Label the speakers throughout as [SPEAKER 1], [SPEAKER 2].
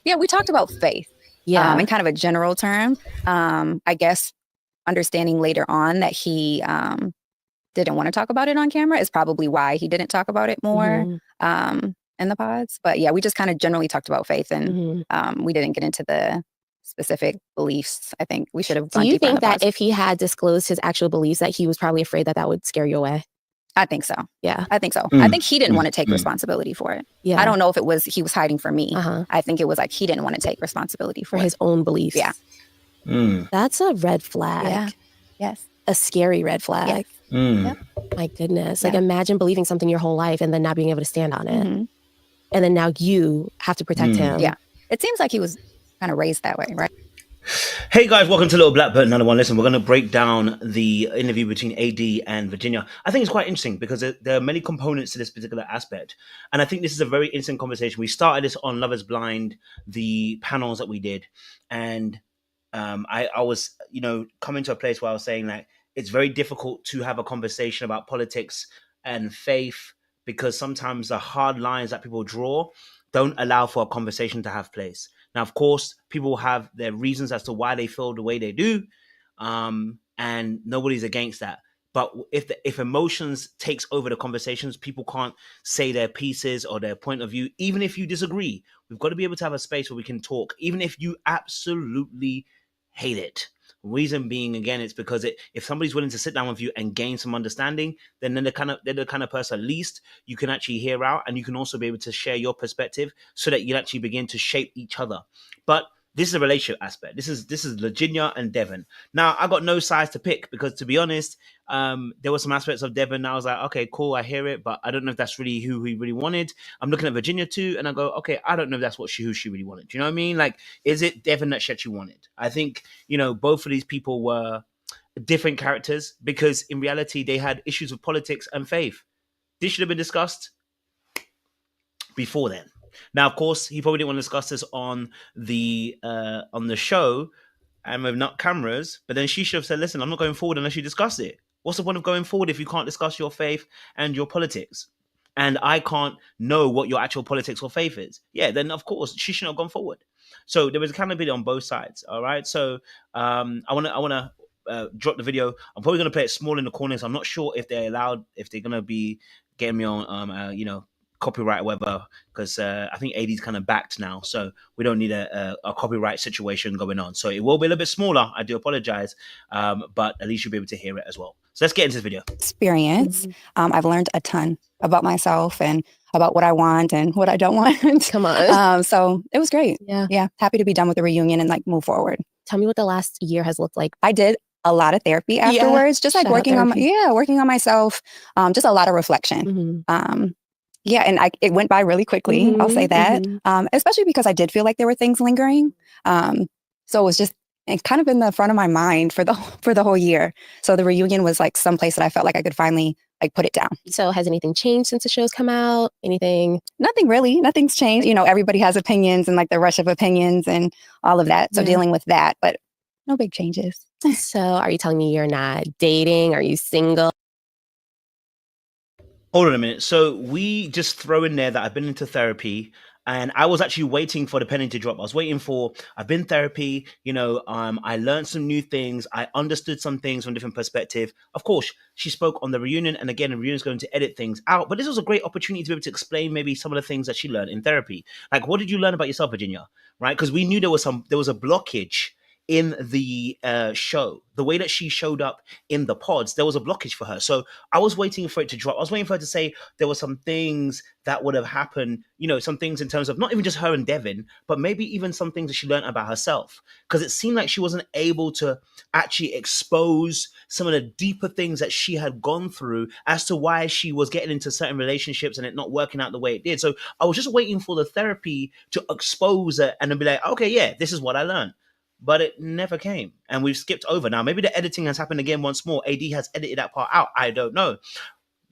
[SPEAKER 1] Yeah, we talked about faith.
[SPEAKER 2] Yeah.
[SPEAKER 1] In kind of a general term. I guess understanding later on that he didn't want to talk about it on camera is probably why he didn't talk about it more in the pods. But yeah, we just kind of generally talked about faith, and we didn't get into the specific beliefs. I think we should have gone deeper in the pods.
[SPEAKER 2] Do you think that if he had disclosed his actual beliefs, that he was probably afraid that that would scare you away?
[SPEAKER 1] I think so.
[SPEAKER 2] Yeah.
[SPEAKER 1] I think so. I think he didn't want to take responsibility for it.
[SPEAKER 2] Yeah.
[SPEAKER 1] I don't know if it was he was hiding from me. I think it was like he didn't want to take responsibility for
[SPEAKER 2] his own beliefs.
[SPEAKER 1] Yeah.
[SPEAKER 2] That's a red flag.
[SPEAKER 1] Yeah. Yes.
[SPEAKER 2] A scary red flag.
[SPEAKER 1] Yep.
[SPEAKER 2] My goodness. Like, imagine believing something your whole life and then not being able to stand on it. And then now you have to protect him.
[SPEAKER 1] Yeah. It seems like he was kind of raised that way, right?
[SPEAKER 3] Hey guys, welcome to Little Black Bird Another One. Listen, we're going to break down the interview between AD and Virginia. I think it's quite interesting because there are many components to this particular aspect. And I think this is a very interesting conversation. We started this on Love is Blind, the panels that we did. And I was, coming to a place where I was saying like, it's very difficult to have a conversation about politics and faith because sometimes the hard lines that people draw don't allow for a conversation to have place. Now, of course, people have their reasons as to why they feel the way they do, and nobody's against that. But if emotions takes over the conversations, people can't say their pieces or their point of view, even if you disagree. We've got to be able to have a space where we can talk, even if you absolutely hate it. Reason being, again, it's because if somebody's willing to sit down with you and gain some understanding, then they're the kind of person at least you can actually hear out, and you can also be able to share your perspective so that you actually begin to shape each other. But this is a relationship aspect. This is Virginia and Devin. Now, I got no sides to pick because, to be honest, there were some aspects of Devin. I was like, okay, cool, I hear it, but I don't know if that's really who he really wanted. I'm looking at Virginia too, and I go, okay, I don't know if that's who she really wanted. Do you know what I mean? Like, is it Devin that she actually wanted? I think, both of these people were different characters because in reality, they had issues with politics and faith. This should have been discussed before then. Now, of course, he probably didn't want to discuss this on the show and with not cameras, but then she should have said, listen, I'm not going forward unless you discuss it. What's the point of going forward if you can't discuss your faith and your politics? And I can't know what your actual politics or faith is. Yeah, then of course she shouldn't have gone forward. So there was accountability on both sides. All right. So I want to drop the video. I'm probably going to play it small in the corners. I'm not sure if they're allowed, if they're going to be getting me on, copyright or whatever, because I think AD's kind of backed now, so we don't need a copyright situation going on. So it will be a little bit smaller. I do apologize, but at least you'll be able to hear it as well. So let's get into this video.
[SPEAKER 1] Experience. I've learned a ton about myself and about what I want and what I don't want.
[SPEAKER 2] Come on.
[SPEAKER 1] So it was great. Yeah. Happy to be done with the reunion and like move forward.
[SPEAKER 2] Tell me what the last year has looked like.
[SPEAKER 1] I did a lot of therapy afterwards, just like working on myself, just a lot of reflection. Yeah, and it went by really quickly. I'll say that, especially because I did feel like there were things lingering. So it was just kind of in the front of my mind for the whole year. So the reunion was like someplace that I felt like I could finally like put it down.
[SPEAKER 2] So has anything changed since the show's come out? Anything?
[SPEAKER 1] Nothing really. Nothing's changed. Everybody has opinions and like the rush of opinions and all of that. So dealing with that, but no big changes.
[SPEAKER 2] So are you telling me you're not dating? Are you single?
[SPEAKER 3] Hold on a minute. So we just throw in there that I've been into therapy, and I was actually waiting for the penny to drop. I've been therapy, I learned some new things. I understood some things from a different perspective. Of course, she spoke on the reunion, and again, the reunion is going to edit things out, but this was a great opportunity to be able to explain maybe some of the things that she learned in therapy. Like, what did you learn about yourself, Virginia? Right? Because we knew there was a blockage in the show, the way that she showed up in the pods, there was a blockage for her. So I was waiting for it to drop. I was waiting for her to say there were some things that would have happened, some things in terms of not even just her and Devin, but maybe even some things that she learned about herself. Because it seemed like she wasn't able to actually expose some of the deeper things that she had gone through as to why she was getting into certain relationships and it not working out the way it did. So I was just waiting for the therapy to expose it and then be like, okay, yeah, this is what I learned. But it never came, and we've skipped over. Now, maybe the editing has happened again once more. AD has edited that part out. I don't know.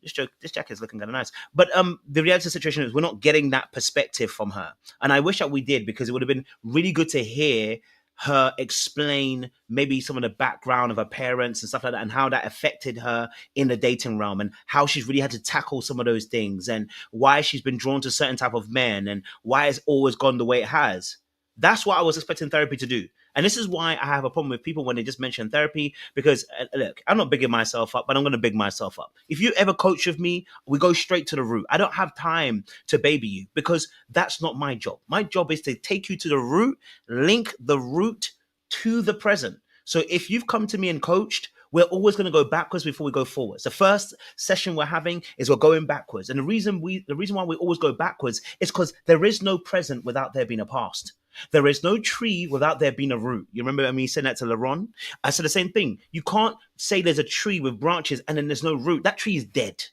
[SPEAKER 3] This jacket is looking kind of nice. But the reality of the situation is we're not getting that perspective from her. And I wish that we did, because it would have been really good to hear her explain maybe some of the background of her parents and stuff like that, and how that affected her in the dating realm, and how she's really had to tackle some of those things, and why she's been drawn to certain type of men, and why it's always gone the way it has. That's what I was expecting therapy to do. And this is why I have a problem with people when they just mention therapy, because look, I'm not bigging myself up, but I'm going to big myself up. If you ever coach with me, we go straight to the root. I don't have time to baby you, because that's not my job. My job is to take you to the root, link the root to the present. So if you've come to me and coached, we're always going to go backwards before we go forwards. The first session we're having is we're going backwards. And the reason why we always go backwards is because there is no present without there being a past. There is no tree without there being a root. You remember me saying that to Laron? I said the same thing. You can't say there's a tree with branches and then there's no root. That tree is dead.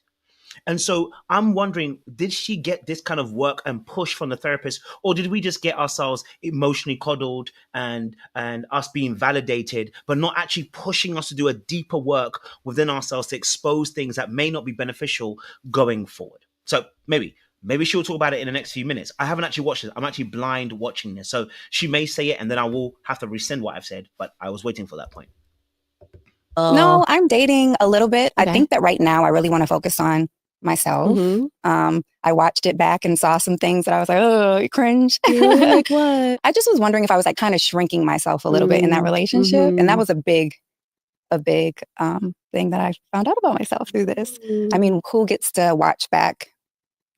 [SPEAKER 3] And so I'm wondering, did she get this kind of work and push from the therapist, or did we just get ourselves emotionally coddled and us being validated, but not actually pushing us to do a deeper work within ourselves to expose things that may not be beneficial going forward? So maybe she'll talk about it in the next few minutes. I haven't actually watched it. I'm actually blind watching this. So she may say it and then I will have to rescind what I've said, but I was waiting for that point.
[SPEAKER 1] No, I'm dating a little bit. Okay. I think that right now I really want to focus on myself. I watched it back and saw some things that I was like, oh, cringe.
[SPEAKER 2] Like what?
[SPEAKER 1] I just was wondering if I was like kind of shrinking myself a little bit in that relationship. And that was a big thing that I found out about myself through this. I mean, who gets to watch back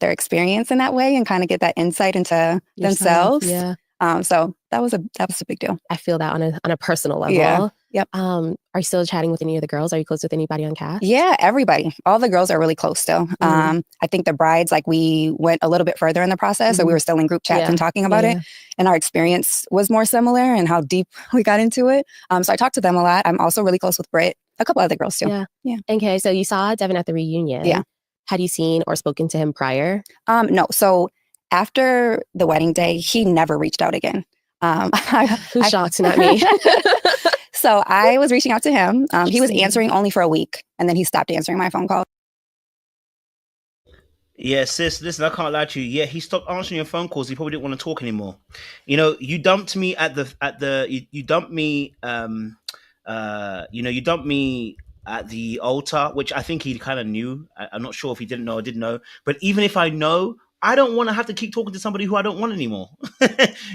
[SPEAKER 1] their experience in that way and kind of get that insight into themselves?
[SPEAKER 2] Yeah.
[SPEAKER 1] So that was a big deal.
[SPEAKER 2] I feel that on a personal level.
[SPEAKER 1] Yeah. Yep.
[SPEAKER 2] Are you still chatting with any of the girls? Are you close with anybody on cast?
[SPEAKER 1] Yeah, everybody. All the girls are really close still. I think the brides, like, we went a little bit further in the process. So we were still in group chats and talking about it. And our experience was more similar and how deep we got into it. So I talked to them a lot. I'm also really close with Britt. A couple other girls too. Yeah.
[SPEAKER 2] Okay, so you saw Devin at the reunion.
[SPEAKER 1] Yeah.
[SPEAKER 2] Had you seen or spoken to him prior?
[SPEAKER 1] No. So after the wedding day, he never reached out again.
[SPEAKER 2] Who's shocked, not me.
[SPEAKER 1] So I was reaching out to him. He was answering only for a week, and then he stopped answering my phone calls.
[SPEAKER 3] Yeah, sis, listen, I can't lie to you. Yeah, he stopped answering your phone calls. He probably didn't want to talk anymore. You know, you dumped me you dumped me you dumped me at the altar, which I think he kind of knew. I'm not sure if he didn't know or didn't know. But even if I know, I don't want to have to keep talking to somebody who I don't want anymore.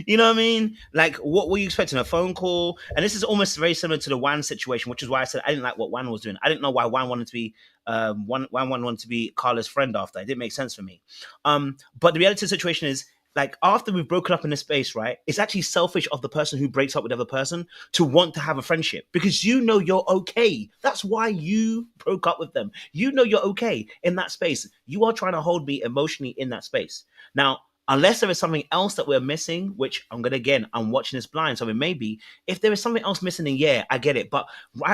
[SPEAKER 3] You know what I mean? Like, what were you expecting? A phone call? And this is almost very similar to the Wan situation, which is why I said I didn't like what Wan was doing. I didn't know why Wan wanted to be Wan wanted to be Carla's friend after. It didn't make sense for me. But the reality of the situation is, like, after we've broken up in a space, right, it's actually selfish of the person who breaks up with the other person to want to have a friendship, because you know you're okay. That's why you broke up with them. You know you're okay in that space. You are trying to hold me emotionally in that space. Now, unless there is something else that we're missing, which I'm watching this blind, so it may be, if there is something else missing, then yeah, I get it. But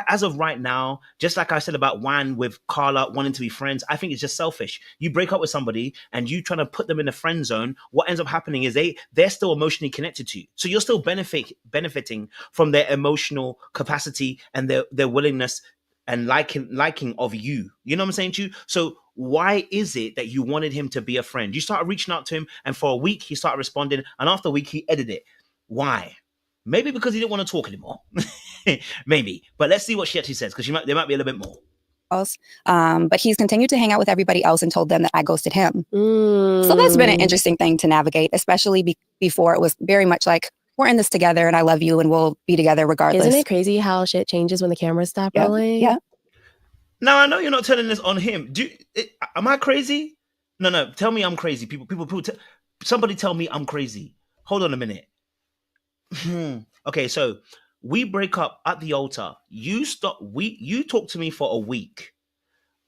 [SPEAKER 3] as of right now, just like I said about Wan with Carla wanting to be friends, I think it's just selfish. You break up with somebody and you trying to put them in the friend zone, what ends up happening is they're still emotionally connected to you. So you're still benefiting from their emotional capacity and their willingness and liking of you. You know what I'm saying to you? So why is it that you wanted him to be a friend? You started reaching out to him, and for a week he started responding, and after a week he edited it. Why? Maybe because he didn't want to talk anymore. Maybe. But let's see what she actually says, because there might be a little bit more.
[SPEAKER 1] But he's continued to hang out with everybody else and told them that I ghosted him. So that's been an interesting thing to navigate, especially before it was very much like, we're in this together and I love you and we'll be together regardless.
[SPEAKER 2] Isn't it crazy how shit changes when the cameras stop rolling?
[SPEAKER 1] Yeah.
[SPEAKER 3] Now, I know you're not telling this on him. Am I crazy? No. Tell me I'm crazy. Somebody tell me I'm crazy. Hold on a minute. Okay, so we break up at the altar. You talk to me for a week.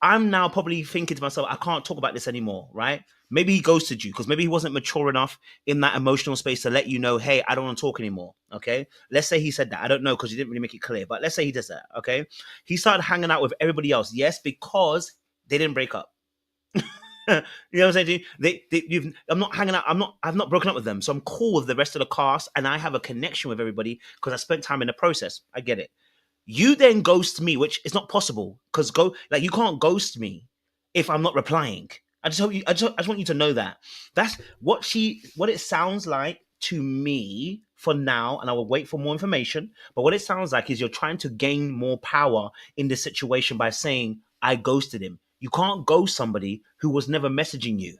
[SPEAKER 3] I'm now probably thinking to myself, I can't talk about this anymore, right? Maybe he ghosted you because maybe he wasn't mature enough in that emotional space to let you know, hey, I don't want to talk anymore, okay? Let's say he said that. I don't know because he didn't really make it clear, but let's say he does that, okay? He started hanging out with everybody else, yes, because they didn't break up. You know what I'm saying to you? I'm not hanging out. I've not broken up with them, so I'm cool with the rest of the cast, and I have a connection with everybody because I spent time in the process. I get it. You then ghost me, which is not possible because you can't ghost me if I'm not replying. I just want you to know that. That's what it sounds like to me for now, and I will wait for more information. But what it sounds like is you're trying to gain more power in this situation by saying, I ghosted him. You can't ghost somebody who was never messaging you.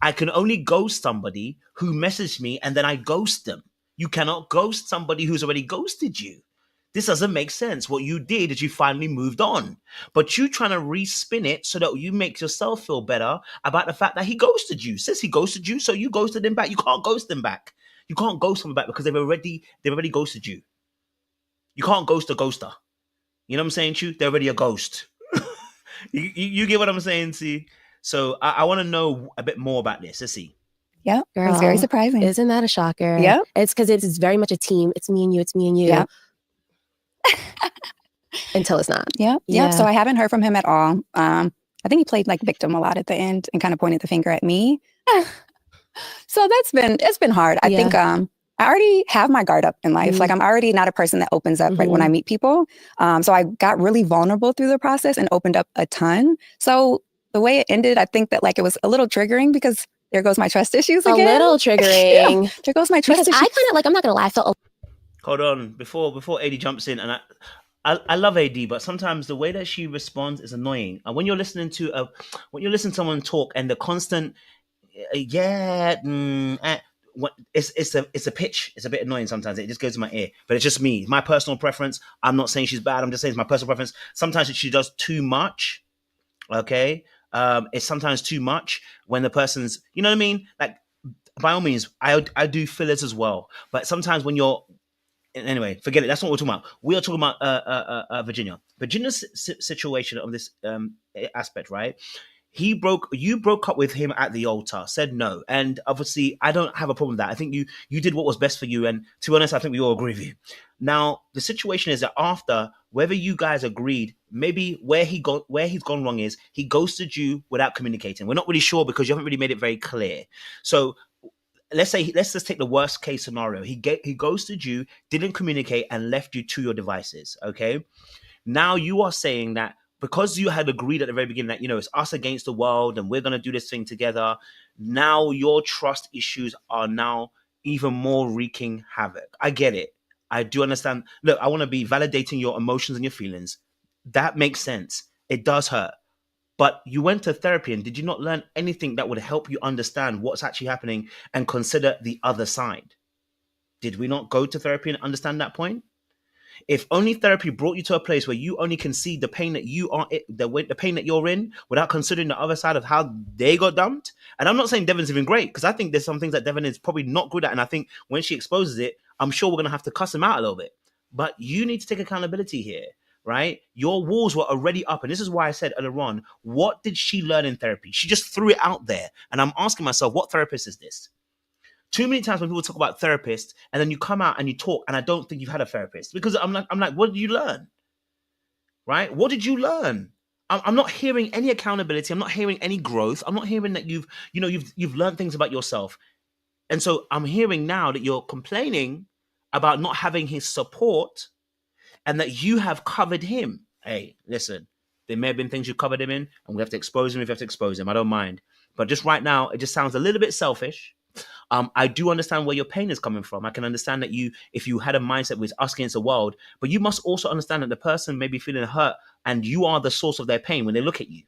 [SPEAKER 3] I can only ghost somebody who messaged me and then I ghost them. You cannot ghost somebody who's already ghosted you. This doesn't make sense. What you did is you finally moved on. But you trying to respin it so that you make yourself feel better about the fact that he ghosted you. Says he ghosted you, so you ghosted him back. You can't ghost them back. You can't ghost them back because they've already ghosted you. You can't ghost a ghoster. You know what I'm saying, Chu? They're already a ghost. you get what I'm saying, see? So I want to know a bit more about this. Let's see.
[SPEAKER 1] Yeah, it's very surprising.
[SPEAKER 2] Isn't that a shocker?
[SPEAKER 1] Yeah.
[SPEAKER 2] It's because it's very much a team. It's me and you. It's me and you.
[SPEAKER 1] Yeah.
[SPEAKER 2] Until it's not.
[SPEAKER 1] Yeah. So I haven't heard from him at all. I think he played like victim a lot at the end and kind of pointed the finger at me. So it's been hard. I think I already have my guard up in life. Like I'm already not a person that opens up right when I meet people. So I got really vulnerable through the process and opened up a ton. So the way it ended, I think that like it was a little triggering because there goes my trust issues again.
[SPEAKER 2] A little triggering.
[SPEAKER 1] There goes my trust issues.
[SPEAKER 2] I kind of like, I'm not going to lie, I felt
[SPEAKER 3] Hold on, before AD jumps in, and I love AD, but sometimes the way that she responds is annoying. And when you're listening to someone talk and the constant it's a pitch. It's a bit annoying sometimes. It just goes to my ear. But it's just me, my personal preference. I'm not saying she's bad. I'm just saying it's my personal preference. Sometimes she does too much. Okay, it's sometimes too much when the person's, you know what I mean? Like, by all means, I do fillers as well. But sometimes when you're anyway, forget it. That's not what we're talking about. We are talking about Virginia. Virginia's situation of this aspect, right? You broke up with him at the altar, said no. And obviously, I don't have a problem with that. I think you did what was best for you. And to be honest, I think we all agree with you. Now, the situation is that after, whether you guys agreed, maybe where he's gone wrong is he ghosted you without communicating. We're not really sure because you haven't really made it very clear. So let's just take the worst case scenario. He ghosted you, didn't communicate, and left you to your devices. Okay. Now you are saying that because you had agreed at the very beginning that, you know, it's us against the world and we're going to do this thing together. Now your trust issues are now even more wreaking havoc. I get it. I do understand. Look, I want to be validating your emotions and your feelings. That makes sense. It does hurt. But you went to therapy, and did you not learn anything that would help you understand what's actually happening and consider the other side? Did we not go to therapy and understand that point? If only therapy brought you to a place where you only can see the pain that the pain that you're in without considering the other side of how they got dumped. And I'm not saying Devin's even great, because I think there's some things that Devin is probably not good at. And I think when she exposes it, I'm sure we're going to have to cuss him out a little bit. But you need to take accountability here. Right? Your walls were already up. And this is why I said earlier on, what did she learn in therapy? She just threw it out there. And I'm asking myself, what therapist is this? Too many times when people talk about therapists and then you come out and you talk and I don't think you've had a therapist, because I'm like, what did you learn? Right? What did you learn? I'm not hearing any accountability. I'm not hearing any growth. I'm not hearing that you've learned things about yourself. And so I'm hearing now that you're complaining about not having his support and that you have covered him. Hey, listen, there may have been things you covered him in, and we have to expose him if you have to expose him. I don't mind. But just right now, it just sounds a little bit selfish. I do understand where your pain is coming from. I can understand that if you had a mindset with us against the world, but you must also understand that the person may be feeling hurt and you are the source of their pain when they look at you,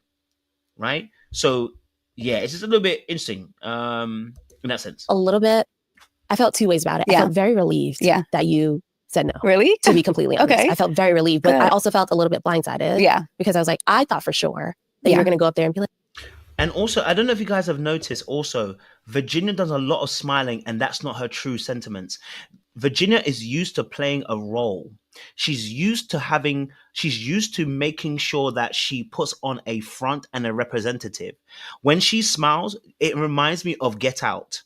[SPEAKER 3] right? So, yeah, it's just a little bit interesting in that sense.
[SPEAKER 2] A little bit. I felt two ways about it. I felt very relieved that you said no.
[SPEAKER 1] Really?
[SPEAKER 2] To be completely honest.
[SPEAKER 1] Okay.
[SPEAKER 2] I felt very relieved, but I also felt a little bit blindsided.
[SPEAKER 1] Yeah.
[SPEAKER 2] Because I was like, I thought for sure that you were going to go up there and be like.
[SPEAKER 3] And also, I don't know if you guys have noticed also, Virginia does a lot of smiling, and that's not her true sentiments. Virginia is used to playing a role. She's used to making sure that she puts on a front and a representative. When she smiles, it reminds me of Get Out.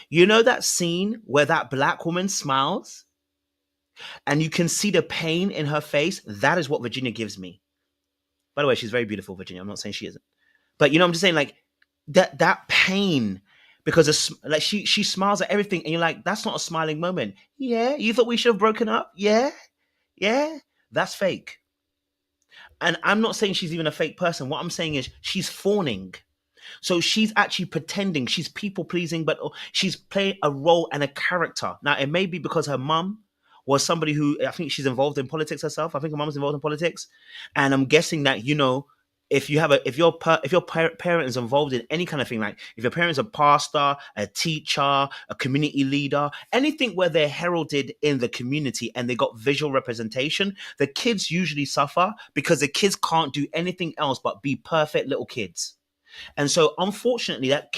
[SPEAKER 3] You know that scene where that black woman smiles? And you can see the pain in her face? That is what Virginia gives me. By the way, she's very beautiful, Virginia. I'm not saying she isn't. But, you know, I'm just saying, like, that pain, because like she smiles at everything, and you're like, that's not a smiling moment. Yeah, you thought we should have broken up? Yeah, that's fake. And I'm not saying she's even a fake person. What I'm saying is she's fawning. So she's actually pretending. She's people pleasing, but she's playing a role and a character. Now, it may be because her mum was somebody who, I think she's involved in politics herself. I think her mum's involved in politics. And I'm guessing that, you know, if your parent is involved in any kind of thing, like if your parent's a pastor, a teacher, a community leader, anything where they're heralded in the community and they got visual representation, the kids usually suffer because the kids can't do anything else but be perfect little kids. And so, unfortunately, that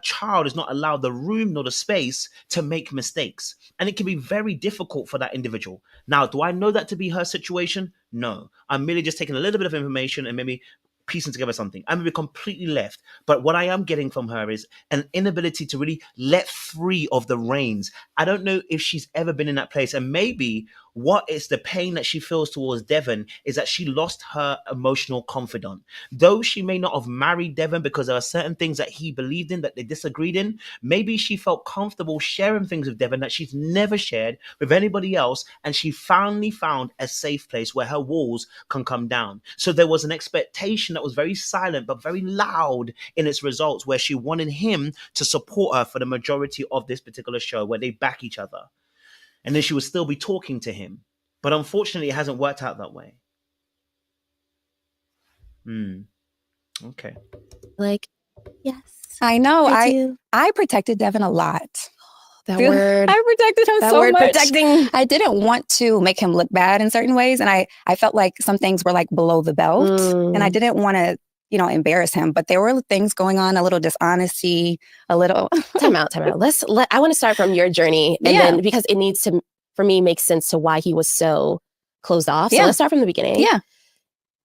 [SPEAKER 3] child is not allowed the room nor the space to make mistakes. And it can be very difficult for that individual. Now, do I know that to be her situation? No. I'm merely just taking a little bit of information and maybe piecing together something. I'm maybe completely left. But what I am getting from her is an inability to really let free of the reins. I don't know if she's ever been in that place. And maybe what is the pain that she feels towards Devin is that she lost her emotional confidant. Though she may not have married Devin because there are certain things that he believed in that they disagreed in, maybe she felt comfortable sharing things with Devin that she's never shared with anybody else, and she finally found a safe place where her walls can come down. So there was an expectation that was very silent but very loud in its results, where she wanted him to support her for the majority of this particular show, where they back each other. And then she would still be talking to him. But unfortunately, it hasn't worked out that way. Okay.
[SPEAKER 2] Like, yes.
[SPEAKER 1] I know. I protected Devin a lot.
[SPEAKER 2] That word.
[SPEAKER 1] I protected him
[SPEAKER 2] that
[SPEAKER 1] so
[SPEAKER 2] word,
[SPEAKER 1] much.
[SPEAKER 2] Protecting.
[SPEAKER 1] I didn't want to make him look bad in certain ways. And I felt like some things were like below the belt. And I didn't want to, embarrass him. But there were things going on, a little dishonesty, a little...
[SPEAKER 2] Time out. I want to start from your journey. And then, because it needs to, for me, make sense to why he was so closed off. So let's start from the beginning.
[SPEAKER 1] Yeah.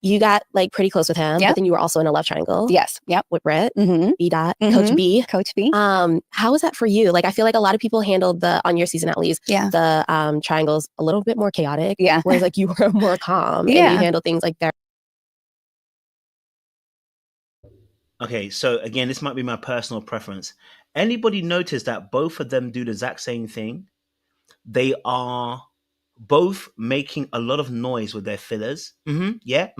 [SPEAKER 2] You got like pretty close with him, but then you were also in a love triangle.
[SPEAKER 1] Yes. Yep.
[SPEAKER 2] With Britt, B.
[SPEAKER 1] Coach B.
[SPEAKER 2] How was that for you? Like, I feel like a lot of people handled on your season at least, the triangles a little bit more chaotic.
[SPEAKER 1] Yeah.
[SPEAKER 2] Whereas like you were more calm and you handled things like that.
[SPEAKER 3] Okay, so again, this might be my personal preference. Anybody notice that both of them do the exact same thing? They are both making a lot of noise with their fillers. A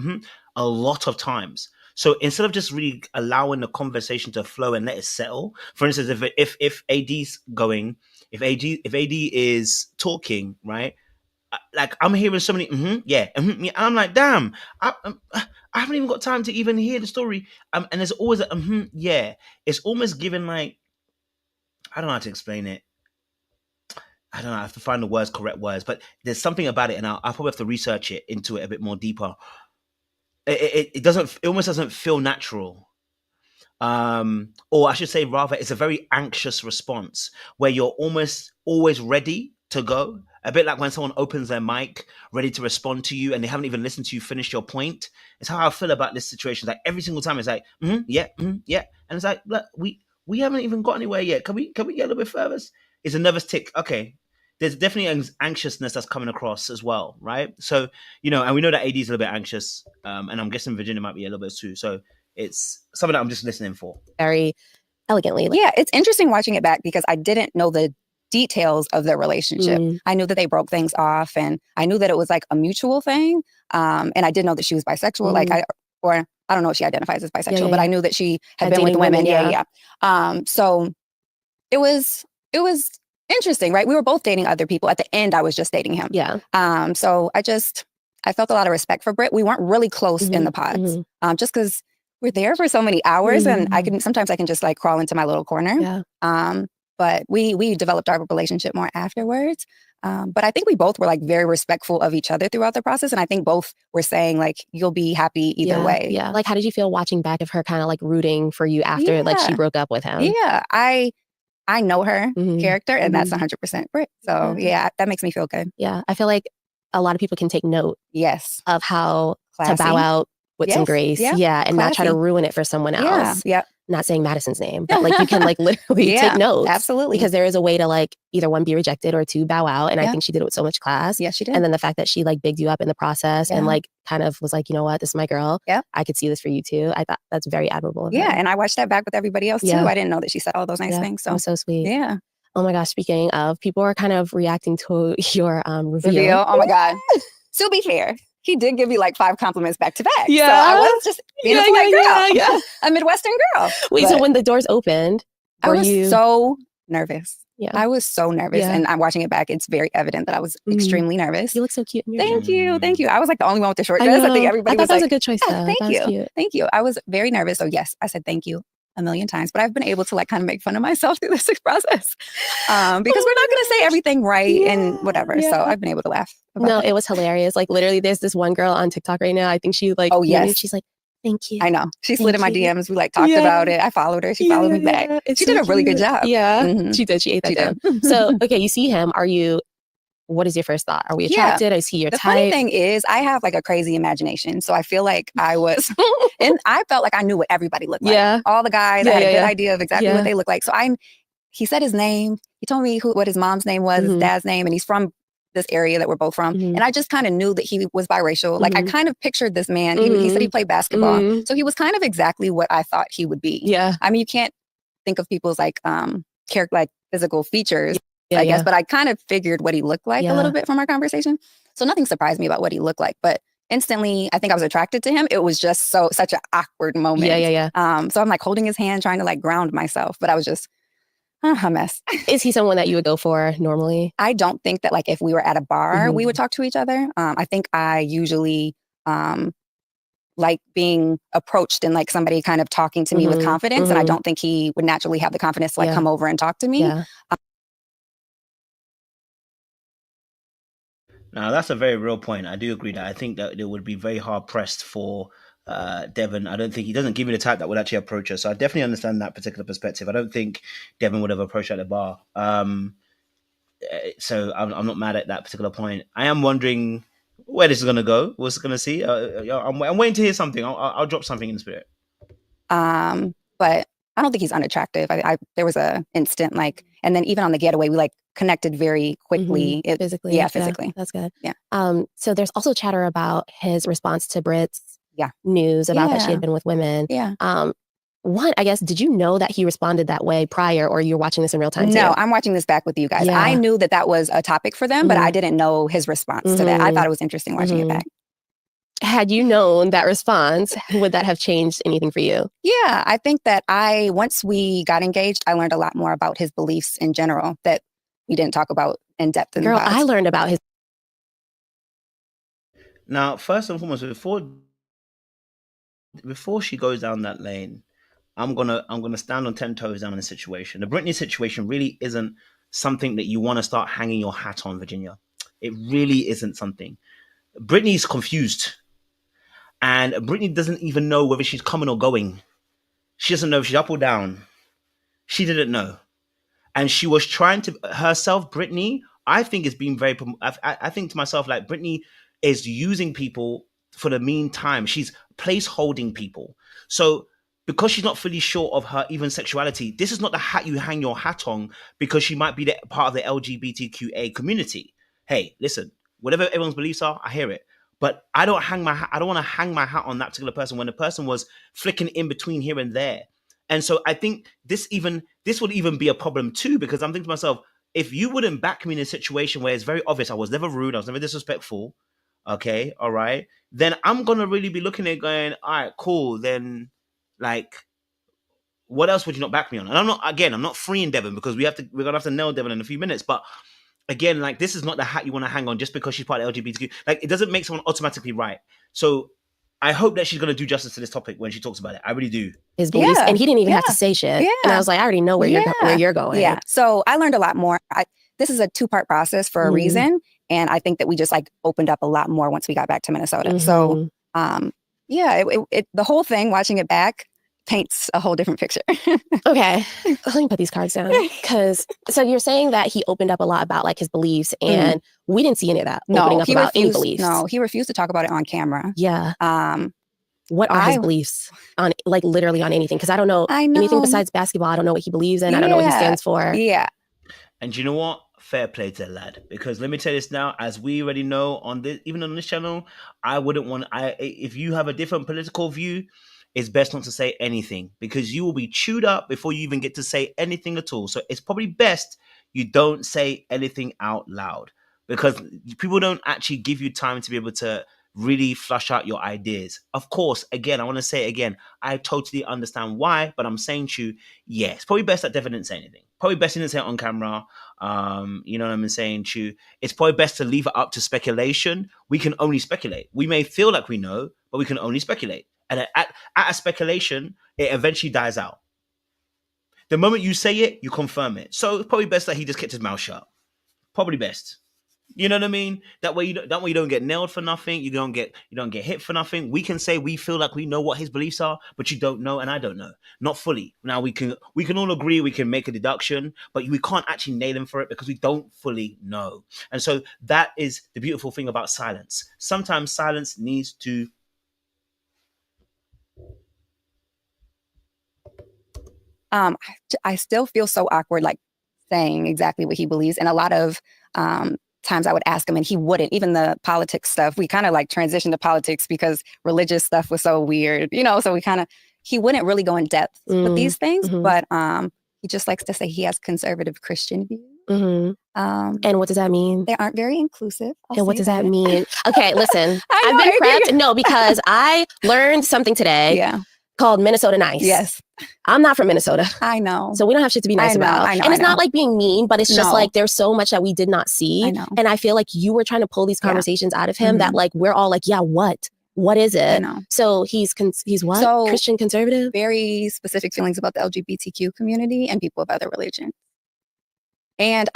[SPEAKER 3] lot of times. So instead of just really allowing the conversation to flow and let it settle, for instance, if AD's going, if AD is talking, right? Like I'm hearing so many, I'm like, damn, I haven't even got time to even hear the story. And there's always a, It's almost given like, I don't know how to explain it. I don't know, I have to find the correct words, but there's something about it, and I'll probably have to research it into it a bit more deeper. It almost doesn't feel natural. Or I should say rather, it's a very anxious response where you're almost always ready to go. A bit like when someone opens their mic, ready to respond to you, and they haven't even listened to you finish your point. It's how I feel about this situation. Like every single time, it's like, and it's like, look, we haven't even got anywhere yet. Can we get a little bit further? It's a nervous tick. Okay, there's definitely anxiousness that's coming across as well, right? So and we know that AD is a little bit anxious, and I'm guessing Virginia might be a little bit too. So it's something that I'm just listening for.
[SPEAKER 2] Very elegantly.
[SPEAKER 1] Yeah, it's interesting watching it back because I didn't know the details of their relationship. I knew that they broke things off, and I knew that it was like a mutual thing. And I did know that she was bisexual. Like I don't know if she identifies as bisexual, but I knew that she had been with women. So it was interesting, right? We were both dating other people. At the end, I was just dating him.
[SPEAKER 2] Yeah.
[SPEAKER 1] So I felt a lot of respect for Britt. We weren't really close in the pods, just because we're there for so many hours, and sometimes I can just like crawl into my little corner. Yeah. But we developed our relationship more afterwards. But I think we both were like very respectful of each other throughout the process. And I think both were saying like, you'll be happy either way.
[SPEAKER 2] Yeah. Like, how did you feel watching back of her kind of like rooting for you after like she broke up with him?
[SPEAKER 1] Yeah. I know her character, and that's 100% Britt. So that makes me feel good.
[SPEAKER 2] Yeah. I feel like a lot of people can take note of how
[SPEAKER 1] Classy.
[SPEAKER 2] To bow out with some grace. Yeah. And not try to ruin it for someone else.
[SPEAKER 1] Yeah.
[SPEAKER 2] Not saying Madison's name, but like you can like literally take notes.
[SPEAKER 1] Absolutely.
[SPEAKER 2] Because there is a way to like either one, be rejected, or two, bow out. And I think she did it with so much class.
[SPEAKER 1] Yeah, she did.
[SPEAKER 2] And then the fact that she like bigged you up in the process and like kind of was like, you know what, this is my girl. Yeah. I could see this for you too. I thought that's very admirable.
[SPEAKER 1] Yeah. And I watched that back with everybody else too. I didn't know that she said all those nice things. So
[SPEAKER 2] it was so sweet.
[SPEAKER 1] Yeah.
[SPEAKER 2] Oh my gosh. Speaking of, people are kind of reacting to your reveal.
[SPEAKER 1] Oh my God. To be fair, he did give me like 5 compliments back to back.
[SPEAKER 2] Yeah.
[SPEAKER 1] So I was just being a polite girl. A Midwestern girl.
[SPEAKER 2] Wait, so when the doors opened,
[SPEAKER 1] I was so nervous.
[SPEAKER 2] Yeah.
[SPEAKER 1] I was so nervous, and I'm watching it back. It's very evident that I was extremely nervous.
[SPEAKER 2] You look so cute in your
[SPEAKER 1] Thank you. Thank you. I was like the only one with the short dress. I think everybody was
[SPEAKER 2] that
[SPEAKER 1] like,
[SPEAKER 2] was a good choice though.
[SPEAKER 1] Thank
[SPEAKER 2] that
[SPEAKER 1] you.
[SPEAKER 2] Was cute.
[SPEAKER 1] Thank you. I was very nervous. So yes, I said thank you a million times, but I've been able to like kind of make fun of myself through this process because we're not going to say everything right and whatever. So I've been able to laugh about
[SPEAKER 2] No,
[SPEAKER 1] that.
[SPEAKER 2] it was hilarious. Like literally there's this one girl on TikTok right now. I think she like, she's like, thank you.
[SPEAKER 1] I know. She slid in my
[SPEAKER 2] you.
[SPEAKER 1] DMs. We like talked about it. I followed her. She followed me back. She did a really good job.
[SPEAKER 2] Yeah, she did. She ate that down. So, okay, you see him. What is your first thought? Are we attracted? Is he your type?
[SPEAKER 1] The funny thing is, I have like a crazy imagination. So I feel like I was, and I felt like I knew what everybody looked like.
[SPEAKER 2] Yeah.
[SPEAKER 1] All the guys, I had a good idea of exactly what they look like. So he said his name. He told me what his mom's name was, his dad's name, and he's from this area that we're both from. And I just kind of knew that he was biracial. Like I kind of pictured this man. He said he played basketball. So he was kind of exactly what I thought he would be.
[SPEAKER 2] Yeah.
[SPEAKER 1] I mean, you can't think of people's like character, like physical features. I guess, but I kind of figured what he looked like a little bit from our conversation. So nothing surprised me about what he looked like, but instantly I think I was attracted to him. It was just such an awkward moment. So I'm like holding his hand, trying to like ground myself, but I was just a mess.
[SPEAKER 2] Is he someone that you would go for normally?
[SPEAKER 1] I don't think that like if we were at a bar, we would talk to each other. I think I usually like being approached and like somebody kind of talking to me with confidence. And I don't think he would naturally have the confidence to like come over and talk to me.
[SPEAKER 3] Now, that's a very real point. I do agree that I think that it would be very hard pressed for Devin. I don't think he doesn't give me the type that would actually approach us. So I definitely understand that particular perspective. I don't think Devin would have approached at the bar. So I'm not mad at that particular point. I am wondering where this is going to go. What's going to see? I'm waiting to hear something. I'll drop something in the spirit.
[SPEAKER 1] But I don't think he's unattractive. There was a instant like, and then even on the getaway, we like connected very quickly.
[SPEAKER 2] Physically.
[SPEAKER 1] Yeah, physically.
[SPEAKER 2] That's good.
[SPEAKER 1] Yeah.
[SPEAKER 2] So there's also chatter about his response to Britt's news about that she had been with women.
[SPEAKER 1] Yeah.
[SPEAKER 2] One, I guess, did you know that he responded that way prior, or you're watching this in real time?
[SPEAKER 1] No, I'm watching this back with you guys. I knew that was a topic for them, but I didn't know his response to that. I thought it was interesting watching it back.
[SPEAKER 2] Had you known that response, would that have changed anything for you?
[SPEAKER 1] Yeah, I think that once we got engaged, I learned a lot more about his beliefs in general that we didn't talk about in depth.
[SPEAKER 2] Girl, I learned about his.
[SPEAKER 3] Now, first and foremost, before she goes down that lane, I'm gonna stand on 10 toes down in the situation. The Brittney situation really isn't something that you want to start hanging your hat on, Virginia. It really isn't something. Brittney's confused. And Brittney doesn't even know whether she's coming or going. She doesn't know if she's up or down. She didn't know. And she was trying to herself, Brittney, I think is being very, I think to myself, like Brittney is using people for the meantime. She's place holding people. So because she's not fully sure of her even sexuality, this is not the hat you hang your hat on because she might be part of the LGBTQA community. Hey, listen, whatever everyone's beliefs are, I hear it. But I don't want to hang my hat on that particular person when the person was flicking in between here and there. And so I think this would even be a problem too, because I'm thinking to myself, if you wouldn't back me in a situation where it's very obvious I was never rude, I was never disrespectful, okay, all right, then I'm going to really be looking at it going, all right, cool, then like, what else would you not back me on? And I'm not freeing Devin because we're going to have to nail Devin in a few minutes, but again, like this is not the hat you want to hang on just because she's part of LGBTQ. Like it doesn't make someone automatically right. So I hope that she's going to do justice to this topic when she talks about it. I really do.
[SPEAKER 2] His beliefs, and he didn't even have to say shit. Yeah. And I was like, I already know where you're going.
[SPEAKER 1] Yeah. So I learned a lot more. This is a 2-part process for a reason, and I think that we just like opened up a lot more once we got back to Minnesota. So the whole thing, watching it back, paints a whole different picture.
[SPEAKER 2] Okay, let me put these cards down. So you're saying that he opened up a lot about like his beliefs, and we didn't see any of that opening up about any beliefs.
[SPEAKER 1] No, he refused to talk about it on camera.
[SPEAKER 2] Yeah. What are his beliefs on, like, literally on anything? Because I don't know anything besides basketball. I don't know what he believes in. I don't know what he stands for.
[SPEAKER 1] Yeah.
[SPEAKER 3] And you know what? Fair play to the lad. Because let me tell you this now, as we already know on this, even on this channel, I wouldn't want. If you have a different political view, it's best not to say anything because you will be chewed up before you even get to say anything at all. So it's probably best you don't say anything out loud because people don't actually give you time to be able to really flush out your ideas. Of course, again, I want to say it again, I totally understand why, but I'm saying to you, yeah, it's probably best that Devin didn't say anything. probably best he didn't say it on camera. You know what I'm saying to you? It's probably best to leave it up to speculation. We can only speculate. We may feel like we know, but we can only speculate. And at a speculation, it eventually dies out. The moment you say it, you confirm it. So it's probably best that he just kept his mouth shut. Probably best. You know what I mean? That way you don't get nailed for nothing. You don't get hit for nothing. We can say we feel like we know what his beliefs are, but you don't know, and I don't know, not fully. Now we can all agree, we can make a deduction, but we can't actually nail him for it because we don't fully know. And so that is the beautiful thing about silence. Sometimes silence needs to.
[SPEAKER 1] I still feel so awkward, like saying exactly what he believes, and a lot of times I would ask him and he wouldn't. Even the politics stuff, we kind of like transitioned to politics because religious stuff was so weird, so he wouldn't really go in depth with these things, but he just likes to say he has conservative Christian views.
[SPEAKER 2] And what does that mean?
[SPEAKER 1] They aren't very inclusive.
[SPEAKER 2] And what does that mean? Okay, listen, I've been prepped. No, because I learned something today called Minnesota nice.
[SPEAKER 1] Yes.
[SPEAKER 2] I'm not from Minnesota.
[SPEAKER 1] I know.
[SPEAKER 2] So we don't have shit to be nice about.
[SPEAKER 1] I know,
[SPEAKER 2] and it's not like being mean, but it's just like there's so much that we did not see.
[SPEAKER 1] I know.
[SPEAKER 2] And I feel like you were trying to pull these conversations out of him that like we're all like, yeah, what? What is it?
[SPEAKER 1] I know.
[SPEAKER 2] So he's what? So Christian conservative?
[SPEAKER 1] Very specific feelings about the LGBTQ community and people of other religions. And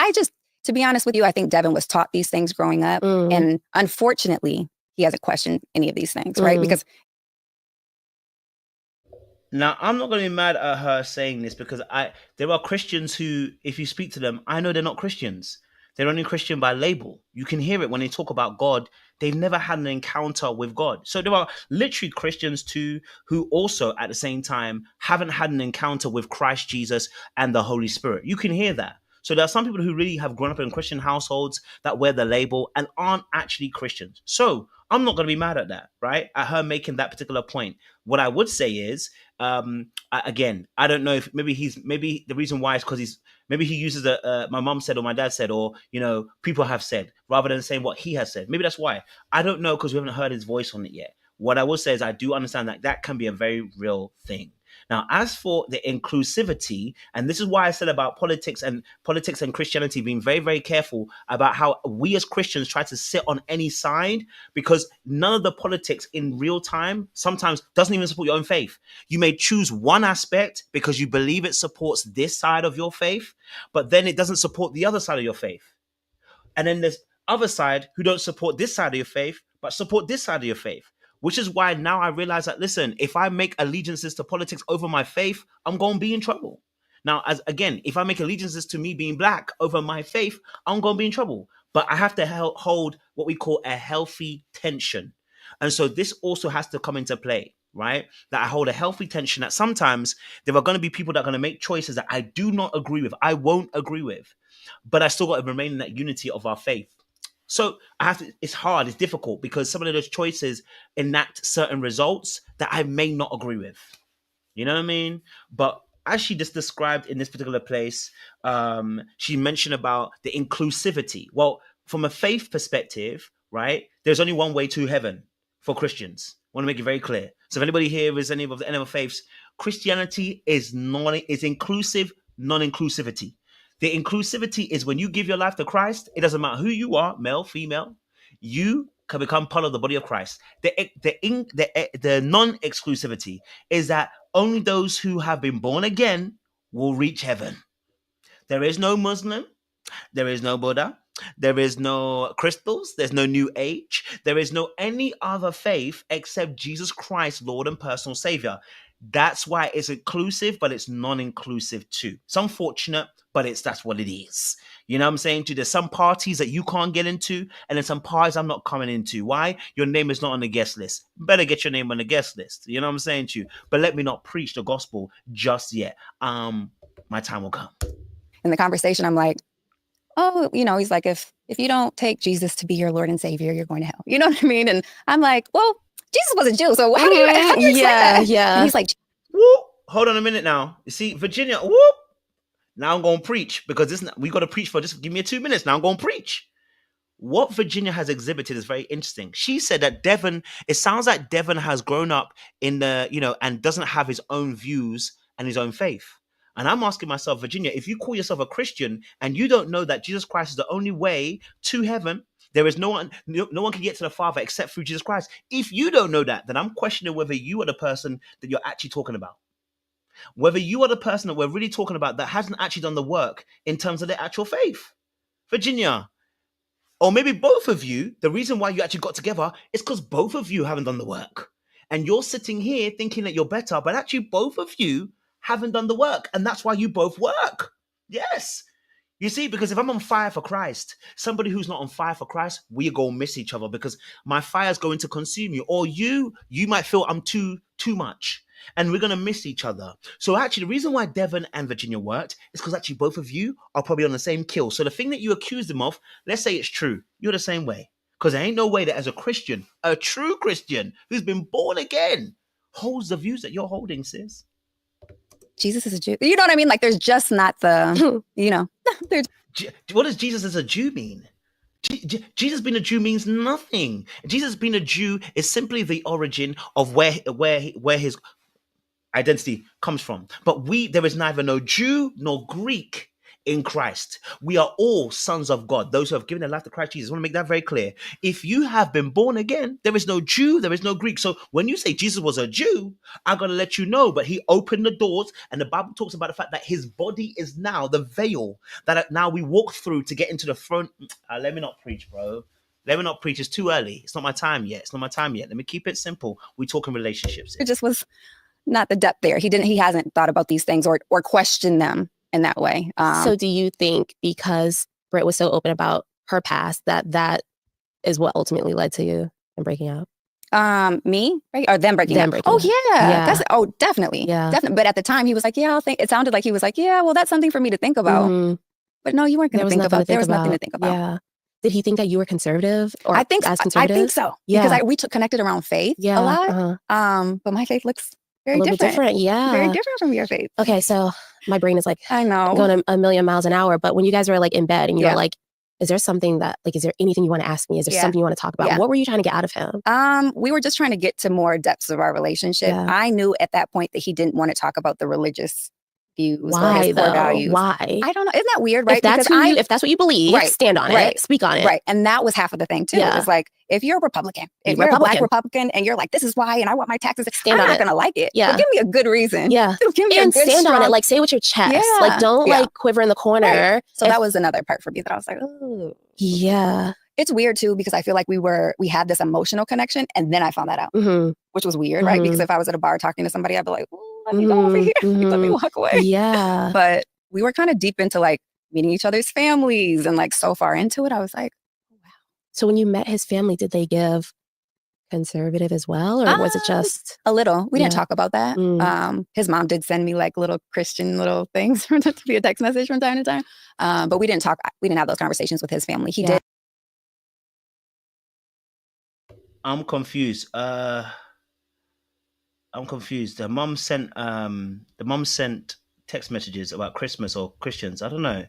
[SPEAKER 1] to be honest with you, I think Devin was taught these things growing up. And unfortunately, he hasn't questioned any of these things, right? Because
[SPEAKER 3] now, I'm not going to be mad at her saying this because there are Christians who, if you speak to them, I know they're not Christians. They're only Christian by label. You can hear it when they talk about God. They've never had an encounter with God. So there are literally Christians too who also at the same time haven't had an encounter with Christ Jesus and the Holy Spirit. You can hear that. So there are some people who really have grown up in Christian households that wear the label and aren't actually Christians. So I'm not going to be mad at that, right? At her making that particular point. What I would say is, again, I don't know if maybe the reason why is because maybe he uses my mom said or my dad said or, people have said rather than saying what he has said. Maybe that's why. I don't know because we haven't heard his voice on it yet. What I will say is I do understand that can be a very real thing. Now, as for the inclusivity, and this is why I said about politics and Christianity being very, very careful about how we as Christians try to sit on any side, because none of the politics in real time sometimes doesn't even support your own faith. You may choose one aspect because you believe it supports this side of your faith, but then it doesn't support the other side of your faith. And then there's other side who don't support this side of your faith, but support this side of your faith. Which is why now I realize that, listen, if I make allegiances to politics over my faith, I'm going to be in trouble. Now, if I make allegiances to me being black over my faith, I'm going to be in trouble. But I have to hold what we call a healthy tension. And so this also has to come into play, right? That I hold a healthy tension that sometimes there are going to be people that are going to make choices that I do not agree with. I won't agree with. But I still got to remain in that unity of our faith. So it's hard, it's difficult because some of those choices enact certain results that I may not agree with. You know what I mean? But as she just described in this particular place, she mentioned about the inclusivity. Well, from a faith perspective, right, there's only one way to heaven for Christians. I want to make it very clear. So if anybody here is any of the faiths, Christianity is inclusive, non-inclusivity. The inclusivity is when you give your life to Christ, it doesn't matter who you are, male, female, you can become part of the body of Christ. The non-exclusivity is that only those who have been born again will reach heaven. There is no Muslim, there is no Buddha, there is no crystals, there's no New Age, there is no any other faith except Jesus Christ, Lord and personal Savior. That's why it's inclusive, but it's non-inclusive too. It's unfortunate, but that's what it is. You know what I'm saying? There's some parties that you can't get into, and then some parties I'm not coming into. Why? Your name is not on the guest list. Better get your name on the guest list. You know what I'm saying to you? But let me not preach the gospel just yet. My time will come.
[SPEAKER 1] In the conversation, I'm like, oh, he's like, if you don't take Jesus to be your Lord and Savior, you're going to hell. You know what I mean? And I'm like, well, Jesus was a Jew, so how do you say that?
[SPEAKER 2] Yeah.
[SPEAKER 1] And he's like,
[SPEAKER 3] whoop, hold on a minute now. You see, Virginia, whoop. Now I'm going to preach because we got to preach for just give me 2 minutes. Now I'm going to preach. What Virginia has exhibited is very interesting. She said that it sounds like Devin has grown up in and doesn't have his own views and his own faith. And I'm asking myself, Virginia, if you call yourself a Christian and you don't know that Jesus Christ is the only way to heaven, there is no one can get to the Father except through Jesus Christ. If you don't know that, then I'm questioning whether you are the person that you're actually talking about. Whether you are the person that we're really talking about that hasn't actually done the work in terms of their actual faith. Virginia, or maybe both of you, the reason why you actually got together is because both of you haven't done the work. And you're sitting here thinking that you're better, but actually both of you haven't done the work. And that's why you both work. Yes. You see, because if I'm on fire for Christ, somebody who's not on fire for Christ, we go miss each other because my fire is going to consume you. Or you might feel I'm too much. And we're going to miss each other. So actually, the reason why Devin and Virginia worked is because actually both of you are probably on the same kill. So the thing that you accuse them of, let's say it's true. You're the same way. Because there ain't no way that as a Christian, a true Christian who's been born again, holds the views that you're holding, sis.
[SPEAKER 1] Jesus is a Jew. You know what I mean? Like, there's just not the, there's.
[SPEAKER 3] What does Jesus as a Jew mean? Jesus being a Jew means nothing. Jesus being a Jew is simply the origin of where his identity comes from. But there is neither no Jew nor Greek in Christ. We are all sons of God, those who have given their life to Christ Jesus. I want to make that very clear. If you have been born again, there is no Jew, there is no Greek. So when you say Jesus was a Jew, I'm going to let you know, but he opened the doors, and the Bible talks about the fact that his body is now the veil that now we walk through to get into the throne. Let me not preach, bro. Let me not preach. It's too early. It's not my time yet. Let me keep it simple. We talk in relationships.
[SPEAKER 1] It just was not the depth there. He hasn't thought about these things or questioned them in that way.
[SPEAKER 2] So do you think because Britt was so open about her past that is what ultimately led to you and breaking up?
[SPEAKER 1] Me? Right? Or them breaking up? Oh, yeah. Definitely. Yeah. Definitely. But at the time he was like, yeah, I'll think. It sounded like he was like, yeah, well, that's something for me to think about. Mm-hmm. But no, you weren't going to think about it. There was nothing to think about.
[SPEAKER 2] Yeah. Did he think that you were conservative or
[SPEAKER 1] as conservative? I think so. Yeah. Because we connected around faith a lot. Uh-huh. But my faith looks very different.
[SPEAKER 2] Yeah.
[SPEAKER 1] Very different from your faith.
[SPEAKER 2] Okay, so my brain is like,
[SPEAKER 1] I know,
[SPEAKER 2] going a million miles an hour. But when you guys were like in bed and you were like, is there something that, like, is there anything you want to ask me? Is there something you want to talk about? What were you trying to get out of him?
[SPEAKER 1] We were just trying to get to more depths of our relationship. Yeah. I knew at that point that he didn't want to talk about the religious views or his core values.
[SPEAKER 2] Why?
[SPEAKER 1] I don't know. Isn't that weird, right?
[SPEAKER 2] If that's what you believe, stand on it. Speak on it.
[SPEAKER 1] Right. And that was half of the thing too. Yeah. It's like, if you're a Republican, if you're a Black Republican and you're like, this is why, and I want my taxes, I'm not going to like it. Yeah. But give me a good reason.
[SPEAKER 2] Yeah.
[SPEAKER 1] Give me
[SPEAKER 2] and stand on it. Like, say with your chest. Yeah. Like, don't like quiver in the corner.
[SPEAKER 1] Right. So that was another part for me that I was like, oh.
[SPEAKER 2] Yeah.
[SPEAKER 1] It's weird too, because I feel like we had this emotional connection, and then I found that out, which was weird, right? Because if I was at a bar talking to somebody, I'd be like, let me go over here. Let me walk away.
[SPEAKER 2] Yeah.
[SPEAKER 1] But we were kind of deep into like meeting each other's families and like so far into it, I was like, oh, wow.
[SPEAKER 2] So when you met his family, did they give conservative as well? Or was it just
[SPEAKER 1] a little? We didn't talk about that. His mom did send me like little Christian little things to be a text message from time to time. But we didn't have those conversations with his family. He did.
[SPEAKER 3] I'm confused. The mom sent text messages about Christmas or Christians. I don't know.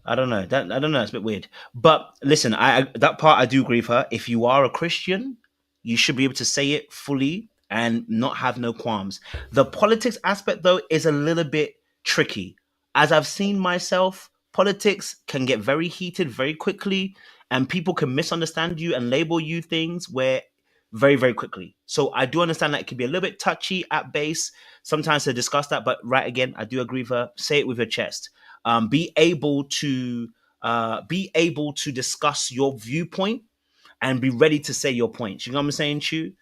[SPEAKER 3] I don't know. It's a bit weird. But listen, that part I do agree with her. If you are a Christian, you should be able to say it fully and not have no qualms. The politics aspect, though, is a little bit tricky. As I've seen myself, politics can get very heated very quickly, and people can misunderstand you and label you things very, very quickly. So I do understand that it can be a little bit touchy at base sometimes to discuss that. But right, again, I do agree with her. Say it with your chest. Be able to discuss your viewpoint and be ready to say your points. You know what I'm saying, Chu?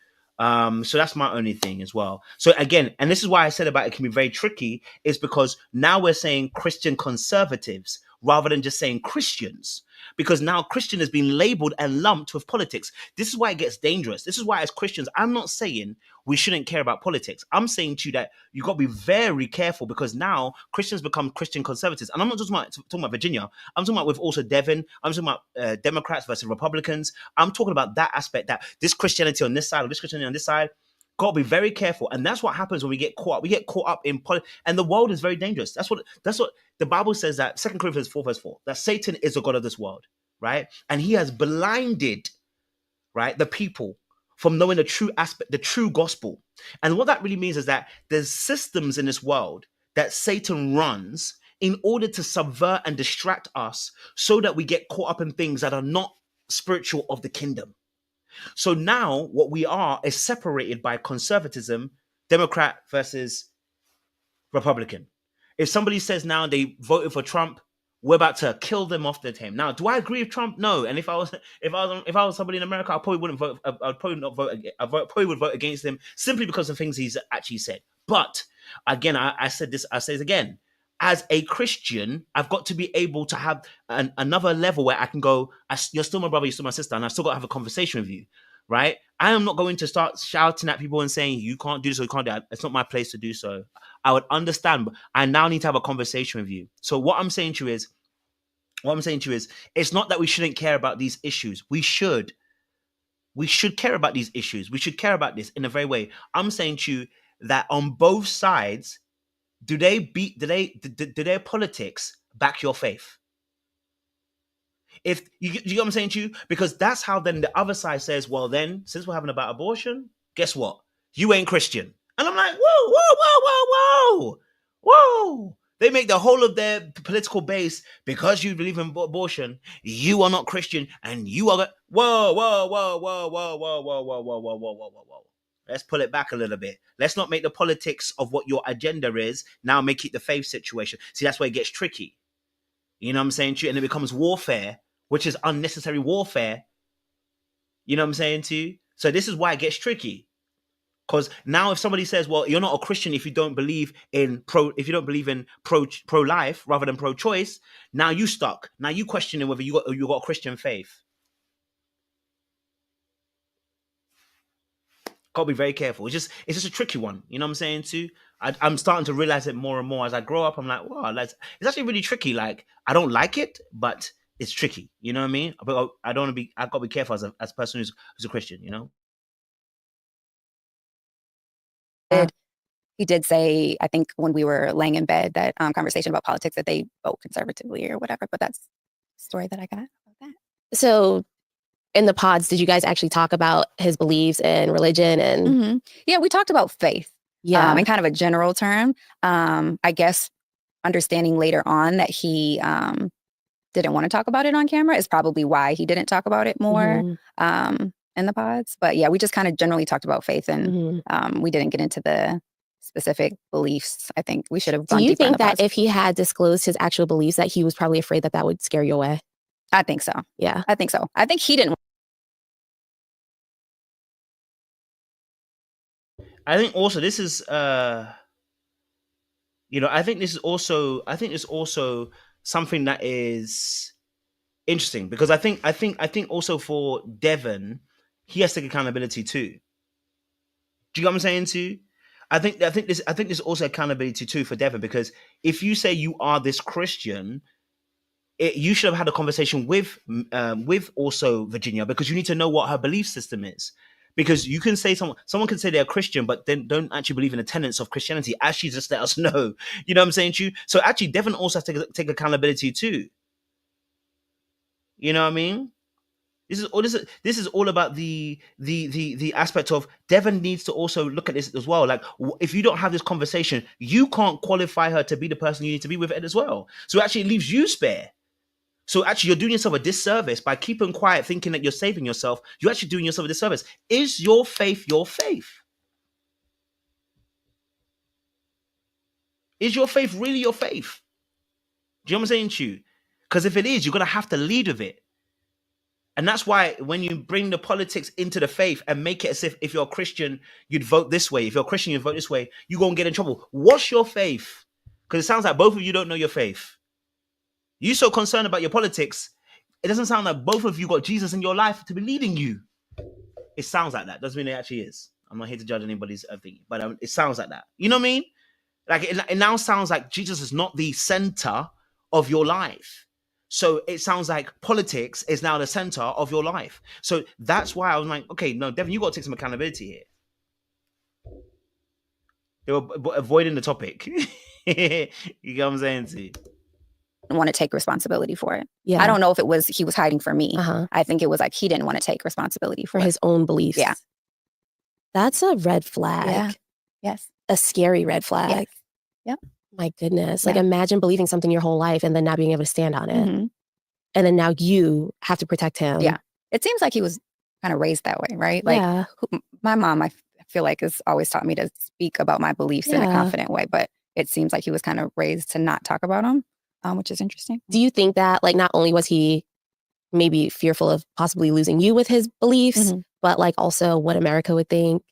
[SPEAKER 3] So that's my only thing as well. So again, and this is why I said about it can be very tricky, is because now we're saying Christian conservatives rather than just saying Christians, because now Christian has been labeled and lumped with politics. This is why it gets dangerous. This is why as Christians, I'm not saying we shouldn't care about politics. I'm saying to you that you got to be very careful, because now Christians become Christian conservatives. And I'm not just talking about Virginia. I'm talking about with also Devin. I'm talking about Democrats versus Republicans. I'm talking about that aspect, that this Christianity on this side or this Christianity on this side. Got to be very careful. And that's what happens when we get caught up. We get caught up in politics. And the world is very dangerous. That's what the Bible says, that 2 Corinthians 4 verse 4, that Satan is the god of this world, right? And he has blinded, right, the people from knowing the true aspect, the true gospel. And what that really means is that there's systems in this world that Satan runs in order to subvert and distract us so that we get caught up in things that are not spiritual of the kingdom. So now what we are is separated by conservatism, Democrat versus Republican. If somebody says now they voted for Trump, we're about to kill them off the team. Now, do I agree with Trump? No. And if I was somebody in America, I probably wouldn't vote. I'd probably not vote. Probably would vote against him simply because of things he's actually said. But again, I said this. I say it again. As a Christian, I've got to be able to have another level where I can go, you're still my brother, you're still my sister, and I still got to have a conversation with you, right? I am not going to start shouting at people and saying, you can't do this or you can't do that. It's not my place to do so. I would understand, but I now need to have a conversation with you. So what I'm saying to you is, it's not that we shouldn't care about these issues. We should care about these issues. We should care about this in a very way. I'm saying to you that on both sides, do their politics back your faith? If you get what I'm saying to you? Because that's how then the other side says, well, then, since we're having about abortion, guess what? You ain't Christian. And I'm like, whoa, whoa, whoa, whoa, whoa, whoa. They make the whole of their political base, because you believe in abortion, you are not Christian, and you are, whoa, whoa, whoa, whoa, whoa, whoa, whoa, whoa, whoa, whoa, whoa, whoa, whoa. Let's pull it back a little bit. Let's not make the politics of what your agenda is now make it the faith situation. See, that's where it gets tricky. You know what I'm saying to you? And it becomes warfare, which is unnecessary warfare. You know what I'm saying to you? So this is why it gets tricky. Because now if somebody says, well, you're not a Christian if you don't believe in pro-life rather than pro-choice, now you stuck. Now you questioning whether you got a Christian faith. Got to be very careful. It's just a tricky one. You know what I'm saying too? I'm starting to realize it more and more as I grow up. I'm like, wow, it's actually really tricky. Like, I don't like it, but it's tricky. You know what I mean? But I don't want to be. I've got to be careful as a person who's a Christian. You know.
[SPEAKER 1] He did say, I think when we were laying in bed, that conversation about politics, that they vote conservatively or whatever. But that's the story that I got about that.
[SPEAKER 2] So in the pods, did you guys actually talk about his beliefs and religion? And
[SPEAKER 1] yeah, we talked about faith.
[SPEAKER 2] Yeah,
[SPEAKER 1] in kind of a general term. I guess understanding later on that he didn't want to talk about it on camera is probably why he didn't talk about it more in the pods. But yeah, we just kind of generally talked about faith, and we didn't get into the specific beliefs. I think we should have gone deeper.
[SPEAKER 2] Do you think that
[SPEAKER 1] pods.
[SPEAKER 2] if he had disclosed his actual beliefs, that he was probably afraid that would scare you away?
[SPEAKER 1] I think so.
[SPEAKER 2] Yeah,
[SPEAKER 1] I think so. I think he didn't.
[SPEAKER 3] I think also this is, I think this is also something that is interesting, because I think also for Devin, he has to take accountability too. Do you get what I'm saying too? I think this also accountability too for Devin, because if you say you are this Christian, you should have had a conversation with also Virginia, because you need to know what her belief system is. Because you can say someone can say they're a Christian, but then don't actually believe in the tenets of Christianity, as she just let us know. You know what I'm saying to you? So actually, Devin also has to take accountability too. You know what I mean? This is all about the aspect of Devin needs to also look at this as well. Like, if you don't have this conversation, you can't qualify her to be the person you need to be with Ed as well. So actually, it leaves you spare. So actually, you're doing yourself a disservice by keeping quiet, thinking that you're saving yourself. You're actually doing yourself a disservice. Is your faith your faith? Is your faith really your faith? Do you know what I'm saying to you? Because if it is, you're going to have to lead with it. And that's why when you bring the politics into the faith and make it as if you're a Christian, you'd vote this way. If you're a Christian, you'd vote this way. You're going to get in trouble. What's your faith? Because it sounds like both of you don't know your faith. You're so concerned about your politics, it doesn't sound like both of you got Jesus in your life to be leading you. It sounds like that. Doesn't mean it actually is. I'm not here to judge anybody's thing, but it sounds like that. You know what I mean? Like it now sounds like Jesus is not the center of your life. So it sounds like politics is now the center of your life. So that's why I was like, okay, no, Devin, you got to take some accountability here. They were avoiding the topic. You get what I'm saying to you?
[SPEAKER 1] Want to take responsibility for it.
[SPEAKER 2] Yeah.
[SPEAKER 1] I don't know if it was he was hiding from me. I think it was like he didn't want to take responsibility for
[SPEAKER 2] his own beliefs.
[SPEAKER 1] Yeah.
[SPEAKER 2] That's a red flag.
[SPEAKER 1] Yeah. Yes.
[SPEAKER 2] A scary red flag.
[SPEAKER 1] Yes. Yep.
[SPEAKER 2] My goodness. Like, imagine believing something your whole life and then not being able to stand on it. And then now you have to protect him.
[SPEAKER 1] Yeah. It seems like he was kind of raised that way, right?
[SPEAKER 2] Yeah.
[SPEAKER 1] Like my mom, I feel like, has always taught me to speak about my beliefs in a confident way, but it seems like he was kind of raised to not talk about them, which is interesting.
[SPEAKER 2] Do you think that, like, not only was he maybe fearful of possibly losing you with his beliefs, but like also what America would think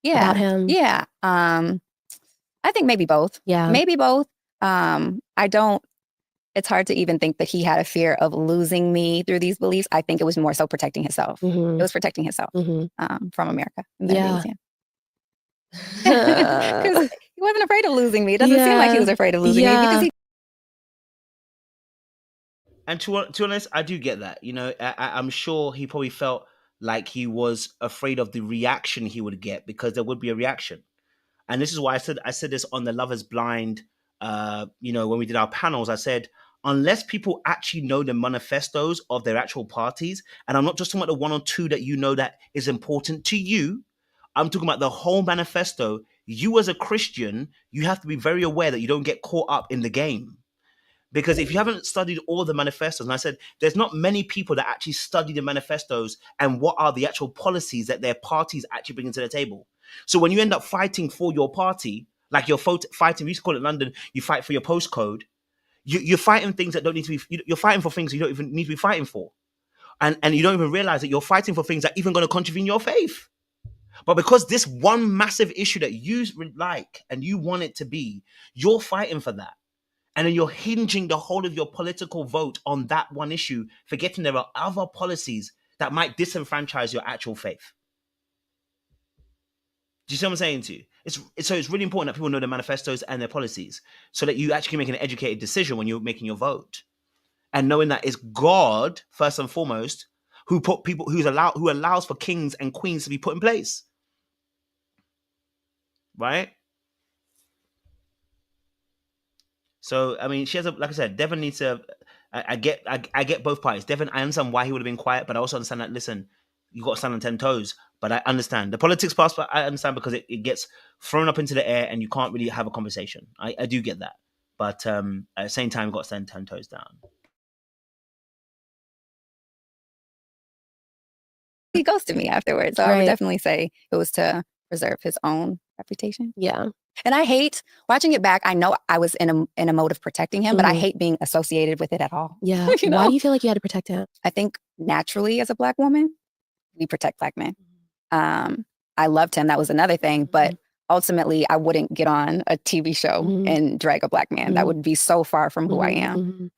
[SPEAKER 2] about him?
[SPEAKER 1] Yeah. I think maybe both.
[SPEAKER 2] Yeah.
[SPEAKER 1] Maybe both. It's hard to even think that he had a fear of losing me through these beliefs. I think it was more so protecting himself. It was protecting himself from America.
[SPEAKER 2] Yeah.
[SPEAKER 1] Because he wasn't afraid of losing me. It doesn't seem like he was afraid of losing me because
[SPEAKER 3] And to be honest, I do get that. You know, I'm sure he probably felt like he was afraid of the reaction he would get, because there would be a reaction. And this is why I said this on the Love is Blind, you know, when we did our panels. I said, unless people actually know the manifestos of their actual parties, and I'm not just talking about the one or two that you know that is important to you, I'm talking about the whole manifesto. You as a Christian, you have to be very aware that you don't get caught up in the game. Because if you haven't studied all the manifestos, and I said, there's not many people that actually study the manifestos and what are the actual policies that their parties actually bring to the table. So when you end up fighting for your party, like you're fighting, we used to call it in London, you fight for your postcode, you're fighting things that don't need to be, you're fighting for things you don't even need to be fighting for. And you don't even realize that you're fighting for things that are even going to contravene your faith. But because this one massive issue that you like and you want it to be, you're fighting for that. And then you're hinging the whole of your political vote on that one issue, forgetting there are other policies that might disenfranchise your actual faith. Do you see what I'm saying to you? So it's really important that people know their manifestos and their policies, so that you actually make an educated decision when you're making your vote, and knowing that it's God first and foremost who allows for kings and queens to be put in place, right? So I mean, like I said, Devin needs to. I get both parties. Devin, I understand why he would have been quiet, but I also understand that, listen, you got to stand on 10 toes. But I understand the politics part. I understand, because it gets thrown up into the air and you can't really have a conversation. I do get that, but at the same time, you've got to stand 10 toes down.
[SPEAKER 1] He ghosted me afterwards, so I would definitely say it was to preserve his own reputation.
[SPEAKER 2] Yeah.
[SPEAKER 1] And I hate watching it back. I know I was in a mode of protecting him, but I hate being associated with it at all.
[SPEAKER 2] Yeah. You know? Why do you feel like you had to protect him?
[SPEAKER 1] I think naturally, as a Black woman, we protect Black men. I loved him. That was another thing. But ultimately, I wouldn't get on a TV show and drag a Black man. That would be so far from who I am.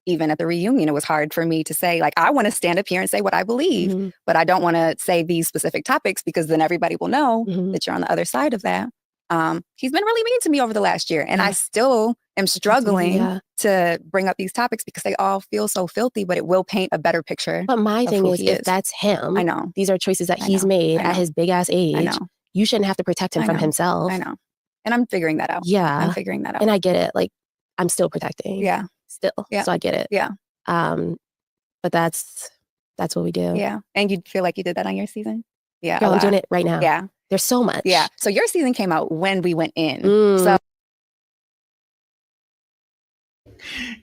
[SPEAKER 1] Even at the reunion, it was hard for me to say, like, I want to stand up here and say what I believe, but I don't want to say these specific topics, because then everybody will know that you're on the other side of that. He's been really mean to me over the last year, and I still am struggling to bring up these topics because they all feel so filthy, but it will paint a better picture.
[SPEAKER 2] But my thing is, if that's him,
[SPEAKER 1] I know
[SPEAKER 2] these are choices that he's made at his big ass age.
[SPEAKER 1] I know.
[SPEAKER 2] You shouldn't have to protect him from himself.
[SPEAKER 1] I know. And I'm figuring that out.
[SPEAKER 2] Yeah.
[SPEAKER 1] I'm figuring that out.
[SPEAKER 2] And I get it. Like, I'm still protecting.
[SPEAKER 1] Yeah.
[SPEAKER 2] Still. Yeah. So I get it.
[SPEAKER 1] Yeah.
[SPEAKER 2] But that's what we do.
[SPEAKER 1] Yeah. And you feel like you did that on your season? Yeah.
[SPEAKER 2] Girl, I'm doing it right now.
[SPEAKER 1] Yeah.
[SPEAKER 2] There's so much.
[SPEAKER 1] Yeah. So your season came out when we went in. So.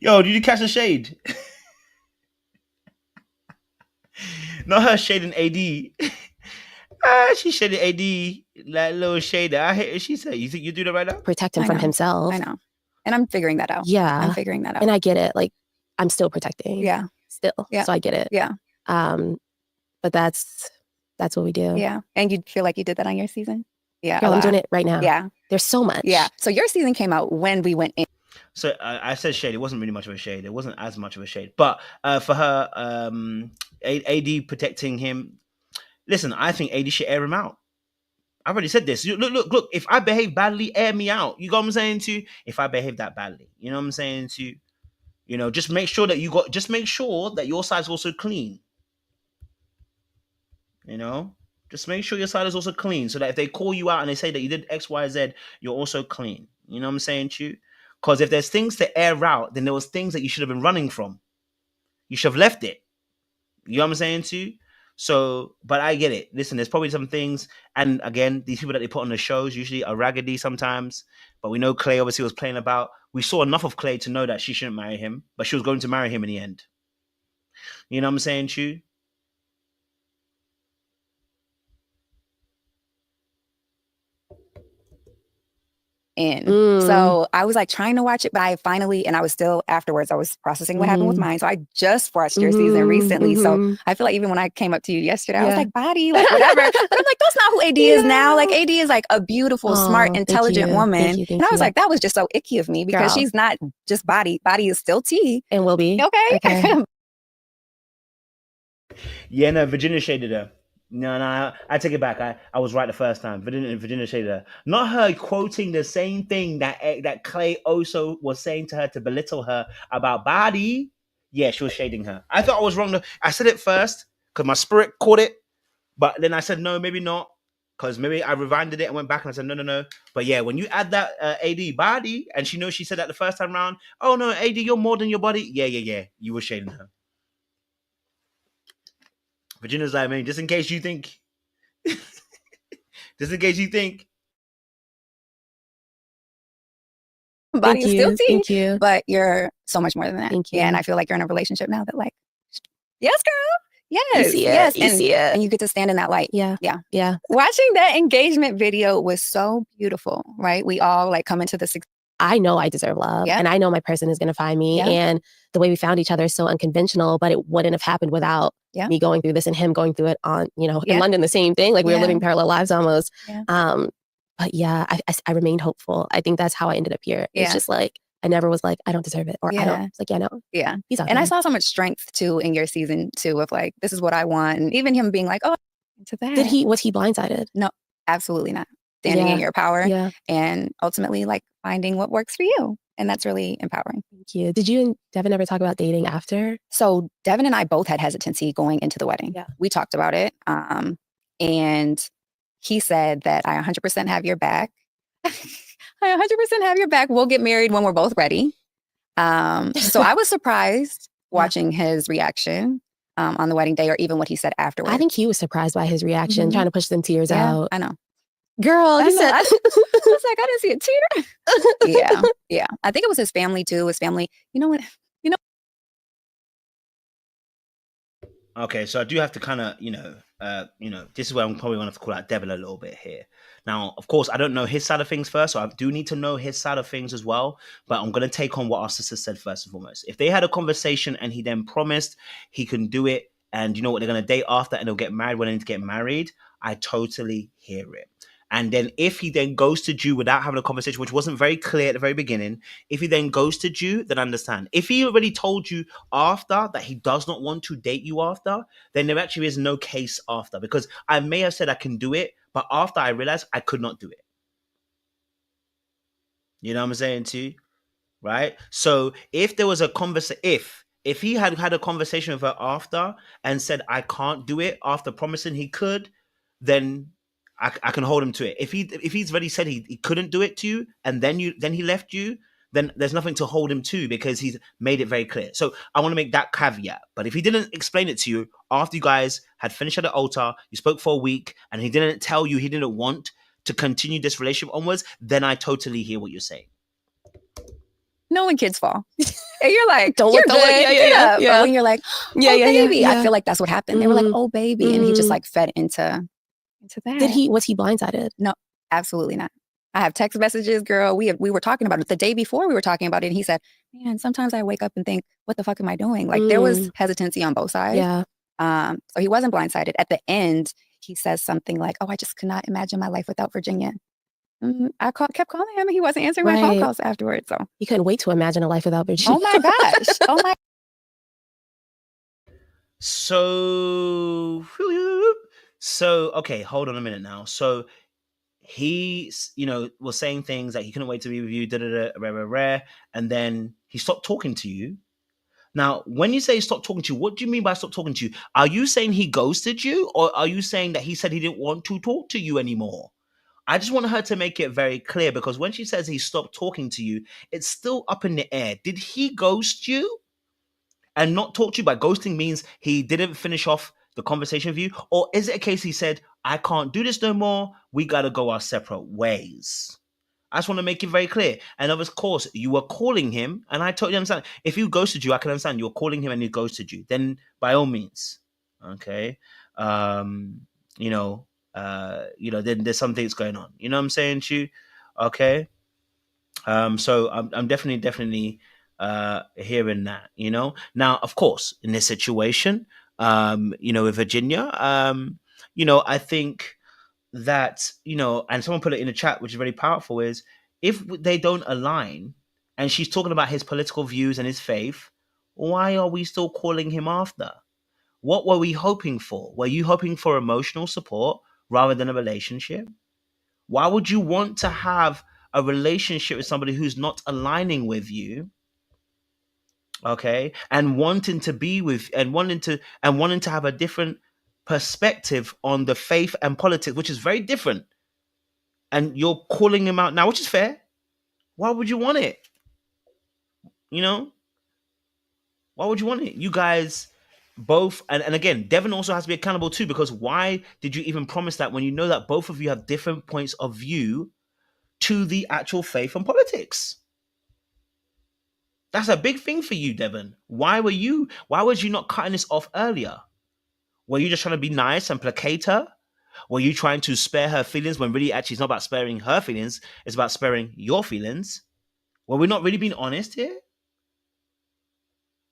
[SPEAKER 3] Yo, did you catch the shade? Not her shading AD. She shaded AD, that little shade. I hate it. She said, you think you do that right now?
[SPEAKER 2] Protect him from himself.
[SPEAKER 1] I know. And I'm figuring that out.
[SPEAKER 2] Yeah.
[SPEAKER 1] I'm figuring that out.
[SPEAKER 2] And I get it. Like, I'm still protecting.
[SPEAKER 1] Yeah.
[SPEAKER 2] Still. Yeah. So I get it.
[SPEAKER 1] Yeah.
[SPEAKER 2] But that's what we do.
[SPEAKER 1] Yeah. And you feel like you did that on your season? Yeah.
[SPEAKER 2] Girl, I'm doing it right now.
[SPEAKER 1] Yeah.
[SPEAKER 2] There's so much.
[SPEAKER 1] Yeah. So your season came out when we went in.
[SPEAKER 3] So I said shade. It wasn't really much of a shade. It wasn't as much of a shade. But for her, AD protecting him, listen, I think AD should air him out. I've already said this. Look. If I behave badly, air me out. You know what I'm saying to you? If I behave that badly, you know what I'm saying to you? You know, just make sure that your side's also clean. You know, just make sure your side is also clean, so that if they call you out and they say that you did X, Y, Z, you're also clean. You know what I'm saying to you? Because if there's things to air out, then there was things that you should have been running from. You should have left it. You know what I'm saying to you? So, but I get it. Listen, there's probably some things, and again, these people that they put on the shows usually are raggedy sometimes. But we know Clay obviously was playing about. We saw enough of Clay to know that she shouldn't marry him, but she was going to marry him in the end. You know what I'm saying, Chu?
[SPEAKER 1] In. So I was like trying to watch it, but I finally, and I was still afterwards, I was processing what happened with mine. So I just watched your season recently. So I feel like even when I came up to you yesterday, I was like, body, like whatever. But I'm like, that's not who AD is now. Like AD is like a beautiful, smart, intelligent woman. And I was like, that was just so icky of me because she's not just body. Body is still T.
[SPEAKER 2] And will be.
[SPEAKER 1] Okay.
[SPEAKER 3] Yeah, no, Virginia shaded her. No, I take it back. I was right the first time. Virginia shaded her. Not her quoting the same thing that Clay also was saying to her to belittle her about body. Yeah, she was shading her. I thought I was wrong. I said it first because my spirit caught it. But then I said, no, maybe not. Because maybe I rewinded it and went back and I said, no. But yeah, when you add that AD body, and she knows she said that the first time round, oh no, AD, you're more than your body. Yeah. You were shading her. Virginia's like, man, just in case you think.
[SPEAKER 1] Body is still T.
[SPEAKER 2] Thank you.
[SPEAKER 1] But you're so much more than that.
[SPEAKER 2] Thank you.
[SPEAKER 1] Yeah, and I feel like you're in a relationship now that like, yes, girl. Yes.
[SPEAKER 2] You see it.
[SPEAKER 1] Yes.
[SPEAKER 2] You see it.
[SPEAKER 1] And you get to stand in that light.
[SPEAKER 2] Yeah.
[SPEAKER 1] Watching that engagement video was so beautiful, right? We all like come into this.
[SPEAKER 2] I know I deserve love, and I know my person is going to find me. And the way we found each other is so unconventional, but it wouldn't have happened without me going through this and him going through it on, in London, the same thing. Like we were living parallel lives almost. But yeah, I remained hopeful. I think that's how I ended up here. It's just like, I never was like, I don't deserve it. Or I don't. It's like, no.
[SPEAKER 1] Yeah.
[SPEAKER 2] He's out
[SPEAKER 1] and
[SPEAKER 2] there.
[SPEAKER 1] I saw so much strength too in your season too of like, this is what I want. And even him being like, oh, into that.
[SPEAKER 2] Was he blindsided?
[SPEAKER 1] No, absolutely not. Standing in your power and ultimately like finding what works for you. And that's really empowering.
[SPEAKER 2] Thank you. Did you and Devin ever talk about dating after?
[SPEAKER 1] So Devin and I both had hesitancy going into the wedding. Yeah. We talked about it. And he said that I 100% have your back. I 100% have your back. We'll get married when we're both ready. So I was surprised watching his reaction on the wedding day or even what he said afterwards.
[SPEAKER 2] I think he was surprised by his reaction, trying to push them tears out.
[SPEAKER 1] I know.
[SPEAKER 2] Girl,
[SPEAKER 1] I was like, I didn't see a tear. Yeah. I think it was his family too. His family, you know what?
[SPEAKER 3] Okay, so I do have to kind of, this is where I'm probably going to have to call out Devin a little bit here. Now, of course, I don't know his side of things first, so I do need to know his side of things as well. But I'm going to take on what our sister said first and foremost. If they had a conversation and he then promised he can do it, and you know what, they're going to date after and they'll get married when they need to get married, I totally hear it. And then if he then ghosted you without having a conversation, which wasn't very clear at the very beginning, if he then ghosted you, then understand. If he already told you after that he does not want to date you after, then there actually is no case after. Because I may have said I can do it, but after I realized I could not do it. You know what I'm saying too? Right? So if there was a conversation, if he had had a conversation with her after and said, I can't do it after promising he could, then I can hold him to it. If he's already said he couldn't do it to you, and then he left you, then there's nothing to hold him to because he's made it very clear. So I want to make that caveat. But if he didn't explain it to you after you guys had finished at the altar, you spoke for a week, and he didn't tell you he didn't want to continue this relationship onwards, then I totally hear what you're saying.
[SPEAKER 1] No, when kids fall. And you're like,
[SPEAKER 2] don't
[SPEAKER 1] you're
[SPEAKER 2] look.
[SPEAKER 1] Yeah. Or when you're like, baby.
[SPEAKER 2] Yeah.
[SPEAKER 1] I feel like that's what happened. They were like, oh, baby. And he just like fed into that.
[SPEAKER 2] Was he blindsided?
[SPEAKER 1] No, absolutely not. I have text messages, girl. We were talking about it the day before we were talking about it. And he said, man, sometimes I wake up and think, what the fuck am I doing? Like there was hesitancy on both sides.
[SPEAKER 2] Yeah.
[SPEAKER 1] So he wasn't blindsided. At the end, he says something like, oh, I just could not imagine my life without Virginia. I kept calling him and he wasn't answering my phone calls afterwards. So
[SPEAKER 2] he couldn't wait to imagine a life without Virginia.
[SPEAKER 1] Oh my gosh. Oh my.
[SPEAKER 3] So, okay, hold on a minute now. So he, was saying things like he couldn't wait to be with you, rare, and then he stopped talking to you. Now, when you say stop talking to you, what do you mean by stop talking to you? Are you saying he ghosted you, or are you saying that he said he didn't want to talk to you anymore? I just want her to make it very clear, because when she says he stopped talking to you, it's still up in the air. Did he ghost you and not talk to you? By ghosting means he didn't finish off the conversation with you? Or is it a case he said, I can't do this no more, we got to go our separate ways? I just want to make it very clear. And of course, you were calling him, and I totally understand. If he ghosted you, I can understand. You were calling him and he ghosted you. Then by all means, okay, then there's some things going on. You know what I'm saying to you? Okay. So I'm definitely hearing that. Now, of course, in this situation, with Virginia, I think that, and someone put it in the chat, which is very powerful, is if they don't align and she's talking about his political views and his faith, why are we still calling him after? What were we hoping for? Were you hoping for emotional support rather than a relationship? Why would you want to have a relationship with somebody who's not aligning with you? Okay, and wanting to be with and wanting to have a different perspective on the faith and politics, which is very different. And you're calling him out now, which is fair. Why would you want it? Why would you want it? You guys both, and again, Devin also has to be accountable too, because why did you even promise that when you know that both of you have different points of view to the actual faith and politics? That's a big thing for you, Devin. Why was you not cutting this off earlier? Were you just trying to be nice and placate her? Were you trying to spare her feelings when really actually it's not about sparing her feelings, it's about sparing your feelings? Were we not really being honest here?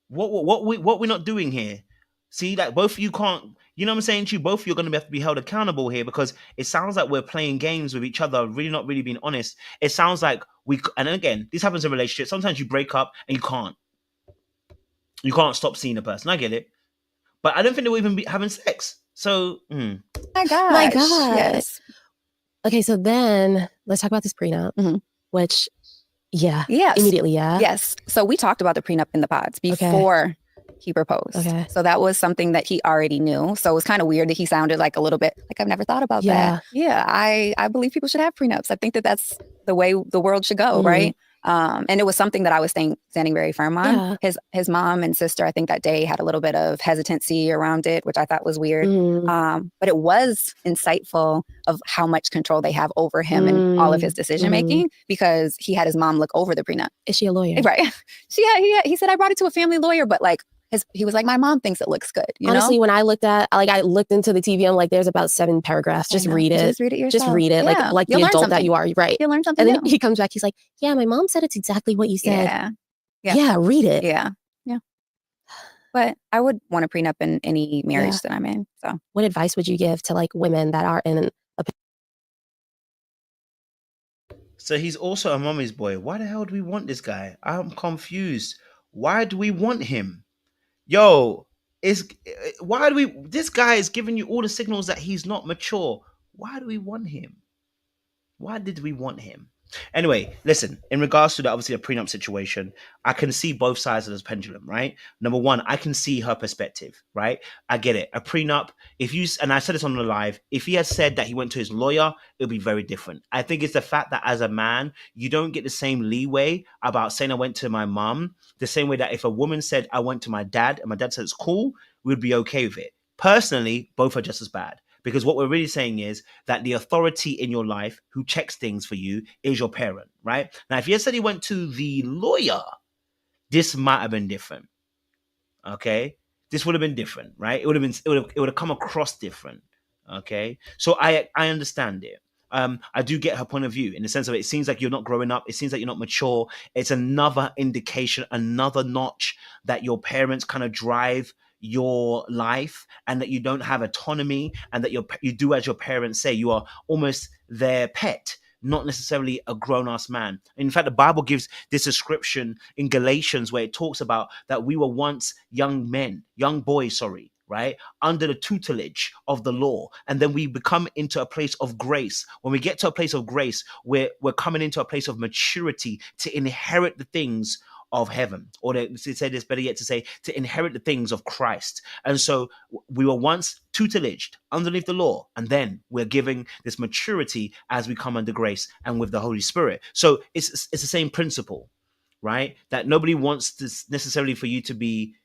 [SPEAKER 3] What we're not doing here? See, like both of you can't, you know what I'm saying to you? Both of you are going to have to be held accountable here, because it sounds like we're playing games with each other, really not really being honest. It sounds like and again, this happens in relationships. Sometimes you break up and you can't stop seeing a person. I get it. But I don't think they will even be having sex. So,
[SPEAKER 1] My gosh.
[SPEAKER 2] My God.
[SPEAKER 1] Yes.
[SPEAKER 2] Okay, so then let's talk about this prenup, which, yes. Immediately,
[SPEAKER 1] Yes. So we talked about the prenup in the pods before he proposed.
[SPEAKER 2] Okay.
[SPEAKER 1] So that was something that he already knew. So it was kind of weird that he sounded like a little bit like, I've never thought about that. Yeah, I believe people should have prenups. I think that that's the way the world should go, right? And it was something that I was standing very firm on. His mom and sister, I think that day had a little bit of hesitancy around it, which I thought was weird. But it was insightful of how much control they have over him and all of his decision making, because he had his mom look over the prenup.
[SPEAKER 2] Is she a lawyer?
[SPEAKER 1] Right. He said, I brought it to a family lawyer, but like he was like, my mom thinks it looks good.
[SPEAKER 2] Honestly,
[SPEAKER 1] know?
[SPEAKER 2] when I looked into the TV, I'm like, there's about 7 paragraphs. Just read it.
[SPEAKER 1] Just read it yourself.
[SPEAKER 2] Just read it.
[SPEAKER 1] Yeah.
[SPEAKER 2] Like the adult that you are, right?
[SPEAKER 1] You'll learn something.
[SPEAKER 2] And then he comes back, he's like, yeah, my mom said it's exactly what you said. Yeah, read it.
[SPEAKER 1] Yeah. But I would want a prenup in any marriage that I'm in. So
[SPEAKER 2] what advice would you give to like women that are in a
[SPEAKER 3] So he's also a mommy's boy. Why the hell do we want this guy? I'm confused. Why do we want him? Yo, this guy is giving you all the signals that he's not mature. Why do we want him? Why did we want him? Anyway, listen, in regards to obviously a prenup situation, I can see both sides of this pendulum, right? Number one, I can see her perspective, right? I get it. A prenup, and I said this on the live, if he had said that he went to his lawyer, it would be very different. I think it's the fact that as a man, you don't get the same leeway about saying I went to my mom, the same way that if a woman said I went to my dad and my dad said it's cool, we'd be okay with it. Personally, both are just as bad. Because what we're really saying is that the authority in your life who checks things for you is your parent, right? Now, if you had said he went to the lawyer, this might have been different. Okay? This would have been different, right? It would have come across different. Okay? So I understand it. I do get her point of view in the sense of it seems like you're not growing up. It seems like you're not mature. It's another indication, another notch that your parents kind of drive your life, and that you don't have autonomy, and that you do as your parents say. You are almost their pet, not necessarily a grown-ass man. In fact, the Bible gives this description in Galatians where it talks about that we were once young boys, right? Under the tutelage of the law. And then we become into a place of grace. When we get to a place of grace, we're coming into a place of maturity to inherit the things of heaven, or to say this better yet, to say to inherit the things of Christ. And so we were once tutelaged underneath the law, and then we're giving this maturity as we come under grace and with the Holy Spirit. So it's the same principle, right? That nobody wants this necessarily for you to be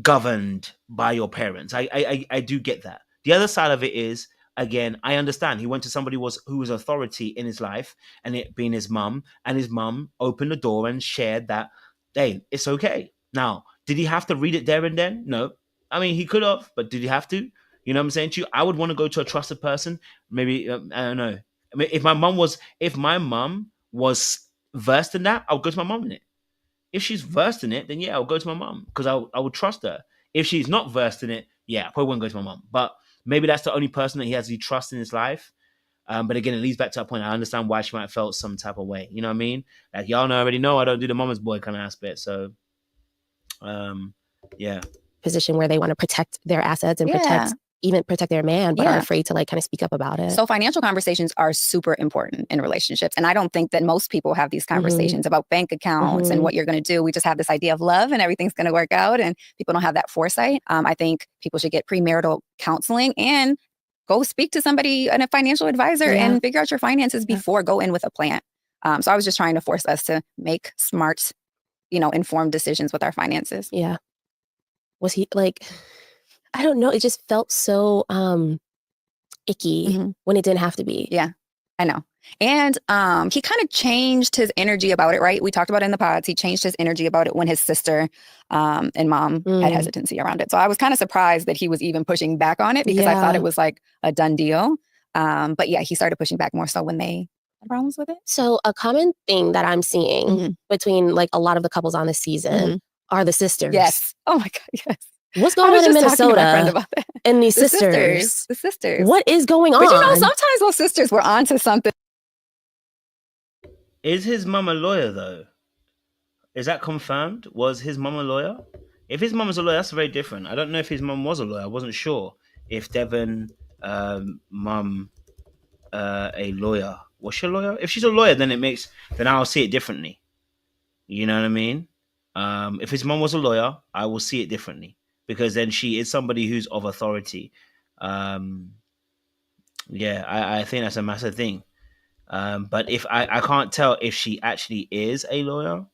[SPEAKER 3] governed by your parents. I do get that. The other side of it is, again, I understand he went to somebody who was authority in his life, and it being his mum, and his mum opened the door and shared that, hey, it's okay. Now, did he have to read it there and then? No. I mean, he could have, but did he have to? You know what I'm saying to you? I would want to go to a trusted person. Maybe, I don't know. I mean, if my mum was versed in that, I'll go to my mum in it. If she's versed in it, then yeah, I'll go to my mum because I would trust her. If she's not versed in it, yeah, I probably wouldn't go to my mum. But maybe that's the only person that he has to trust in his life. But again, it leads back to that point. I understand why she might have felt some type of way. You know what I mean? Like, y'all already know I don't do the mama's boy kind of aspect. So, yeah.
[SPEAKER 2] Position where they want to protect their assets and protect their man, but are afraid to like kind of speak up about it.
[SPEAKER 1] So financial conversations are super important in relationships. And I don't think that most people have these conversations about bank accounts and what you're going to do. We just have this idea of love and everything's going to work out, and people don't have that foresight. I think people should get premarital counseling and go speak to somebody, a financial advisor, and figure out your finances before go in with a plan. So I was just trying to force us to make smart, informed decisions with our finances.
[SPEAKER 2] Yeah. Was he like, I don't know. It just felt so icky when it didn't have to be.
[SPEAKER 1] Yeah, I know. And he kind of changed his energy about it, right? We talked about it in the pods. He changed his energy about it when his sister and mom had hesitancy around it. So I was kind of surprised that he was even pushing back on it because I thought it was like a done deal. But yeah, he started pushing back more so when they had problems with it.
[SPEAKER 2] So a common thing that I'm seeing between like a lot of the couples on this season are the sisters.
[SPEAKER 1] Yes. Oh my God, yes.
[SPEAKER 2] What's going on in Minnesota and these sisters?
[SPEAKER 1] The sisters.
[SPEAKER 2] What is going on?
[SPEAKER 1] But sometimes those sisters were onto something.
[SPEAKER 3] Is his mum a lawyer though? Is that confirmed? Was his mum a lawyer? If his mum is a lawyer, that's very different. I don't know if his mum was a lawyer. I wasn't sure if Devin mum a lawyer. Was she a lawyer? If she's a lawyer, then I'll see it differently. You know what I mean? If his mum was a lawyer, I will see it differently because then she is somebody who's of authority. I think that's a massive thing. But if I can't tell if she actually is a lawyer.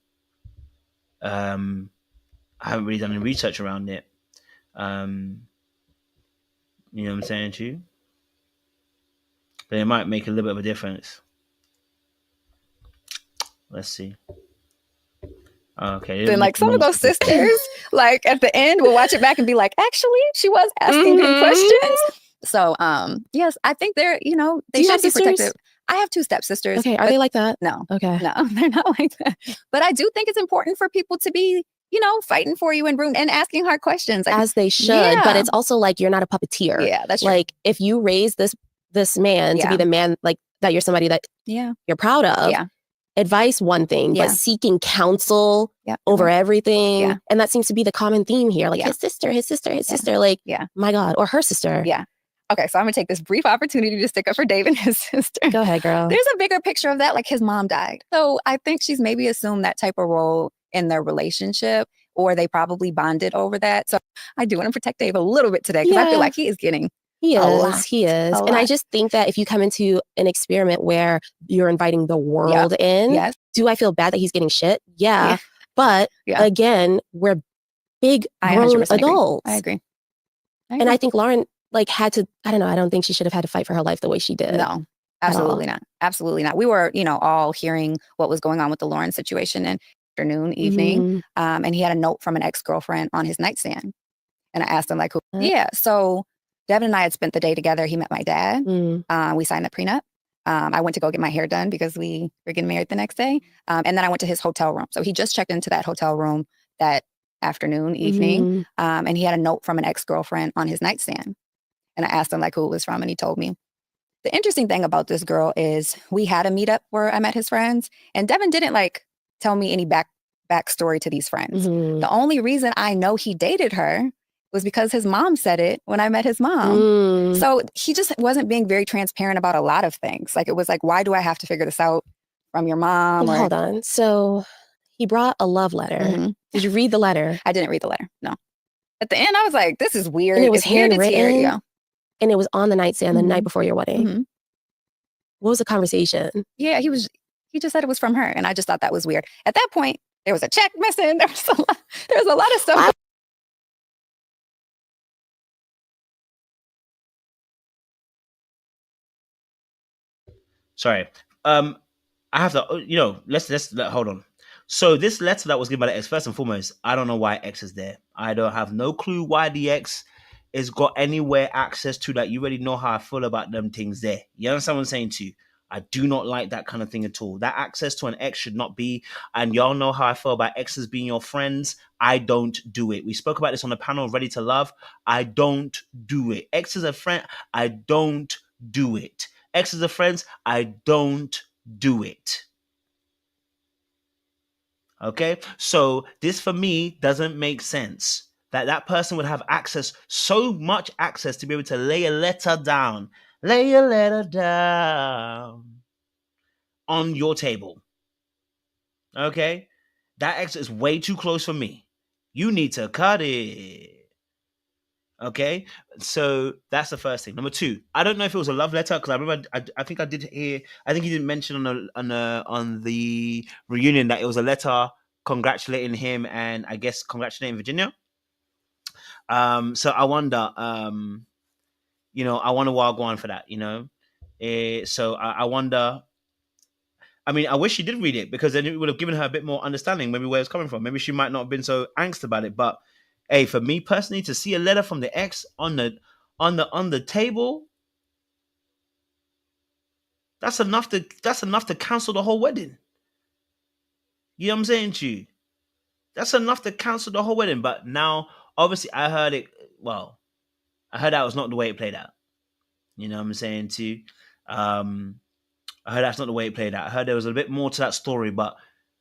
[SPEAKER 3] I haven't really done any research around it. You know what I'm saying to you? But it might make a little bit of a difference. Let's see. Okay.
[SPEAKER 1] Then like some of those sisters, like at the end, we'll watch it back and be like, actually, she was asking good questions. So yes, I think they're, they should be protected. I have 2 stepsisters.
[SPEAKER 2] Okay, are they like that?
[SPEAKER 1] No.
[SPEAKER 2] Okay.
[SPEAKER 1] No, they're not like that. But I do think it's important for people to be, fighting for you and asking hard questions.
[SPEAKER 2] As they should, but it's also like you're not a puppeteer.
[SPEAKER 1] Yeah, that's true.
[SPEAKER 2] Like if you raise this man to be the man, like that you're somebody that you're proud of. Yeah. Advice one thing, but seeking counsel over everything. Yeah. And that seems to be the common theme here. Like his sister, like, my God, or her sister.
[SPEAKER 1] Yeah. Okay, so I'm going to take this brief opportunity to stick up for Dave and his sister.
[SPEAKER 2] Go ahead, girl.
[SPEAKER 1] There's a bigger picture of that, like his mom died. So I think she's maybe assumed that type of role in their relationship, or they probably bonded over that. So I do want to protect Dave a little bit today because I feel like he is getting
[SPEAKER 2] He is. And I just think that if you come into an experiment where you're inviting the world in, do I feel bad that he's getting shit? Yeah. But again, we're big grown adults.
[SPEAKER 1] I agree.
[SPEAKER 2] And I think Lauren had to, I don't know, I don't think she should have had to fight for her life the way she did.
[SPEAKER 1] No, absolutely not. Absolutely not. We were, all hearing what was going on with the Lauren situation in afternoon, evening. And he had a note from an ex-girlfriend on his nightstand. And I asked him who? Yeah. So Devin and I had spent the day together. He met my dad. We signed a prenup. I went to go get my hair done because we were getting married the next day. And then I went to his hotel room. So he just checked into that hotel room that afternoon, evening. And he had a note from an ex-girlfriend on his nightstand. And I asked him who it was from, and he told me. The interesting thing about this girl is we had a meetup where I met his friends, and Devin didn't tell me any backstory to these friends. The only reason I know he dated her was because his mom said it when I met his mom. So he just wasn't being very transparent about a lot of things. It was why do I have to figure this out from your mom?
[SPEAKER 2] Hold on. So he brought a love letter. Did you read the letter?
[SPEAKER 1] I didn't read the letter. No. At the end, I was like, this is weird.
[SPEAKER 2] And it was handwritten. And it was on the nightstand the night before your wedding. What was the conversation?
[SPEAKER 1] Yeah, he just said it was from her. And I just thought that was weird. At that point, there was a check missing. There was a lot of stuff.
[SPEAKER 3] Sorry. I have to, let's hold on. So this letter that was given by the ex, first and foremost, I don't know why X is there. I don't have no clue why the X has got anywhere access to that. You already know how I feel about them things there. You understand what I'm saying to you? I do not like that kind of thing at all. That access to an X should not be. And y'all know how I feel about X's being your friends. I don't do it. We spoke about this on the panel, Ready to Love. I don't do it. X is a friend. I don't do it. X is a friend. I don't do it. Okay, so this for me doesn't make sense that person would have access, so much access, to be able to lay a letter down on your table. Okay, that X is way too close for me. You need to cut it. Okay, so that's the first thing. Number two, I don't know if it was a love letter, because I remember I think I did hear. I think he didn't mention on the reunion that it was a letter congratulating him and I guess congratulating Virginia. So I wonder, I wonder why I'll go on for that. So I wonder. I mean, I wish she did read it, because then it would have given her a bit more understanding, maybe where it's coming from. Maybe she might not have been so angst about it. But hey, for me personally, to see a letter from the ex on the table, that's enough to cancel the whole wedding. You know what I'm saying to you? That's enough to cancel the whole wedding. But now, obviously, I heard it. Well, I heard that was not the way it played out. You know what I'm saying to you? I heard that's not the way it played out. I heard there was a bit more to that story, but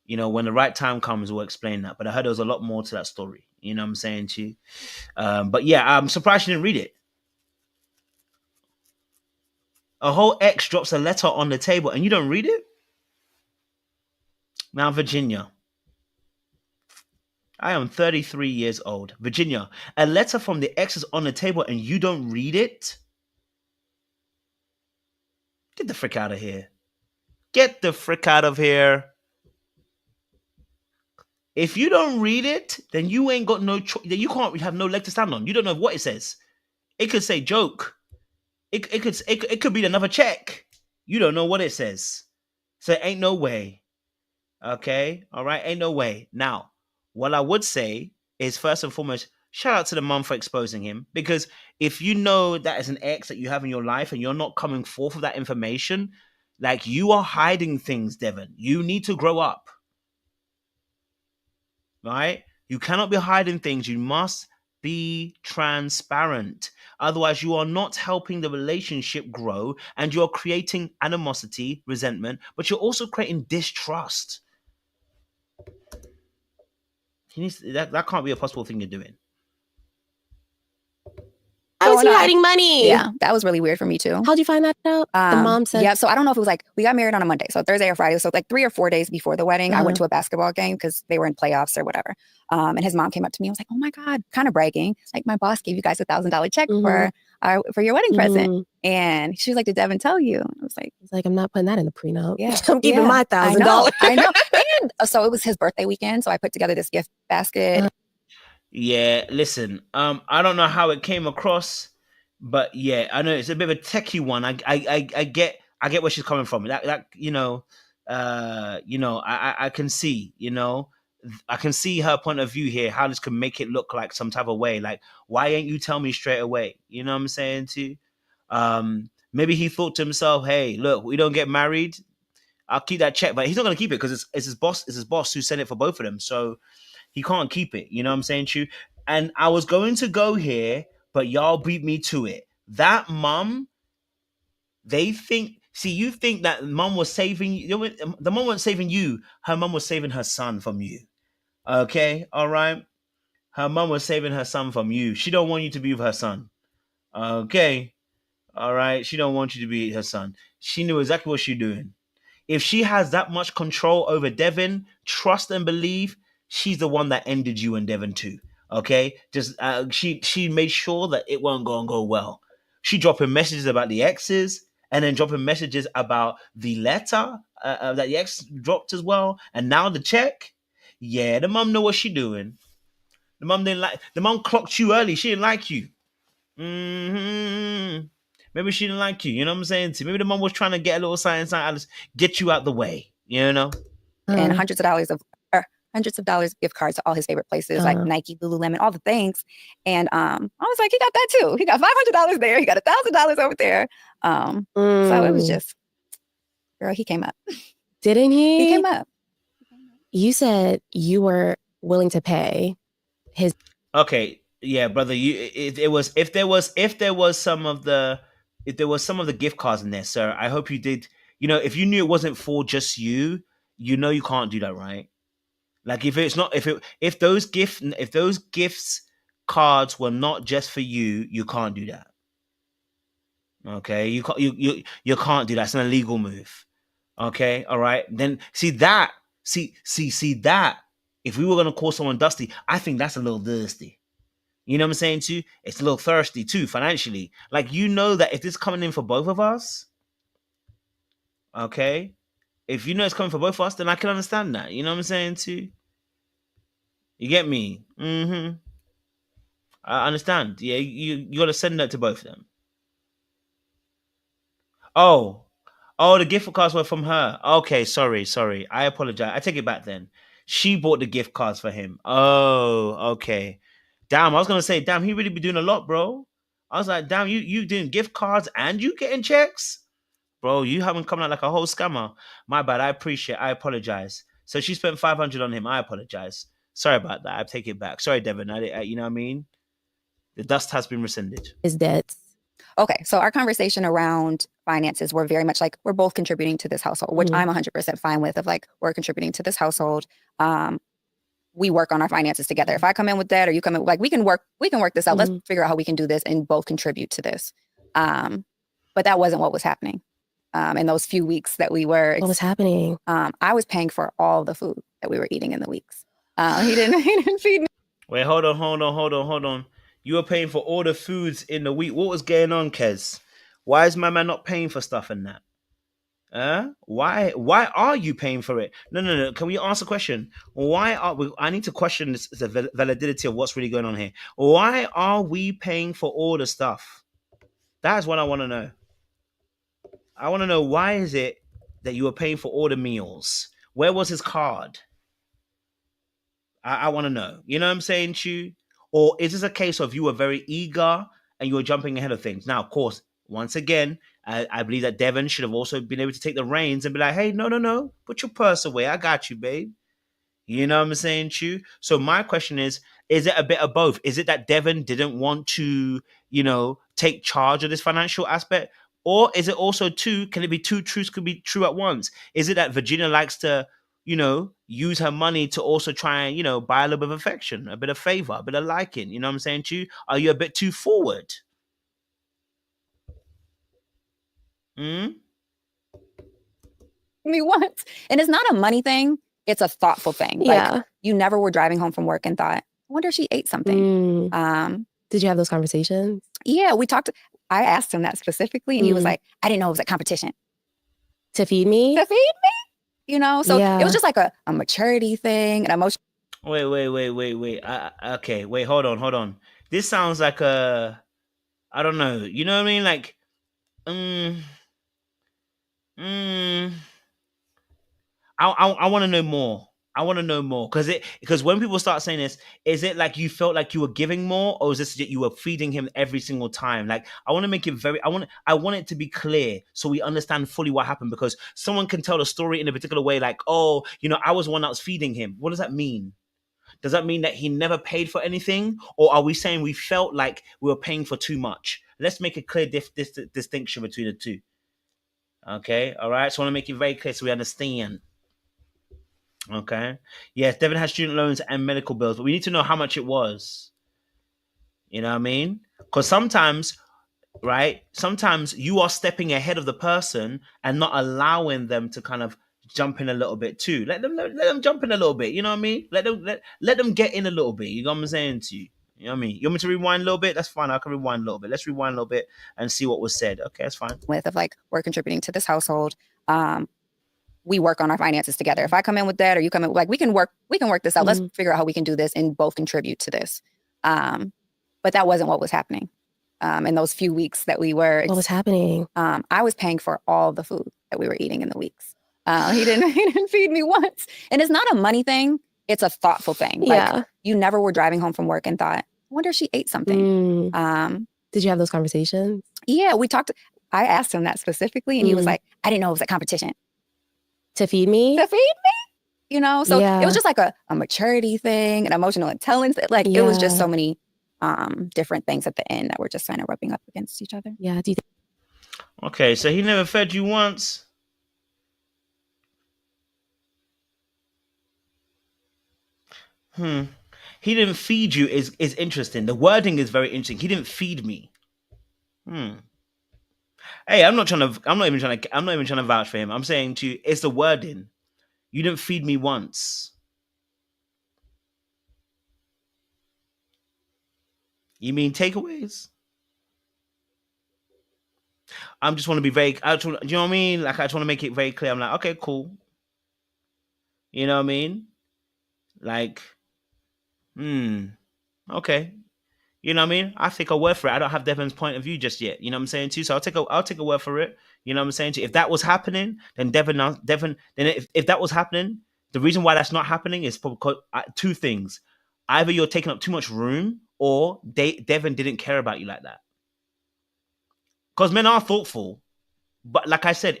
[SPEAKER 3] when the right time comes, we'll explain that. But I heard there was a lot more to that story. You know what I'm saying to you? But yeah, I'm surprised she didn't read it. A whole ex drops a letter on the table and you don't read it? Now, Virginia, I am 33 years old. Virginia, a letter from the ex is on the table and you don't read it? Get the frick out of here. Get the frick out of here. If you don't read it, then you ain't got no choice. You can't have no leg to stand on. You don't know what it says. It could say joke. It could be another check. You don't know what it says. So ain't no way. Okay? All right? Ain't no way. Now, what I would say is, first and foremost, shout out to the mom for exposing him. Because if you know that is an ex that you have in your life and you're not coming forth with that information, like, you are hiding things, Devin. You need to grow up. Right? You cannot be hiding things. You must be transparent. Otherwise, you are not helping the relationship grow, and you're creating animosity, resentment, but you're also creating distrust. That can't be a possible thing you're doing.
[SPEAKER 2] How was he hiding money?
[SPEAKER 1] Yeah, that was really weird for me too.
[SPEAKER 2] How'd you find that out? The mom said.
[SPEAKER 1] Yeah, so I don't know if it was like, we got married on a Monday, so Thursday or Friday. So like 3 or 4 days before the wedding, I went to a basketball game because they were in playoffs or whatever. And his mom came up to me and was like, "Oh my God," kind of bragging. Like, "My boss gave you guys $1,000 check for your wedding present." And she was like, "Did Devin tell you?" And I was like,
[SPEAKER 2] "I'm not putting that in the prenup.
[SPEAKER 1] Yeah,
[SPEAKER 2] I'm keeping my $1,000."
[SPEAKER 1] I know. And so it was his birthday weekend, so I put together this gift basket.
[SPEAKER 3] Yeah, listen, I don't know how it came across, but yeah, I know it's a bit of a techie one. I get where she's coming from. I can see, I can see her point of view here, how this could make it look like some type of way. Like, why ain't you tell me straight away? You know what I'm saying to you? Maybe he thought to himself, hey, look, we don't get married, I'll keep that check. But he's not going to keep it because it's his boss. It's his boss who sent it for both of them. So he can't keep it. You know what I'm saying to you? And I was going to go here, but y'all beat me to it. That mom, you think that mom was saving you. The mom wasn't saving you. Her mom was saving her son from you. Okay? All right? Her mom was saving her son from you. She don't want you to be with her son. Okay? All right? She don't want you to be her son. She knew exactly what she's doing. If she has that much control over Devin, trust and believe, she's the one that ended you and Devin too. Okay? Just she made sure that it won't go well. She dropping messages about the exes, and then dropping messages about the letter that the ex dropped as well, and now the check. Yeah, the mom know what she doing. The mom clocked you early. She didn't like you. Maybe she didn't like you. You know what I'm saying? Maybe the mom was trying to get a little science out, get you out the way. You know?
[SPEAKER 1] And hundreds of dollars gift cards to all his favorite places, like Nike, Lululemon, all the things. And I was like, he got that too. He got $500 there. He got $1,000 over there. So it was just, girl, he came up.
[SPEAKER 2] Didn't he?
[SPEAKER 1] He came up.
[SPEAKER 2] You said you were willing to pay his.
[SPEAKER 3] Okay, yeah, brother. If there was some of the gift cards in there, sir, I hope you did. You know, if you knew it wasn't for just you, you know you can't do that, right? Like if those gifts cards were not just for you, you can't do that. Okay, you can't do that. It's an illegal move. Okay, all right. Then see that. If we were gonna call someone dusty, I think that's a little thirsty. You know what I'm saying too? It's a little thirsty too financially. Like, you know that if this is coming in for both of us, okay, if you know it's coming for both of us, then I can understand that. You know what I'm saying too? You get me? Mm-hmm. I understand. Yeah, you got to send that to both of them. Oh, the gift cards were from her. Okay, sorry. I apologize. I take it back then. She bought the gift cards for him. Oh, okay. Damn, I was gonna say, damn, he really be doing a lot, bro. I was like, damn, you doing gift cards and you getting checks? Bro, you haven't come out like a whole scammer. My bad. I apologize. So she spent 500 on him. I apologize. Sorry about that. I take it back. Sorry, Devin. You know what I mean? The dust has been rescinded.
[SPEAKER 2] His debts.
[SPEAKER 1] Okay, so our conversation around finances were very much like, we're both contributing to this household, which I'm 100% fine with, of like, we're contributing to this household. We work on our finances together. If I come in with that or you come in, like, we can work this out. Let's figure out how we can do this and both contribute to this. But that wasn't what was happening in those few weeks that we were.
[SPEAKER 2] What was happening?
[SPEAKER 1] I was paying for all the food that we were eating in the weeks. He didn't feed me.
[SPEAKER 3] Wait, hold on. You were paying for all the foods in the week. What was going on, Kez? Why is my man not paying for stuff in that? Why are you paying for it? No. Can we ask a question? I need to question the validity of what's really going on here. Why are we paying for all the stuff? That's what I want to know. I want to know, why is it that you were paying for all the meals? Where was his card? I want to know. You know what I'm saying, Chu? Or is this a case of you were very eager and you were jumping ahead of things? Now, of course, once again, I believe that Devin should have also been able to take the reins and be like, hey, no, put your purse away. I got you, babe. You know what I'm saying, Chu? So my question is it a bit of both? Is it that Devin didn't want to, take charge of this financial aspect? Or is it also can it be two truths could be true at once? Is it that Virginia likes to, use her money to also try and, buy a little bit of affection, a bit of favor, a bit of liking? You know what I'm saying, Chu? Are you a bit too forward?
[SPEAKER 1] Me once. And it's not a money thing. It's a thoughtful thing.
[SPEAKER 2] Yeah.
[SPEAKER 1] Like, you never were driving home from work and thought, I wonder if she ate something.
[SPEAKER 2] Did you have those conversations?
[SPEAKER 1] Yeah, we talked. I asked him that specifically, and he was like, I didn't know it was a competition.
[SPEAKER 2] To feed me?
[SPEAKER 1] So it was just like a maturity thing, an emotion.
[SPEAKER 3] Wait. Okay, wait, hold on. This sounds like I don't know. You know what I mean? Like, I want to know more. Because when people start saying this, is it like you felt like you were giving more, or is this that you were feeding him every single time? Like, I want to make it I want it to be clear so we understand fully what happened, because someone can tell the story in a particular way, like, oh, I was the one that was feeding him. What does that mean? Does that mean that he never paid for anything? Or are we saying we felt like we were paying for too much? Let's make a clear distinction between the two. Okay, all right. So I want to make it very clear so we understand. Okay. Yes, Devin has student loans and medical bills, but we need to know how much it was. You know what I mean? Because sometimes you are stepping ahead of the person and not allowing them to kind of jump in a little bit too. Let them jump in a little bit. You know what I mean? Let them get in a little bit. You know what I'm saying to you? You know what I mean? You want me to rewind a little bit? That's fine. I can rewind a little bit. Let's rewind a little bit and see what was said. Okay, that's fine.
[SPEAKER 1] Of like, we're contributing to this household. We work on our finances together. If I come in with that or you come in, like, we can work this out. Let's figure out how we can do this and both contribute to this. But that wasn't what was happening in those few weeks that we were.
[SPEAKER 2] What was happening?
[SPEAKER 1] I was paying for all the food that we were eating in the weeks. He didn't feed me once. And it's not a money thing. It's a thoughtful thing.
[SPEAKER 2] Yeah.
[SPEAKER 1] Like, you never were driving home from work and thought, I wonder if she ate something.
[SPEAKER 2] Did you have those conversations?
[SPEAKER 1] Yeah, we talked. I asked him that specifically, and he was like, I didn't know it was a competition.
[SPEAKER 2] To feed me?
[SPEAKER 1] To feed me? You know? So it was just like a maturity thing, an emotional intelligence. Like, it was just so many different things at the end that were just kind of rubbing up against each other.
[SPEAKER 2] Yeah.
[SPEAKER 3] Okay, so he never fed you once. He didn't feed you is interesting. The wording is very interesting. He didn't feed me. Hey, I'm not even trying to vouch for him. I'm saying to you, it's the wording. You didn't feed me once. You mean takeaways? I just want to be do you know what I mean? Like, I just want to make it very clear. I'm like, okay, cool. You know what I mean? Like, okay. You know what I mean? I take a word for it. I don't have Devin's point of view just yet. You know what I'm saying too? So I'll take a word for it. You know what I'm saying too? If that was happening, then if that was happening, the reason why that's not happening is because two things. Either you're taking up too much room, or Devin didn't care about you like that. Because men are thoughtful. But like I said,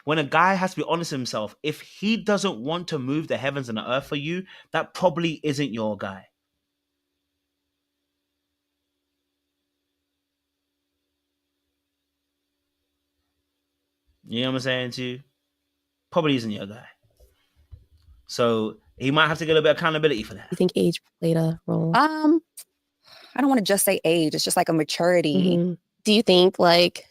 [SPEAKER 3] when a guy has to be honest with himself, if he doesn't want to move the heavens and the earth for you, that probably isn't your guy. You know what I'm saying to you? Probably isn't your guy. So he might have to get a little bit of accountability for that.
[SPEAKER 2] You think age played a role?
[SPEAKER 1] I don't want to just say age. It's just like a maturity.
[SPEAKER 2] Do you think, like,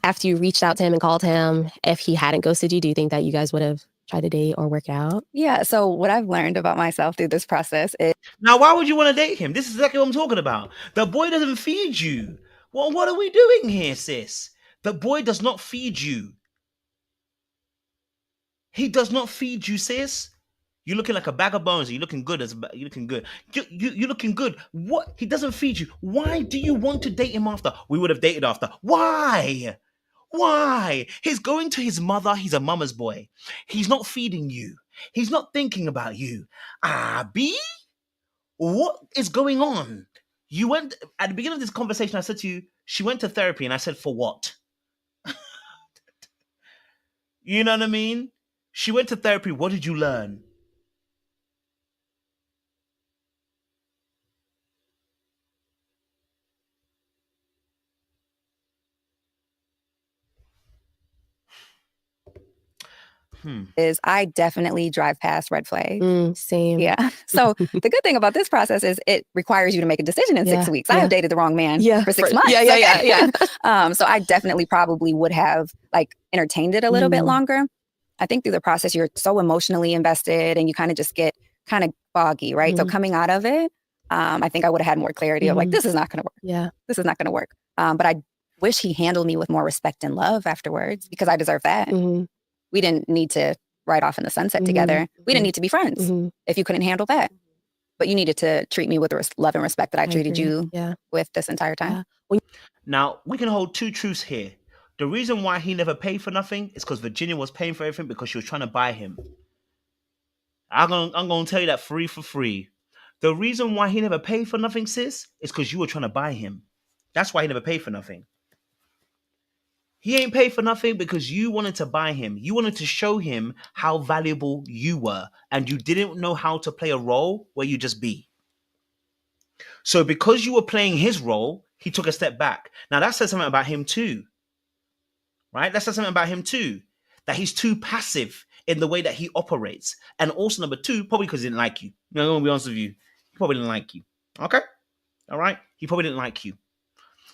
[SPEAKER 2] after you reached out to him and called him, if he hadn't ghosted you, do you think that you guys would have tried to date or work out?
[SPEAKER 1] Yeah. So what I've learned about myself through this process is...
[SPEAKER 3] Now, why would you want to date him? This is exactly what I'm talking about. The boy doesn't feed you. Well, what are we doing here, sis? The boy does not feed you. He does not feed you, sis. You're looking like a bag of bones. You're looking good. You're looking good. You're looking good. What? He doesn't feed you. Why do you want to date him after? We would have dated after. Why? Why? He's going to his mother. He's a mama's boy. He's not feeding you. He's not thinking about you. Abby? What is going on? You went, at the beginning of this conversation, I said to you, she went to therapy, and I said, for what? You know what I mean? She went to therapy. What did you learn?
[SPEAKER 1] Is I definitely drive past red flags.
[SPEAKER 2] Same.
[SPEAKER 1] Yeah. So the good thing about this process is it requires you to make a decision in 6 weeks. I have dated the wrong man for 6 months. Yeah. So I definitely probably would have like entertained it a little bit longer. I think through the process, you're so emotionally invested and you kind of just get kind of foggy, right? So coming out of it, I think I would have had more clarity of like, this is not going to work.
[SPEAKER 2] Yeah.
[SPEAKER 1] This is not going to work. But I wish he handled me with more respect and love afterwards, because I deserve that. We didn't need to ride off in the sunset together. We didn't need to be friends if you couldn't handle that. But you needed to treat me with the love and respect that I treated you with this entire time.
[SPEAKER 3] Now, we can hold two truths here. The reason why he never paid for nothing is because Virginia was paying for everything because she was trying to buy him. I'm going to tell you that free for free. The reason why he never paid for nothing, sis, is because you were trying to buy him. That's why he never paid for nothing. He ain't paid for nothing because you wanted to buy him. You wanted to show him how valuable you were, and you didn't know how to play a role where you just be. So because you were playing his role, he took a step back. Now that says something about him too, right? That says something about him too, that he's too passive in the way that he operates. And also number two, probably because he didn't like you. I'm going to be honest with you. He probably didn't like you. Okay? All right? He probably didn't like you.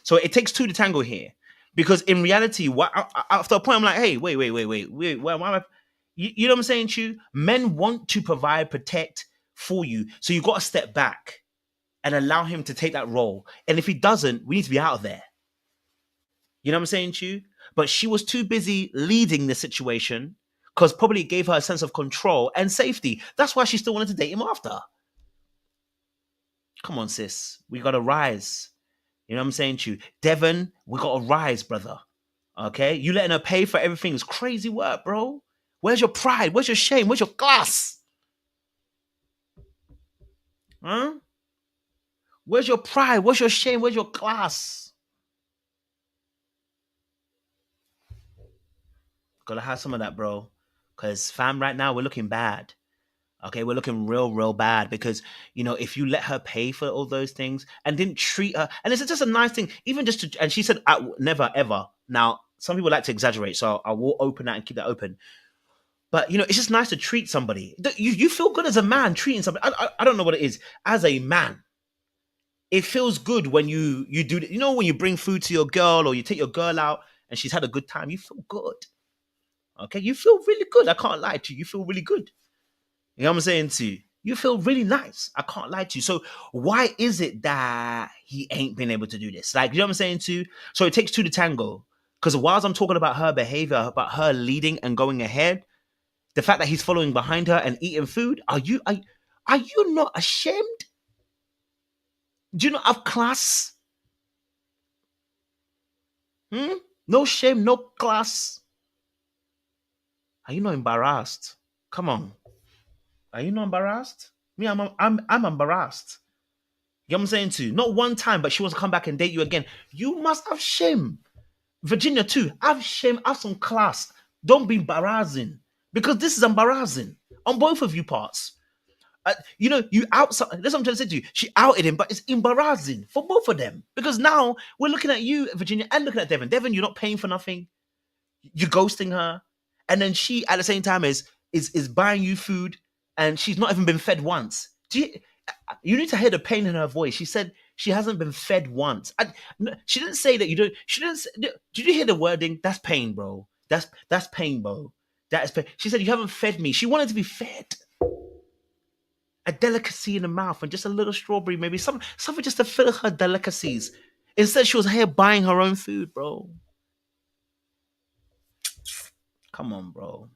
[SPEAKER 3] So it takes two to tango here. Because in reality, after a point, I'm like, hey, wait. Why am I? You know what I'm saying to you? Men want to provide, protect for you. So you've got to step back and allow him to take that role. And if he doesn't, we need to be out of there. You know what I'm saying to you? But she was too busy leading the situation because probably it gave her a sense of control and safety. That's why she still wanted to date him after. Come on, sis. We got to rise. You know what I'm saying to you? Devin, we got to rise, brother. Okay? You letting her pay for everything is crazy work, bro. Where's your pride? Where's your shame? Where's your class? Huh? Where's your pride? Where's your shame? Where's your class? Gotta have some of that, bro. Because, fam, right now, we're looking bad. Okay, we're looking real bad because, you know, if you let her pay for all those things and didn't treat her, and it's just a nice thing, even just to, and she said, never, ever. Now, some people like to exaggerate, so I will open that and keep that open. But, you know, it's just nice to treat somebody. You feel good as a man treating somebody. I don't know what it is. As a man, it feels good when you do, you know, when you bring food to your girl or you take your girl out and she's had a good time, you feel good. Okay, you feel really good. I can't lie to you. You feel really good. You know what I'm saying to you? You feel really nice. I can't lie to you. So why is it that he ain't been able to do this? Like, you know what I'm saying to you? So it takes two to tango. Because whilst I'm talking about her behavior, about her leading and going ahead, the fact that he's following behind her and eating food, are you not ashamed? Do you not have class? No shame, no class. Are you not embarrassed? Come on. Are you not embarrassed? Me, I'm embarrassed. You know what I'm saying to you? Not one time, but she wants to come back and date you again. You must have shame. Virginia too. Have shame, have some class. Don't be embarrassing. Because this is embarrassing on both of you parts. You know, you outside. That's what I'm trying to say to you. She outed him, but it's embarrassing for both of them. Because now we're looking at you, Virginia, and looking at Devin. Devin, you're not paying for nothing. You're ghosting her. And then she, at the same time, is buying you food. And she's not even been fed once. You need to hear the pain in her voice. She said she hasn't been fed once. She didn't say that you don't. She didn't. Did you hear the wording? That's pain, bro. That's pain, bro. That is pain. She said you haven't fed me. She wanted to be fed. A delicacy in the mouth and just a little strawberry, maybe something just to fill her delicacies. Instead, she was here buying her own food, bro. Come on, bro.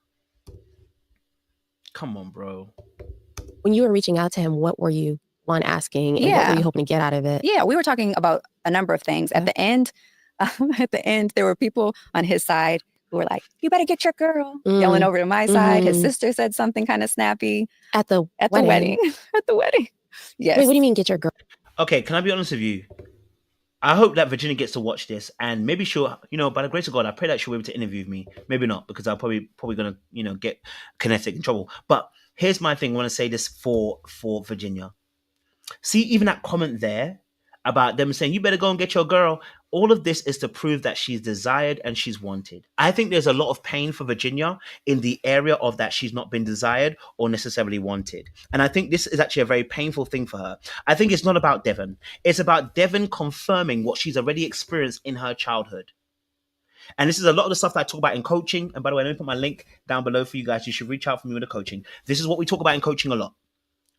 [SPEAKER 3] Come on, bro.
[SPEAKER 2] When you were reaching out to him, what were you asking and what were you hoping to get out of it?
[SPEAKER 1] Yeah, we were talking about a number of things. At the end, there were people on his side who were like, "You better get your girl," yelling over to my side. His sister said something kind of snappy
[SPEAKER 2] at the
[SPEAKER 1] wedding. At the wedding. Yes.
[SPEAKER 2] Wait, what do you mean get your girl?
[SPEAKER 3] Okay, can I be honest with you? I hope that Virginia gets to watch this and maybe she'll, you know, by the grace of God, I pray that she'll be able to interview me. Maybe not, because I'm probably gonna, you know, get Kinetic in trouble. But here's my thing. I want to say this for Virginia. See, even that comment there about them saying, you better go and get your girl. All of this is to prove that she's desired and she's wanted. I think there's a lot of pain for Virginia in the area of that she's not been desired or necessarily wanted. And I think this is actually a very painful thing for her. I think it's not about Devin. It's about Devin confirming what she's already experienced in her childhood. And this is a lot of the stuff that I talk about in coaching. And by the way, let me put my link down below for you guys. You should reach out for me with the coaching. This is what we talk about in coaching a lot.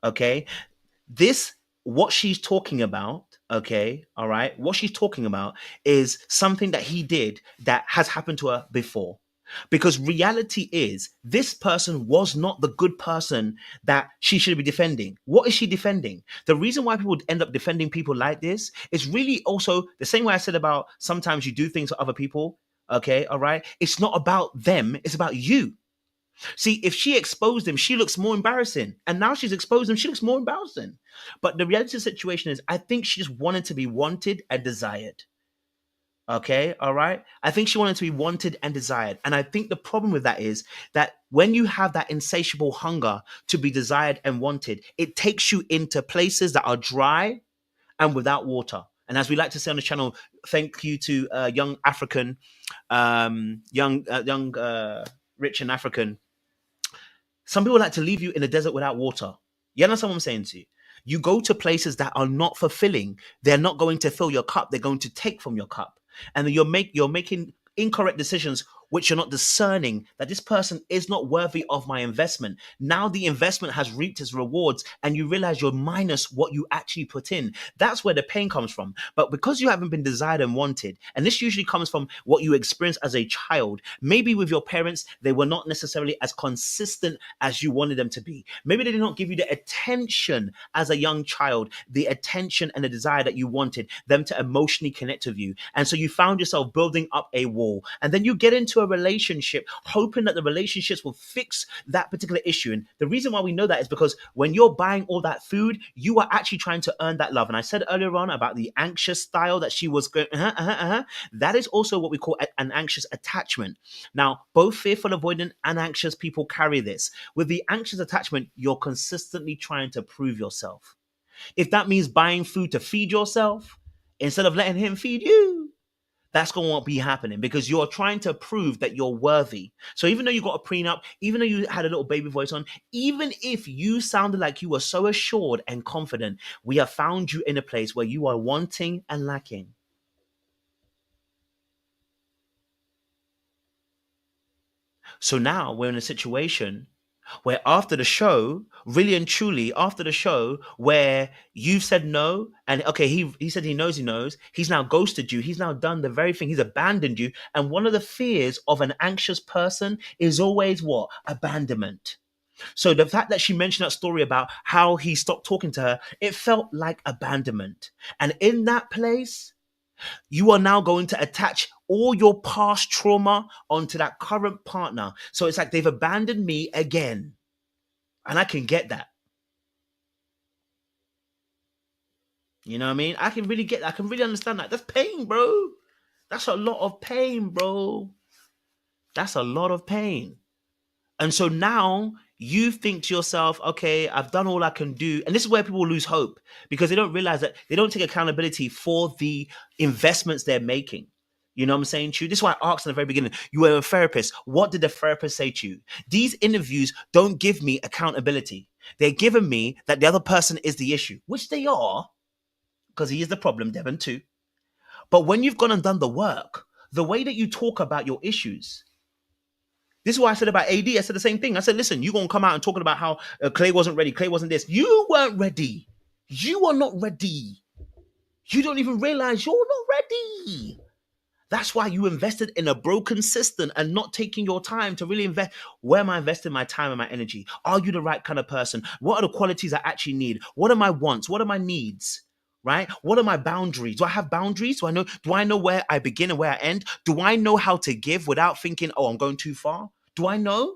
[SPEAKER 3] Okay? What she's talking about, okay, all right, what she's talking about is something that he did that has happened to her before. Because reality is, this person was not the good person that she should be defending. What is she defending? The reason why people end up defending people like this is really also the same way I said about sometimes you do things to other people, okay, all right? It's not about them, it's about you. See, if she exposed him, she looks more embarrassing. And now she's exposed him, she looks more embarrassing. But the reality of the situation is, I think she just wanted to be wanted and desired. Okay, all right? I think she wanted to be wanted and desired. And I think the problem with that is that when you have that insatiable hunger to be desired and wanted, it takes you into places that are dry and without water. And as we like to say on the channel, thank you to young African, rich and African. Some people like to leave you in the desert without water. You understand what I'm saying to you? You go to places that are not fulfilling. They're not going to fill your cup. They're going to take from your cup. And then you're making incorrect decisions, which you're not discerning that this person is not worthy of my investment. Now the investment has reaped its rewards and you realize you're minus what you actually put in. That's where the pain comes from. But because you haven't been desired and wanted, and this usually comes from what you experienced as a child, maybe with your parents, they were not necessarily as consistent as you wanted them to be. Maybe they did not give you the attention as a young child, the attention and the desire that you wanted them to emotionally connect with you. And so you found yourself building up a wall. And then you get into a relationship hoping that the relationships will fix that particular issue. And the reason why we know that is because when you're buying all that food, you are actually trying to earn that love. And I said earlier on about the anxious style that she was going, that is also what we call an anxious attachment. Now, both fearful, avoidant, and anxious people carry this. With the anxious attachment, you're consistently trying to prove yourself. If that means buying food to feed yourself instead of letting him feed you, that's going to be happening because you're trying to prove that you're worthy. So even though you got a prenup, even though you had a little baby voice on, even if you sounded like you were so assured and confident, we have found you in a place where you are wanting and lacking. So now we're in a situation where after the show, really and truly after the show, where you've said no, and okay, he said he knows, he's now ghosted you, he's now done the very thing, he's abandoned you. And one of the fears of an anxious person is always what? Abandonment. So the fact that she mentioned that story about how he stopped talking to her, it felt like abandonment. And in that place, you are now going to attach all your past trauma onto that current partner. So it's like they've abandoned me again. And I can get that. You know what I mean? I can really get that. I can really understand that. That's pain, bro. That's a lot of pain, bro. That's a lot of pain. And so now you think to yourself, okay, I've done all I can do. And this is where people lose hope because they don't realize that they don't take accountability for the investments they're making. You know what I'm saying to you? This is why I asked in the very beginning, you were a therapist. What did the therapist say to you? These interviews don't give me accountability. They're giving me that the other person is the issue, which they are, because he is the problem, Devin, too. But when you've gone and done the work, the way that you talk about your issues, this is why I said about AD. I said the same thing. I said, listen, you're going to come out and talking about how Clay wasn't ready. Clay wasn't this. You weren't ready. You are not ready. You don't even realize you're not ready. That's why you invested in a broken system and not taking your time to really invest. Where am I investing my time and my energy? Are you the right kind of person? What are the qualities I actually need? What are my wants? What are my needs? Right? What are my boundaries? Do I have boundaries? Do I know where I begin and where I end? Do I know how to give without thinking, oh, I'm going too far? Do I know?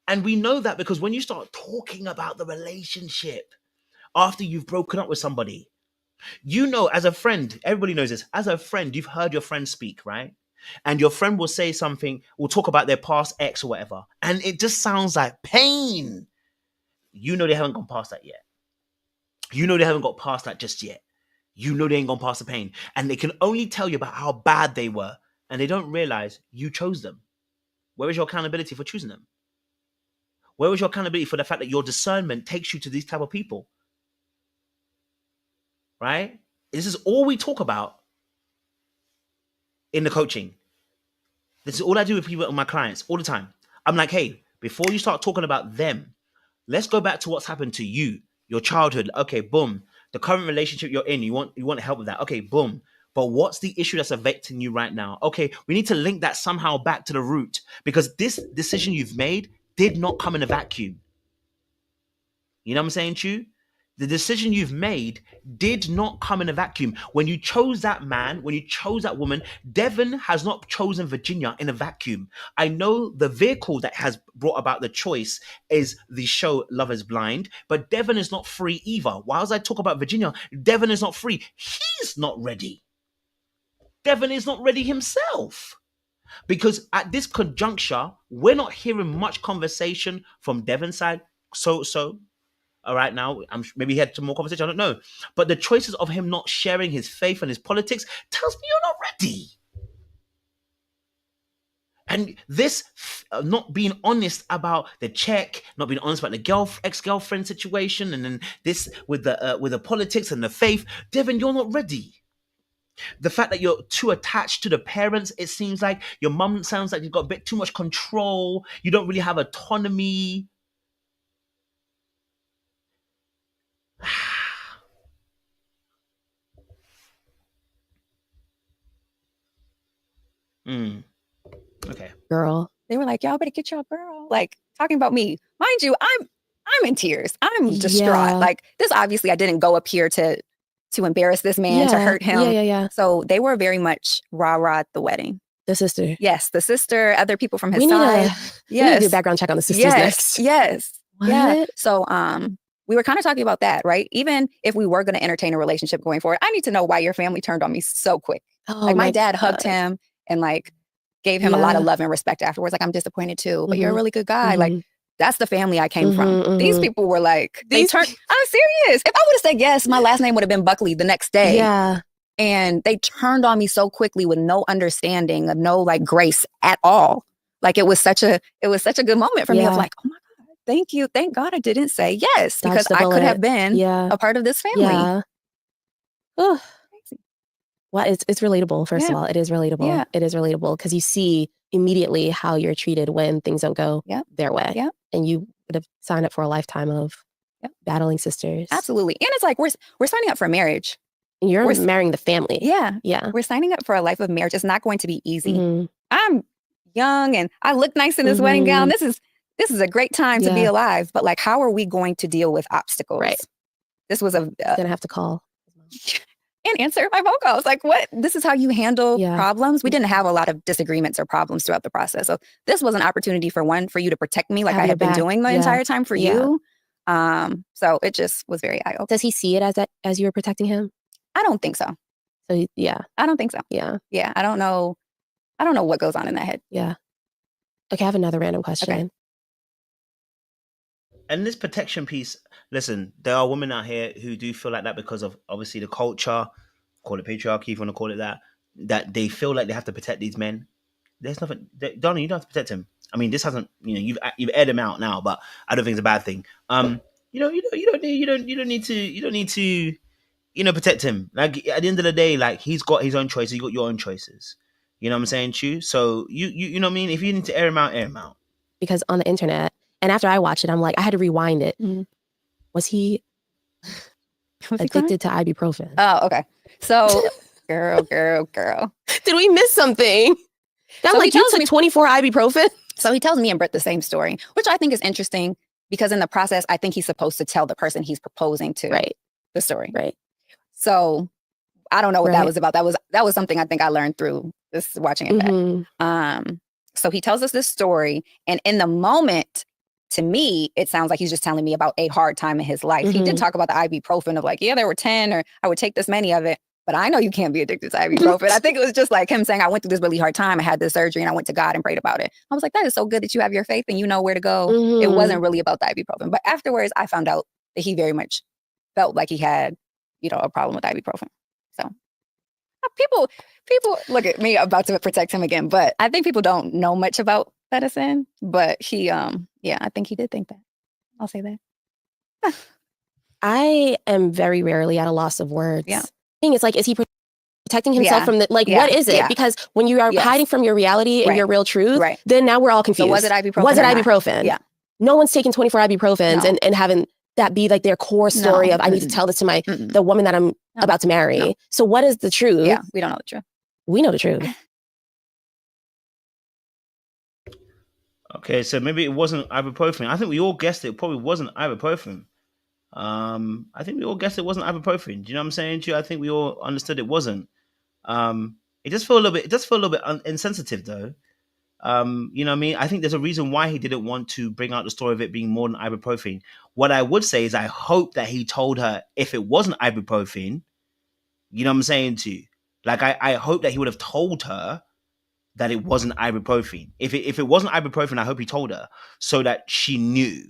[SPEAKER 3] And we know that because when you start talking about the relationship after you've broken up with somebody, you know, as a friend, everybody knows this. As a friend, you've heard your friend speak, right? And your friend will say something, will talk about their past ex or whatever. And it just sounds like pain. You know they haven't gone past that yet. You know they haven't got past that just yet. You know they ain't gone past the pain. And they can only tell you about how bad they were. And they don't realize you chose them. Where is your accountability for choosing them? Where is your accountability for the fact that your discernment takes you to these type of people? Right? This is all we talk about in the coaching. This is all I do with people, my clients, all the time. I'm like, hey, before you start talking about them, let's go back to what's happened to you, your childhood. Okay, boom. The current relationship you're in, you want help with that. Okay, boom. But what's the issue that's affecting you right now? Okay, we need to link that somehow back to the root because this decision you've made did not come in a vacuum. You know what I'm saying to you? The decision you've made did not come in a vacuum. When you chose that man, when you chose that woman, Devin has not chosen Virginia in a vacuum. I know the vehicle that has brought about the choice is the show Love is Blind, but Devin is not free either. Whilst I talk about Virginia, Devin is not free. He's not ready. Devin is not ready himself. Because at this conjuncture, we're not hearing much conversation from Devin's side. So, all right, now, maybe he had some more conversation, I don't know. But the choices of him not sharing his faith and his politics tells me you're not ready. And this not being honest about the check, not being honest about the ex-girlfriend situation, and then this with the politics and the faith, Devin, you're not ready. The fact that you're too attached to the parents, it seems like your mum sounds like you've got a bit too much control. You don't really have autonomy. Okay.
[SPEAKER 1] Girl. They were like, y'all better get your girl. Like, talking about me. Mind you, I'm in tears. I'm distraught. Like, this obviously I didn't go up here to embarrass this man, to hurt him.
[SPEAKER 2] Yeah.
[SPEAKER 1] So they were very much rah-rah at the wedding.
[SPEAKER 2] The sister.
[SPEAKER 1] Yes, the sister, other people from his side.
[SPEAKER 2] We need to do a background check on the sisters next.
[SPEAKER 1] Yes.
[SPEAKER 2] What?
[SPEAKER 1] Yeah. So we were kind of talking about that, right? Even if we were going to entertain a relationship going forward, I need to know why your family turned on me so quick. Like, my dad hugged him and like gave him a lot of love and respect afterwards. Like, I'm disappointed too, but you're a really good guy. Like, that's the family I came from. These people were like, I'm serious. If I would have said yes, my last name would have been Buckley the next day.
[SPEAKER 2] Yeah.
[SPEAKER 1] And they turned on me so quickly with no understanding, no like grace at all. Like, it was such a good moment for me of like, oh my God, thank you. Thank God I didn't say yes, because I could have been a part of this family.
[SPEAKER 2] Yeah. Oh. Well, it's relatable. First of all, it is relatable.
[SPEAKER 1] Yeah.
[SPEAKER 2] It is relatable because you see immediately how you're treated when things don't go their way.
[SPEAKER 1] Yeah.
[SPEAKER 2] And you would have signed up for a lifetime of battling sisters.
[SPEAKER 1] Absolutely. And it's like, we're signing up for marriage.
[SPEAKER 2] And you're marrying the family.
[SPEAKER 1] Yeah.
[SPEAKER 2] Yeah.
[SPEAKER 1] We're signing up for a life of marriage. It's not going to be easy. I'm young and I look nice in this wedding gown. This is a great time to be alive. But like, how are we going to deal with obstacles?
[SPEAKER 2] Right.
[SPEAKER 1] This was
[SPEAKER 2] gonna have to call
[SPEAKER 1] and answer my phone calls. Like, what? This is how you handle problems. We didn't have a lot of disagreements or problems throughout the process. So this was an opportunity for you to protect me, like I had been doing the entire time for you. So it just was very eye-opening.
[SPEAKER 2] Does he see it as you were protecting him?
[SPEAKER 1] I don't think so.
[SPEAKER 2] So
[SPEAKER 1] I don't think so.
[SPEAKER 2] Yeah.
[SPEAKER 1] I don't know what goes on in that head.
[SPEAKER 2] Yeah. Okay, I have another random question.
[SPEAKER 1] Okay.
[SPEAKER 3] And this protection piece, listen, there are women out here who do feel like that because of obviously the culture, call it patriarchy if you want to call it that they feel like they have to protect these men. There's nothing, Donnie, you don't have to protect him. I mean, this hasn't, you've aired him out now, but I don't think it's a bad thing. You don't need to protect him. Like, at the end of the day, like, he's got his own choices, you got your own choices. You know what I'm saying, Chu? So you know what I mean? If you need to air him out.
[SPEAKER 2] Because on the internet, and after I watched it, I'm like, I had to rewind it. Was he addicted to ibuprofen?
[SPEAKER 1] Oh, okay. So, girl.
[SPEAKER 2] Did we miss something? I'm like, you took 24 ibuprofen?
[SPEAKER 1] So he tells me and Britt the same story, which I think is interesting because in the process, I think he's supposed to tell the person he's proposing to the story.
[SPEAKER 2] Right.
[SPEAKER 1] So I don't know what that was about. That was something I think I learned through this watching it back. So he tells us this story, and in the moment, to me, it sounds like he's just telling me about a hard time in his life. He did talk about the ibuprofen of like, there were 10, or I would take this many of it, but I know you can't be addicted to ibuprofen. I think it was just like him saying, I went through this really hard time. I had this surgery and I went to God and prayed about it. I was like, that is so good that you have your faith and you know where to go. It wasn't really about the ibuprofen. But afterwards, I found out that he very much felt like he had, a problem with ibuprofen. So people look at me about to protect him again, but I think people don't know much about medicine, but he, I think he did think that. I'll say that.
[SPEAKER 2] I am very rarely at a loss of words.
[SPEAKER 1] Yeah.
[SPEAKER 2] Thing is, like, is he protecting himself from the, like, what is it? Yeah. Because when you are hiding from your reality and your real truth, then now we're all confused.
[SPEAKER 1] So was it ibuprofen?
[SPEAKER 2] Yeah. No one's taking 24 ibuprofens and having that be like their core story of, I need to tell this to the woman that I'm about to marry. No. So what is the truth?
[SPEAKER 1] Yeah, we don't know the truth.
[SPEAKER 2] We know the truth.
[SPEAKER 3] Okay, so maybe it wasn't ibuprofen. I think we all guessed it probably wasn't ibuprofen. I think we all guessed it wasn't ibuprofen. Do you know what I'm saying to you? I think we all understood it wasn't. It just felt a little bit insensitive though. You know what I mean? I think there's a reason why he didn't want to bring out the story of it being more than ibuprofen. What I would say is I hope that he told her if it wasn't ibuprofen, you know what I'm saying to you? Like, I hope that he would have told her that it wasn't ibuprofen. If it wasn't ibuprofen, I hope he told her so that she knew.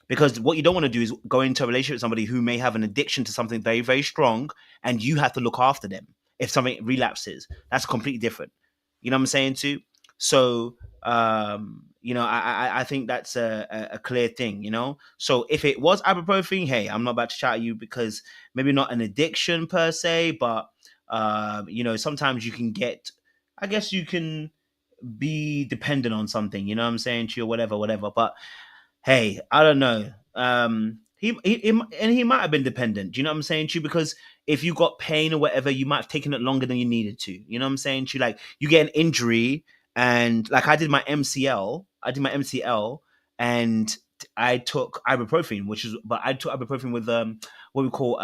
[SPEAKER 3] Because what you don't want to do is go into a relationship with somebody who may have an addiction to something very, very strong, and you have to look after them if something relapses. That's completely different. You know what I'm saying too? So, I think that's a clear thing, So if it was ibuprofen, hey, I'm not about to shout at you because maybe not an addiction per se, but You know, sometimes you can get, I guess you can be dependent on something, you know what I'm saying to you, or whatever. But hey, I don't know. He might have been dependent. Do you know what I'm saying to you? Because if you got pain or whatever, you might have taken it longer than you needed to. You know what I'm saying to you? Like you get an injury, and like I did my MCL, and I took ibuprofen, but I took ibuprofen with what we call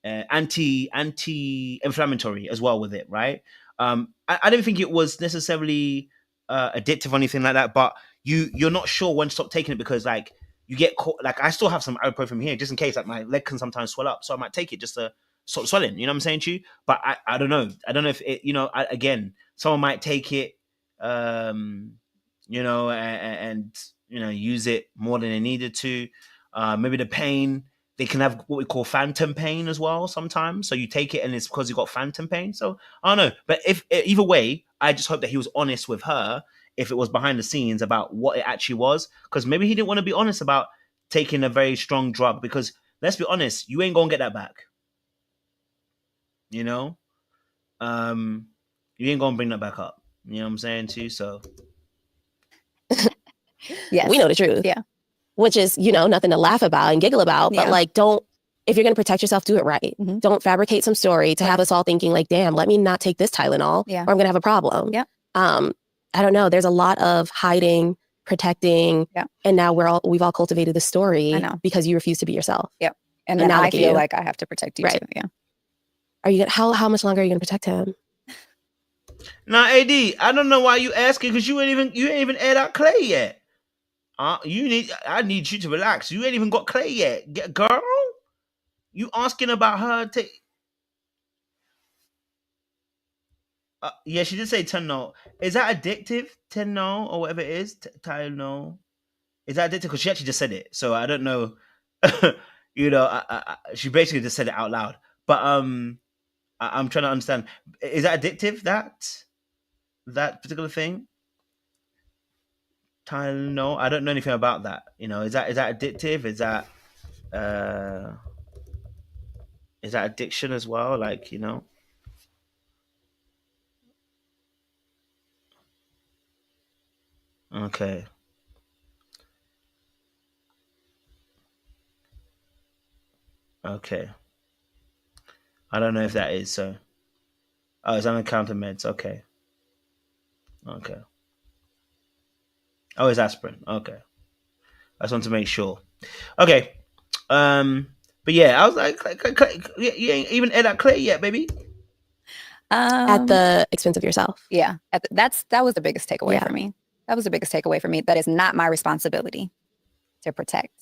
[SPEAKER 3] anti-inflammatory as well with it, right? I don't think it was necessarily addictive or anything like that, but you're not sure when to stop taking it because like you get caught. Like I still have some ibuprofen here just in case. Like my leg can sometimes swell up, so I might take it just to stop swelling. You know what I'm saying to you? But I don't know. I don't know if it. You know, again, someone might take it. You know, and you know, use it more than they needed to. Maybe the pain. They can have what we call phantom pain as well sometimes. So you take it and it's because you got phantom pain. So I don't know. But if either way, I just hope that he was honest with her if it was behind the scenes about what it actually was. Because maybe he didn't want to be honest about taking a very strong drug. Because let's be honest, you ain't going to get that back. You know? You ain't going to bring that back up. You know what I'm saying to you? So.
[SPEAKER 2] Yes. We know the truth.
[SPEAKER 1] Yeah.
[SPEAKER 2] Which is, you know, nothing to laugh about and giggle about, but like, if you're going to protect yourself, do it right. Mm-hmm. Don't fabricate some story to have us all thinking like, damn, let me not take this Tylenol or I'm going to have a problem. Yeah. I don't know. There's a lot of hiding, protecting, and now we've all cultivated the story because you refuse to be yourself.
[SPEAKER 1] Yeah. And then now I feel like I have to protect you too. Yeah.
[SPEAKER 2] Are you how much longer are you going to protect him?
[SPEAKER 3] Now, AD, I don't know why you asking because you ain't even aired out Clay yet. I need you to relax. You ain't even got Clay yet, girl. You asking about her? Yeah, she did say Tylenol. Is that addictive? Tylenol or whatever it is. Tylenol. Is that addictive? Because she actually just said it. So I don't know. You know, she basically just said it out loud. But I'm trying to understand. Is that addictive? That particular thing? Tylenol. I don't know anything about that. You know, is that addictive? Is that addiction as well? Like, you know. Okay. Okay. I don't know if that is so. Oh, it's on-the-counter meds. Okay. Okay. Oh, it's aspirin. Okay. I just want to make sure. Okay. But yeah, I was like, you ain't even aired out Clay yet, baby.
[SPEAKER 2] At the expense of yourself.
[SPEAKER 1] Yeah. That was the biggest takeaway for me. That was the biggest takeaway for me. That is not my responsibility to protect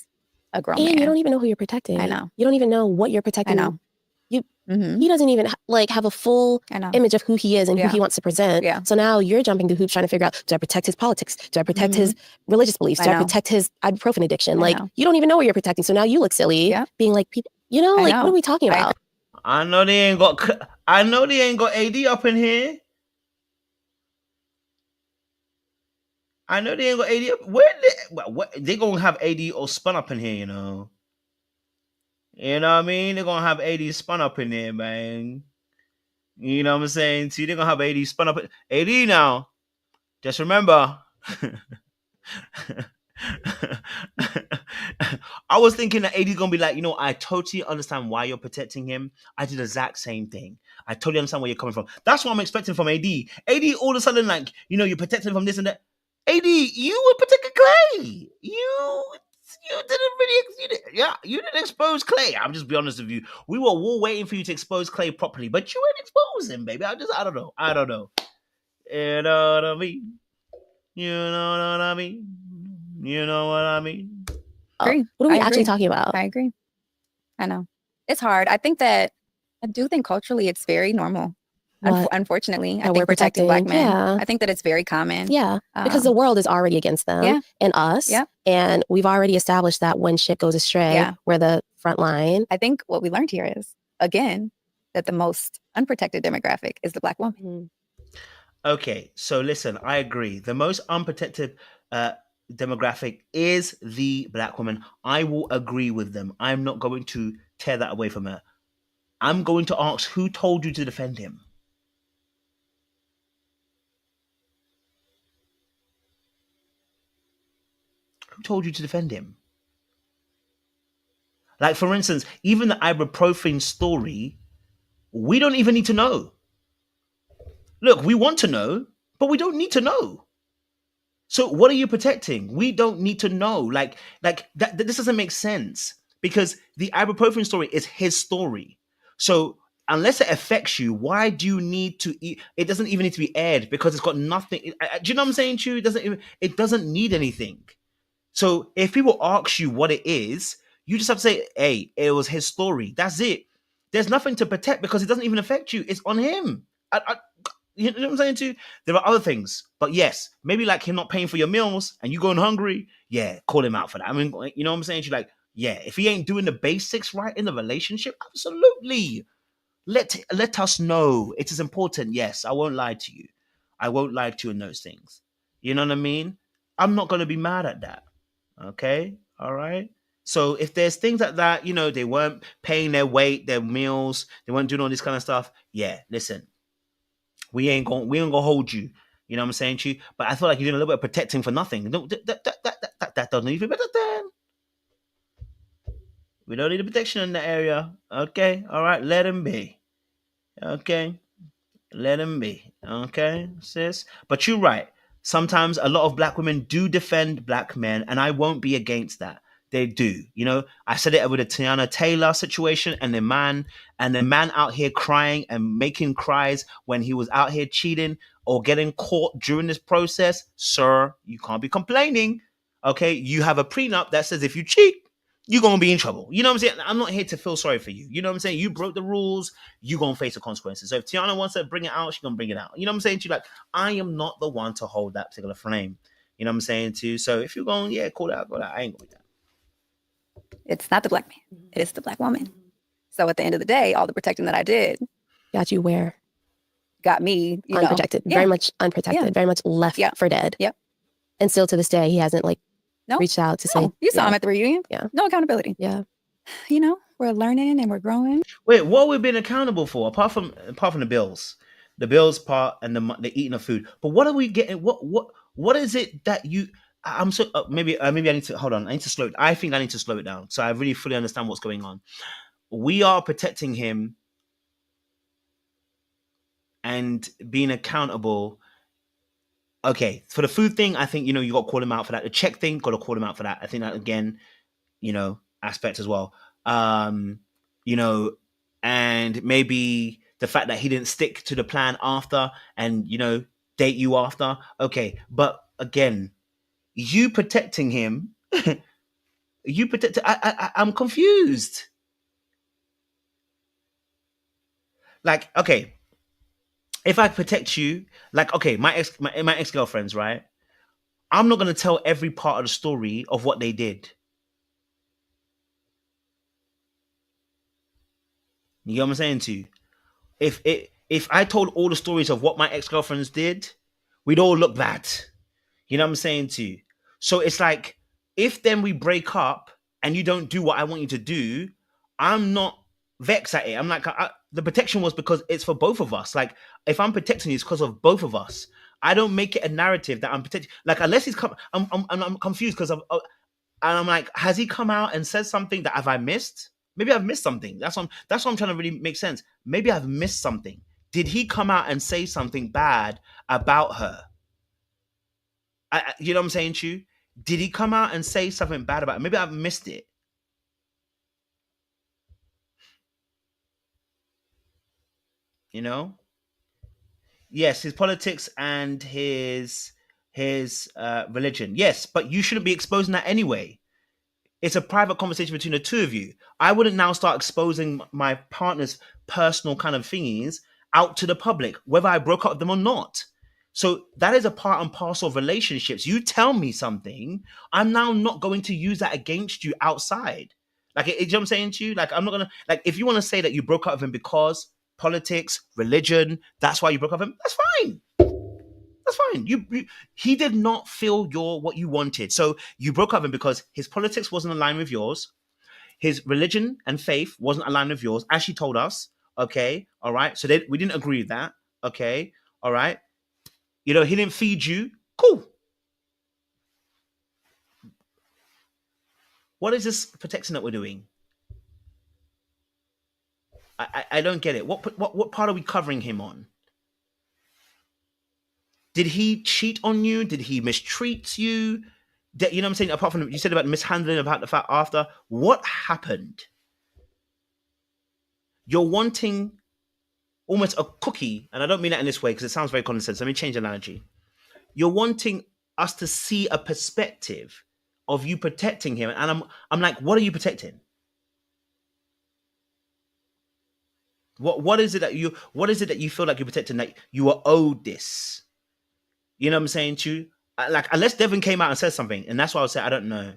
[SPEAKER 1] a grown man.
[SPEAKER 2] You don't even know who you're protecting.
[SPEAKER 1] I know.
[SPEAKER 2] You don't even know what you're protecting.
[SPEAKER 1] I know.
[SPEAKER 2] He doesn't even have a full image of who he is and who he wants to present. Yeah. So now you're jumping through hoops trying to figure out, do I protect his politics? Do I protect his religious beliefs? Do I protect his ibuprofen addiction? Like, you don't even know what you're protecting. So now you look silly being like, people, you know, like, what are we talking about?
[SPEAKER 3] I know they ain't got AD up in here. I know they ain't got AD up. They gonna have AD or spun up in here, you know. You know what I mean? They're gonna have AD spun up in there, man. You know what I'm saying? See, they're gonna have AD spun up. AD now. Just remember. I was thinking that AD's gonna be like, you know, I totally understand why you're protecting him. I did the exact same thing. I totally understand where you're coming from. That's what I'm expecting from AD. AD all of a sudden, like, you know, you're protecting him from this and that. AD, you were protecting Clay. You didn't expose Clay. I'm just be honest with you. We were all waiting for you to expose Clay properly, but you ain't expose him, baby. I don't know. You know what I mean? You know what I mean? You know what I mean?
[SPEAKER 1] Agree.
[SPEAKER 2] What are we actually talking about?
[SPEAKER 1] I agree. I know. It's hard. I do think culturally it's very normal. Unfortunately, I think protecting Black men. I think that it's very common.
[SPEAKER 2] Yeah, because the world is already against them and us. Yeah. And we've already established that when shit goes astray, we're the front line.
[SPEAKER 1] I think what we learned here is, again, that the most unprotected demographic is the Black woman.
[SPEAKER 2] Mm-hmm.
[SPEAKER 3] Okay, so listen, I agree. The most unprotected demographic is the Black woman. I will agree with them. I'm not going to tear that away from her. I'm going to ask, who told you to defend him? Who told you to defend him? Like, for instance, even the ibuprofen story, we don't even need to know. Look, we want to know, but we don't need to know. So what are you protecting? We don't need to know. Like that. This doesn't make sense, because the ibuprofen story is his story. So unless it affects you, why do you need to eat? It doesn't even need to be aired, because it's got nothing. Do you know what I'm saying to you? It doesn't need anything. So if people ask you what it is, you just have to say, hey, it was his story. That's it. There's nothing to protect, because it doesn't even affect you. It's on him. You know what I'm saying to you? There are other things. But yes, maybe like him not paying for your meals and you going hungry. Yeah, call him out for that. I mean, you know what I'm saying to you? Like, yeah, if he ain't doing the basics right in the relationship, absolutely. Let us know. It is important. Yes, I won't lie to you. I won't lie to you in those things. You know what I mean? I'm not going to be mad at that. Okay? All right? So if there's things like that, you know, they weren't paying their weight, their meals, they weren't doing all this kind of stuff. Yeah, listen, we ain't gonna hold you. You know what I'm saying to you? But I feel like you're doing a little bit of protecting for nothing. That doesn't even better then. We don't need a protection in that area. Okay, all right, let him be. Okay, let him be. Okay, sis. But you're right. Sometimes a lot of black women do defend black men, and I won't be against that. They do. You know, I said it with the Tiana Taylor situation, and the man out here crying and making cries when he was out here cheating or getting caught during this process. Sir, you can't be complaining. Okay, you have a prenup that says if you cheat, you're gonna be in trouble. You know what I'm saying? I'm not here to feel sorry for you. You know what I'm saying? You broke the rules, you're gonna face the consequences. So if Tiana wants to bring it out, she's gonna bring it out. You know what I'm saying to you? Like, I am not the one to hold that particular flame. You know what I'm saying to you? So if you're going, yeah, call it out, I ain't going to do that.
[SPEAKER 1] It's not the black man. It's the black woman. So at the end of the day, all the protecting that I did
[SPEAKER 2] got you where?
[SPEAKER 1] Got me,
[SPEAKER 2] unprotected, very much unprotected, very much left for dead.
[SPEAKER 1] Yep.
[SPEAKER 2] And still to this day, he hasn't reached out to say.
[SPEAKER 1] You saw him at the reunion.
[SPEAKER 2] Yeah.
[SPEAKER 1] No accountability.
[SPEAKER 2] Yeah.
[SPEAKER 1] You know, we're learning and we're growing.
[SPEAKER 3] Wait, what are we being accountable for? Apart from the bills part and the eating of food. But what are we getting? What is it that you? I'm so maybe I need to hold on. I think I need to slow it down, so I really fully understand what's going on. We are protecting him and being accountable. Okay, for the food thing, I think, you got to call him out for that. The check thing, got to call him out for that. I think that, again, aspect as well. And maybe the fact that he didn't stick to the plan after and, date you after. Okay, but again, you protecting him, I'm confused. Like, okay, if I protect you, like, okay, my ex-girlfriends, right? I'm not going to tell every part of the story of what they did. You get what I'm saying to you? If I told all the stories of what my ex-girlfriends did, we'd all look bad. You know what I'm saying to you? So it's like, if then we break up and you don't do what I want you to do, I'm not vexed at it. I'm like, the protection was because it's for both of us. Like, if I'm protecting you, it's because of both of us. I don't make it a narrative that I'm protecting. Like, unless he's come, I'm confused because and I'm like, has he come out and said something that have I missed? Maybe I've missed something. That's what I'm trying to really make sense. Maybe I've missed something. Did he come out and say something bad about her? You know what I'm saying to you? Did he come out and say something bad about her? Maybe I've missed it. Yes, his politics and his religion. Yes, but you shouldn't be exposing that anyway. It's a private conversation between the two of you. I wouldn't now start exposing my partner's personal kind of thingies out to the public, whether I broke up with them or not. So that is a part and parcel of relationships. You tell me something, I'm now not going to use that against you outside. Like, you know what I'm saying to you? Like, I'm not going to, like, if you want to say that you broke up with him because politics, religion, that's why you broke up with him, that's fine. That's fine. He did not feel what you wanted. So you broke up with him because his politics wasn't aligned with yours. his religion and faith wasn't aligned with yours, as she told us. Okay, all right. So we didn't agree with that. Okay, all right. He didn't feed you. Cool. What is this protection that we're doing? I don't get it. What part are we covering him on? Did he cheat on you? Did he mistreat you? You know what I'm saying? Apart from you said about mishandling, about the fact after, what happened? You're wanting almost a cookie, and I don't mean that in this way because it sounds very condescending. Let me change the analogy. You're wanting us to see a perspective of you protecting him, and I'm like, what are you protecting? What is it that you feel like you're protecting? Like you are owed this. You know what I'm saying to you? Like, unless Devin came out and said something, and that's why I would say I don't know.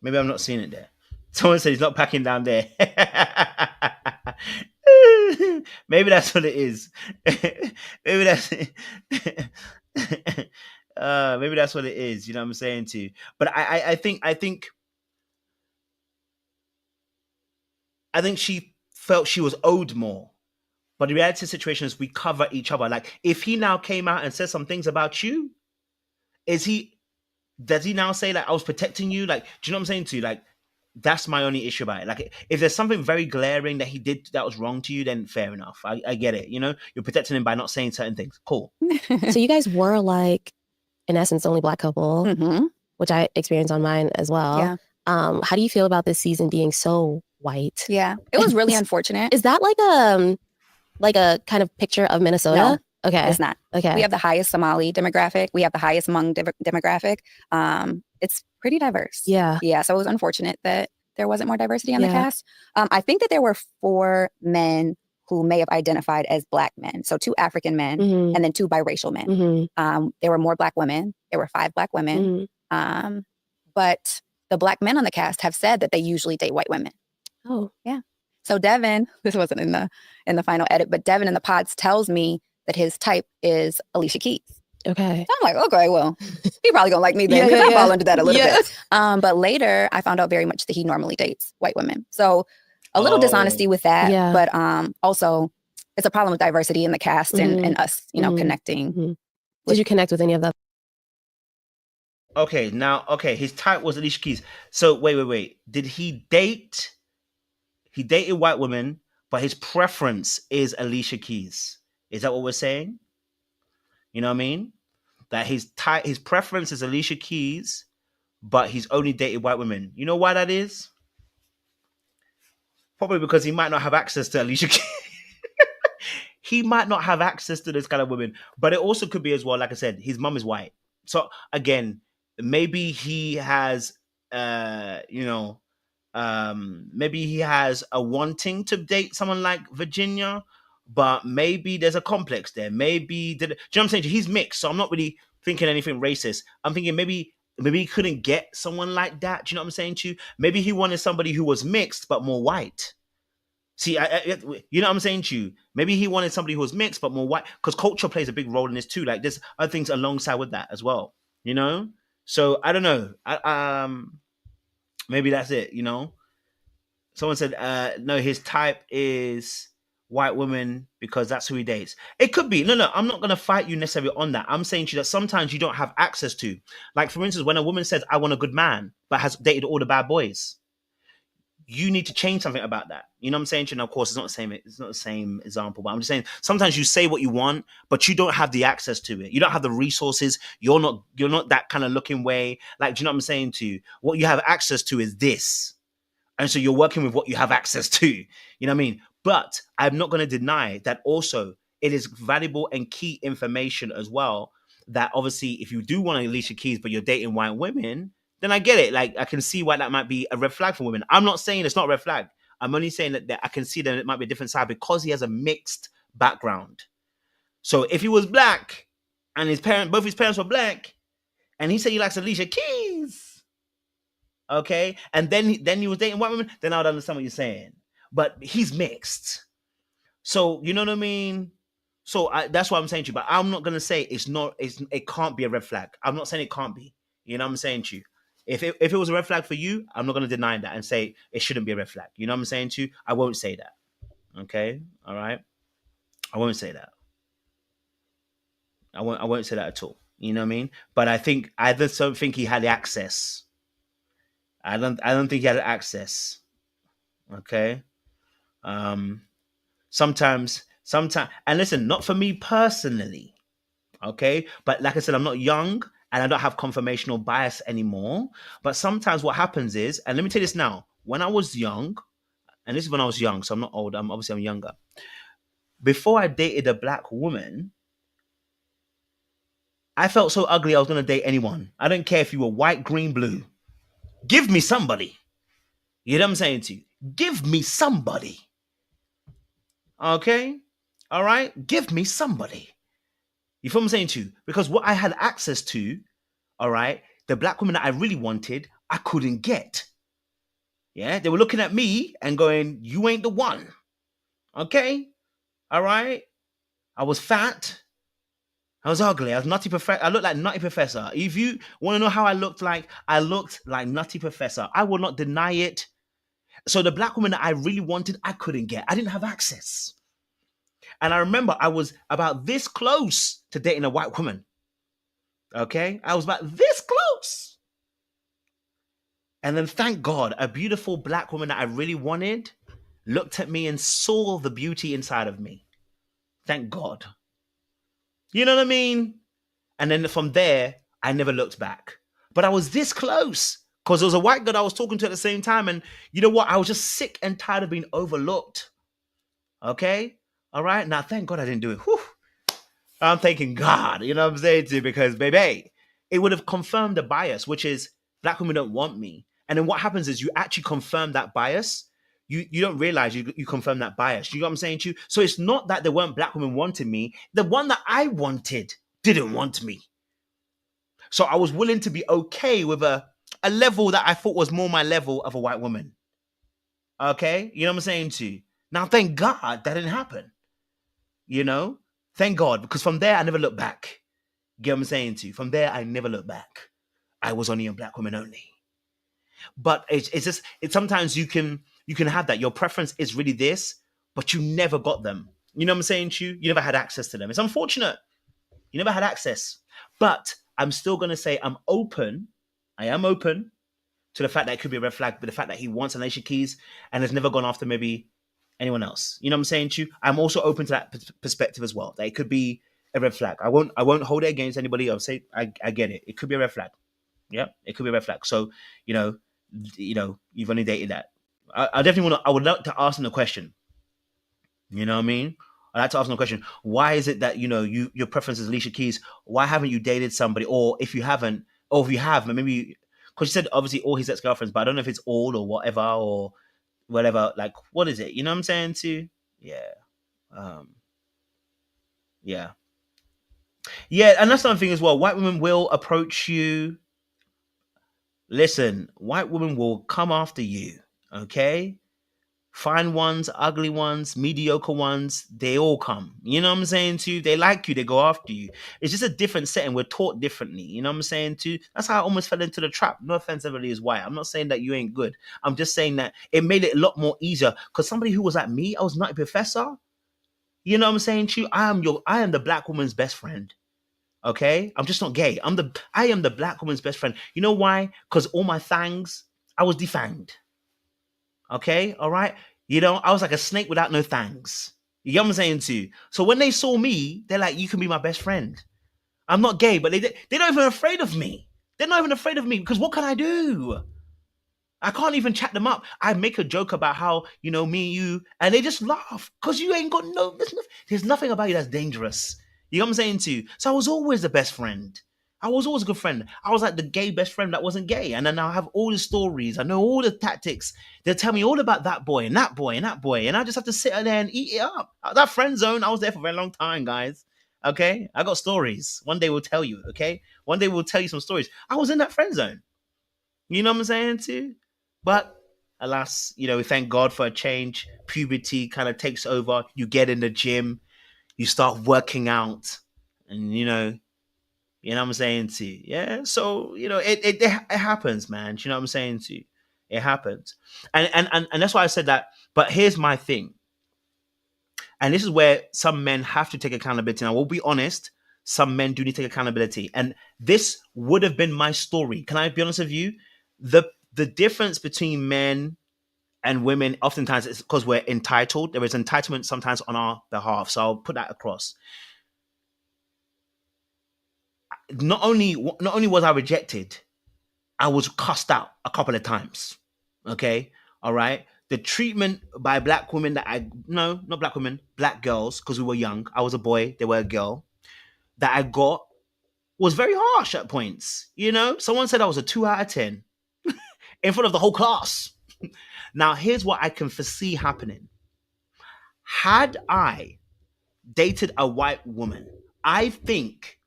[SPEAKER 3] Maybe I'm not seeing it there. Someone said he's not packing down there. Maybe that's what it is. Maybe that's maybe that's what it is. You know what I'm saying to you? But I think she felt she was owed more. But the reality of the situation is we cover each other. Like, if he now came out and said some things about you, does he now say, like, I was protecting you? Like, do you know what I'm saying to you? Like, that's my only issue about it. Like, if there's something very glaring that he did that was wrong to you, then fair enough. I get it. You're protecting him by not saying certain things. Cool.
[SPEAKER 2] So you guys were, like, in essence, the only Black couple, which I experienced on mine as well.
[SPEAKER 1] Yeah.
[SPEAKER 2] How do you feel about this season being so white?
[SPEAKER 1] Yeah, it was really unfortunate.
[SPEAKER 2] Is that like a kind of picture of Minnesota?
[SPEAKER 1] No,
[SPEAKER 2] okay,
[SPEAKER 1] it's not.
[SPEAKER 2] Okay,
[SPEAKER 1] we have the highest Somali demographic. We have the highest Hmong demographic. It's pretty diverse.
[SPEAKER 2] Yeah.
[SPEAKER 1] So it was unfortunate that there wasn't more diversity on the cast. I think that there were 4 men who may have identified as Black men. So 2 African men and then 2 biracial men. There were more Black women. There were 5 Black women. But the Black men on the cast have said that they usually date white women.
[SPEAKER 2] Oh,
[SPEAKER 1] yeah. So Devin, this wasn't in the final edit, but Devin in the pods tells me that his type is Alicia Keys.
[SPEAKER 2] Okay.
[SPEAKER 1] So I'm like, okay, well, he probably gonna like me then because I fall into that a little bit. But later I found out very much that he normally dates white women. So a little dishonesty with that, but also it's a problem with diversity in the cast and us, connecting.
[SPEAKER 2] Did you connect with any of them?
[SPEAKER 3] Okay, his type was Alicia Keys. So wait. Did he date? He dated white women, but his preference is Alicia Keys. Is that what we're saying? You know what I mean? That his preference is Alicia Keys, but he's only dated white women. You know why that is? Probably because he might not have access to Alicia Keys. He might not have access to this kind of women. But it also could be as well, like I said, his mum is white. So again, maybe he has, maybe he has a wanting to date someone like Virginia, but maybe there's a complex there. Maybe, do you know what I'm saying? He's mixed, so I'm not really thinking anything racist. I'm thinking maybe he couldn't get someone like that. Do you know what I'm saying to you? Maybe he wanted somebody who was mixed but more white. See, you know what I'm saying to you? Maybe he wanted somebody who was mixed but more white, because culture plays a big role in this too. Like, there's other things alongside with that as well, So I don't know. Maybe that's it, Someone said, no, his type is white women because that's who he dates. It could be. No, I'm not going to fight you necessarily on that. I'm saying to you that sometimes you don't have access to. Like, for instance, when a woman says, I want a good man, but has dated all the bad boys, you need to change something about that. You know what I'm saying? And of course, it's not the same example, but I'm just saying sometimes you say what you want, but you don't have the access to it. You don't have the resources. You're not that kind of looking way. Like, do you know what I'm saying to you? What you have access to is this. And so you're working with what you have access to. You know what I mean? But I'm not going to deny that also it is valuable and key information as well, that obviously if you do want Alicia Keys, but you're dating white women, then I get it. Like, I can see why that might be a red flag for women. I'm not saying it's not a red flag. I'm only saying that I can see that it might be a different side because he has a mixed background. So if he was Black and both his parents were Black, and he said he likes Alicia Keys, okay, and then he was dating white women, then I would understand what you're saying. But he's mixed. So, you know what I mean? So that's what I'm saying to you. But I'm not going to say it can't be a red flag. I'm not saying it can't be. You know what I'm saying to you? If it was a red flag for you, I'm not going to deny that and say it shouldn't be a red flag. You know what I'm saying to you? I won't say that. Okay? All right? I won't say that. I won't say that at all. You know what I mean? But I just don't think he had the access. I don't think he had access. Okay? Sometimes, and listen, not for me personally. Okay? But like I said, I'm not young and I don't have confirmational bias anymore. But sometimes what happens is, and let me tell you this now, when I was young, and this is when I was young, so I'm not old, I'm younger. Before I dated a black woman, I felt so ugly I was going to date anyone. I don't care if you were white, green, blue. Give me somebody. You know what I'm saying to you? Give me somebody. Okay? All right? Give me somebody. You feel what I'm saying to you? Because what I had access to, all right, the black woman that I really wanted, I couldn't get. Yeah? They were looking at me and going, you ain't the one. Okay? All right? I was fat. I was ugly. I was Nutty Professor. I looked like Nutty Professor. If you want to know how I looked like Nutty Professor. I will not deny it. So the black woman that I really wanted, I couldn't get. I didn't have access. And I remember I was about this close to dating a white woman. Okay? I was about this close. And then thank God, a beautiful black woman that I really wanted looked at me and saw the beauty inside of me. Thank God. You know what I mean? And then from there, I never looked back. But I was this close because there was a white girl I was talking to at the same time. And you know what? I was just sick and tired of being overlooked. Okay? All right? Now, thank God I didn't do it. Whew. I'm thanking God. You know what I'm saying to you? Because, baby, it would have confirmed the bias, which is black women don't want me. And then what happens is you actually confirm that bias. You don't realize you confirm that bias. You know what I'm saying to you? So it's not that there weren't black women wanting me. The one that I wanted didn't want me. So I was willing to be okay with a level that I thought was more my level of a white woman. Okay? You know what I'm saying to you? Now, thank God that didn't happen. You know? Thank God. Because from there, I never looked back. You get what I'm saying to you? From there, I never looked back. I was only a black woman only. But it's just, sometimes you can have that. Your preference is really this, but you never got them. You know what I'm saying to you? You never had access to them. It's unfortunate. You never had access. But I'm still going to say I am open to the fact that it could be a red flag, but the fact that he wants Alicia Keys and has never gone after maybe anyone else. You know what I'm saying to you? I'm also open to that perspective as well, that it could be a red flag. I won't hold it against anybody. I'll say I get it. It could be a red flag. Yeah, it could be a red flag. So, you know, you've only dated that. I definitely I would like to ask him the question. You know what I mean? I'd like to ask him a question. Why is it that, your preference is Alicia Keys? Why haven't you dated somebody? Or if you haven't, or if you have, maybe, because you said obviously all his ex-girlfriends, but I don't know if it's all or whatever, or whatever. Like, what is it? You know what I'm saying too? Yeah. Yeah. Yeah, and that's something as well. White women will approach you. Listen, white women will come after you, okay? Fine ones, ugly ones, mediocre ones, they all come. You know what I'm saying to you? They like you, they go after you. It's just a different setting. We're taught differently. You know what I'm saying to you? That's how I almost fell into the trap. No offense, everybody is white. I'm not saying that you ain't good. I'm just saying that it made it a lot more easier. Because somebody who was like me, I was not a professor. You know what I'm saying to you? I am the black woman's best friend. Okay? I'm just not gay. I am the black woman's best friend. You know why? Because all my fangs, I was defanged. Okay? All right? I was like a snake without no fangs. You get what I'm saying to you? So when they saw me, they're like, you can be my best friend. I'm not gay, but they're not even afraid of me. They're not even afraid of me because what can I do? I can't even chat them up. I make a joke about how, me and you, and they just laugh because you ain't got there's nothing about you that's dangerous. You know what I'm saying to you? So I was always the best friend. I was always a good friend. I was like the gay best friend that wasn't gay. And then I have all the stories. I know all the tactics. They'll tell me all about that boy and that boy and that boy. And I just have to sit there and eat it up. That friend zone, I was there for a very long time, guys. Okay? I got stories. One day we'll tell you, okay? One day we'll tell you some stories. I was in that friend zone. You know what I'm saying too? But alas, we thank God for a change. Puberty kind of takes over. You get in the gym. You start working out. And, You know what I'm saying to you? Yeah. So, it happens, man. You know what I'm saying to you? It happens. And that's why I said that. But here's my thing. And this is where some men have to take accountability. And I will be honest, some men do need to take accountability. And this would have been my story. Can I be honest with you? The difference between men and women oftentimes is because we're entitled. There is entitlement sometimes on our behalf. So I'll put that across. Not only was I rejected, I was cussed out a couple of times. Okay. All right. The treatment by black women not black women, black girls, because we were young. I was a boy, they were a girl, that I got was very harsh at points. Someone said I was a 2 out of 10 in front of the whole class. Now, here's what I can foresee happening. Had I dated a white woman, I think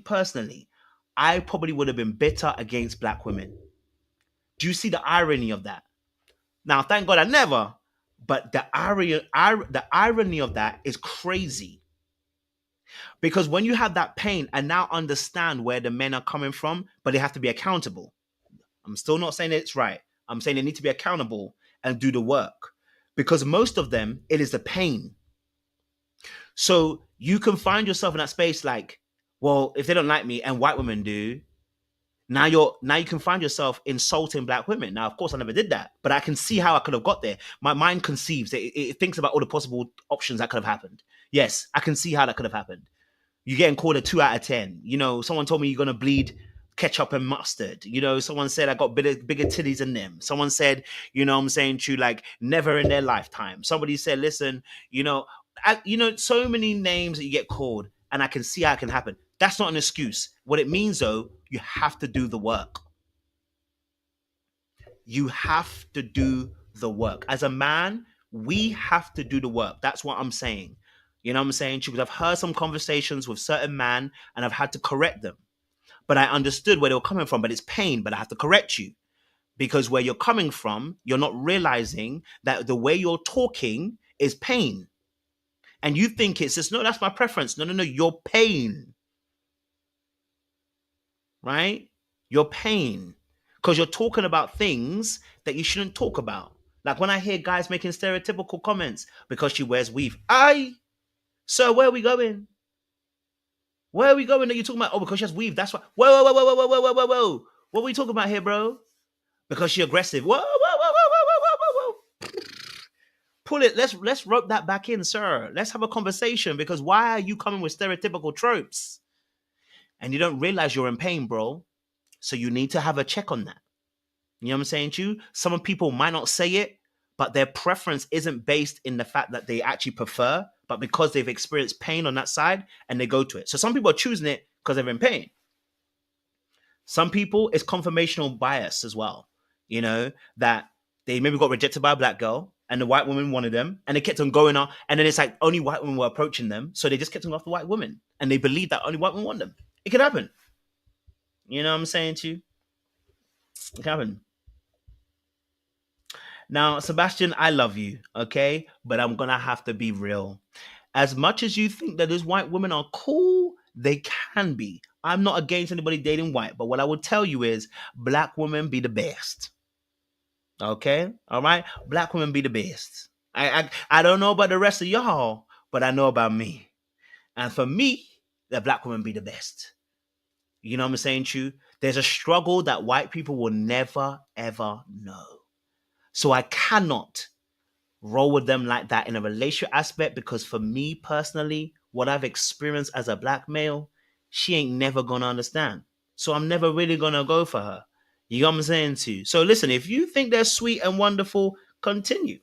[SPEAKER 3] personally, I probably would have been bitter against black women. Do you see the irony of that? Now, thank God I never, but the irony of that is crazy. Because when you have that pain, I now understand where the men are coming from, but they have to be accountable. I'm still not saying it's right. I'm saying they need to be accountable and do the work. Because most of them, it is the pain. So you can find yourself in that space like, well, if they don't like me and white women do, now you can find yourself insulting black women. Now, of course, I never did that, but I can see how I could have got there. My mind conceives. It thinks about all the possible options that could have happened. Yes, I can see how that could have happened. You're getting called a 2 out of 10. Someone told me you're going to bleed ketchup and mustard. Someone said I got bigger titties than them. Someone said, I'm saying to you, like, never in their lifetime. Somebody said, listen, so many names that you get called, and I can see how it can happen. That's not an excuse. What it means, though, you have to do the work. You have to do the work. As a man, we have to do the work. That's what I'm saying. You know what I'm saying? Because I've heard some conversations with certain men and I've had to correct them. But I understood where they were coming from, but it's pain, but I have to correct you. Because where you're coming from, you're not realizing that the way you're talking is pain. And you think it's just, no, that's my preference. No, your pain. Right? Your pain. Because you're talking about things that you shouldn't talk about. Like when I hear guys making stereotypical comments because she wears weave. Sir, where are we going? Where are we going? Are you talking about, because she has weave? That's why. Whoa. What are we talking about here, bro? Because she's aggressive. Whoa. Pull it. Let's rope that back in, sir. Let's have a conversation, because why are you coming with stereotypical tropes? And you don't realize you're in pain, bro. So you need to have a check on that. You know what I'm saying to you? Some people might not say it, but their preference isn't based in the fact that they actually prefer, but because they've experienced pain on that side and they go to it. So some people are choosing it because they're in pain. Some people, it's confirmational bias as well. That they maybe got rejected by a black girl and the white woman wanted them and they kept on going on. And then it's like only white women were approaching them. So they just kept on going after white women and they believe that only white women want them. It could happen. You know what I'm saying to you? It can happen. Now, Sebastian, I love you, okay? But I'm going to have to be real. As much as you think that those white women are cool, they can be. I'm not against anybody dating white, but what I would tell you is black women be the best. Okay? All right? Black women be the best. I don't know about the rest of y'all, but I know about me. And for me, the black women be the best. You know what I'm saying to you? There's a struggle that white people will never, ever know. So I cannot roll with them like that in a relationship aspect, because for me personally, what I've experienced as a black male, she ain't never going to understand. So I'm never really going to go for her. You know what I'm saying to you? So listen, if you think they're sweet and wonderful, continue.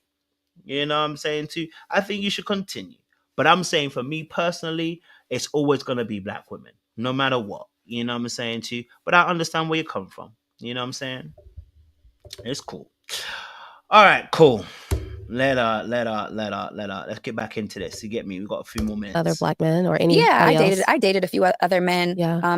[SPEAKER 3] You know what I'm saying to you? I think you should continue. But I'm saying for me personally, it's always going to be black women, no matter what. You know what I'm saying to you? But I understand where you come from. You know what I'm saying? It's cool. All right, cool. Let's get back into this. You get me? We've got a few more minutes.
[SPEAKER 2] Other black men or any?
[SPEAKER 1] Yeah, I dated a few other men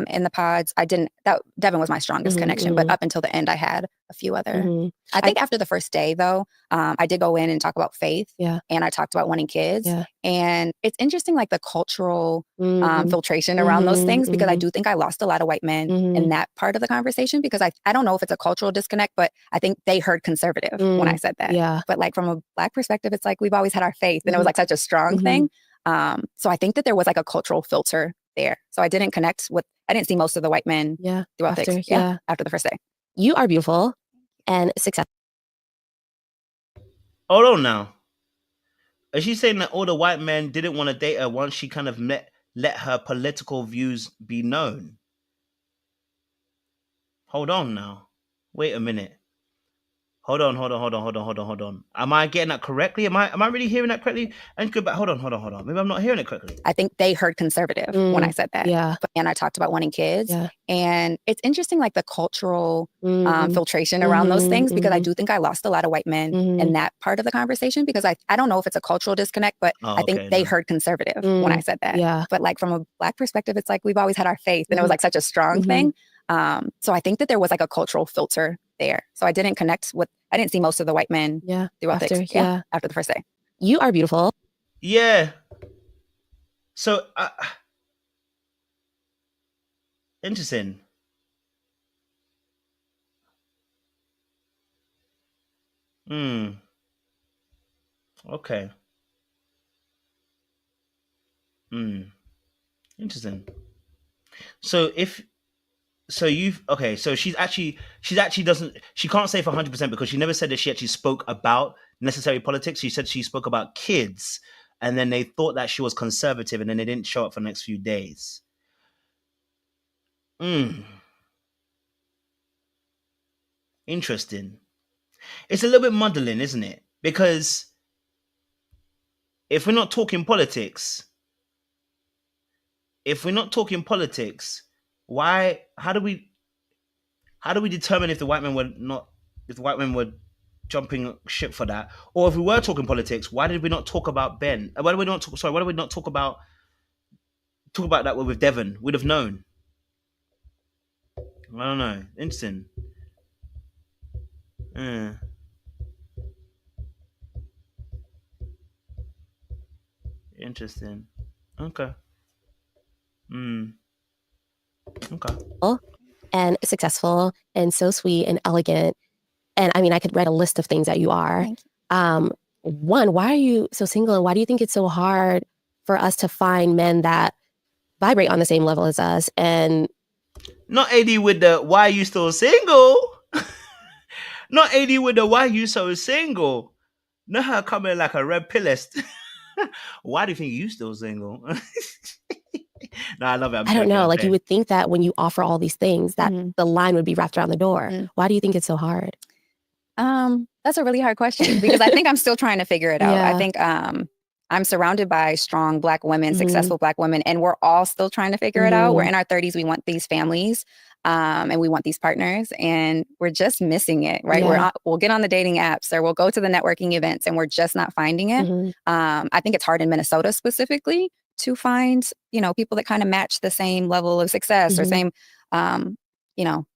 [SPEAKER 1] in the pods. Devin was my strongest connection, but up until the end, I had a few other. I think after the first day, though, I did go in and talk about faith. And I talked about wanting kids. And it's interesting, like the cultural filtration around those things, because I do think I lost a lot of white men in that part of the conversation, because I don't know if it's a cultural disconnect, but I think they heard conservative when I said that. But like from a Black perspective, it's like we've always had our faith, and it was like such a strong thing. So I think that there was like a cultural filter there. So I didn't see most of the white men throughout after the first day.
[SPEAKER 2] You are beautiful and successful.
[SPEAKER 3] Hold on now. Is she saying that all the white men didn't want to date her once she kind of let her political views be known? Hold on now. Wait a minute. Hold on. Am I getting that correctly? Am I really hearing that correctly? And go back. Hold on. Maybe I'm not hearing it correctly.
[SPEAKER 1] I think they heard conservative when I said that. And I talked about wanting kids. And it's interesting, like the cultural filtration around those things, because I do think I lost a lot of white men in that part of the conversation, because I don't know if it's a cultural disconnect, but I think they heard conservative when I said that. But like from a Black perspective, it's like we've always had our faith, and it was like such a strong thing. So I think that there was like a cultural filter there. So I didn't see most of the white men throughout after the first day.
[SPEAKER 2] You are beautiful.
[SPEAKER 3] Yeah. So interesting. Okay. Interesting. So she can't say for 100% because she never said that she actually spoke about necessary politics. She said she spoke about kids, and then they thought that she was conservative, and then they didn't show up for the next few days. Interesting. It's a little bit muddling, isn't it? Because if we're not talking politics, how do we determine if the white men were jumping ship for that? Or if we were talking politics, why did we not talk about Ben? Why did we not talk about that with Devin? We'd have known. I don't know. Interesting. Interesting. Okay. Okay.
[SPEAKER 2] And successful and so sweet and elegant. And I mean, I could write a list of things that you are. One, why are you so single, and why do you think it's so hard for us to find men that vibrate on the same level as us? And
[SPEAKER 3] not AD with the why are you still single? Not AD with the why are you so single? Not her coming like a red pillist. Why do you think you still single? No, I love it.
[SPEAKER 2] I don't know. Like, you would think that when you offer all these things, that the line would be wrapped around the door. Why do you think it's so hard?
[SPEAKER 1] That's a really hard question, because I think I'm still trying to figure it out. I think I'm surrounded by strong Black women, successful Black women, and we're all still trying to figure it out. We're in our 30s. We want these families, and we want these partners, and we're just missing it, right? We'll get on the dating apps, or we'll go to the networking events, and we're just not finding it. I think it's hard in Minnesota specifically to find, people that kind of match the same level of success or same,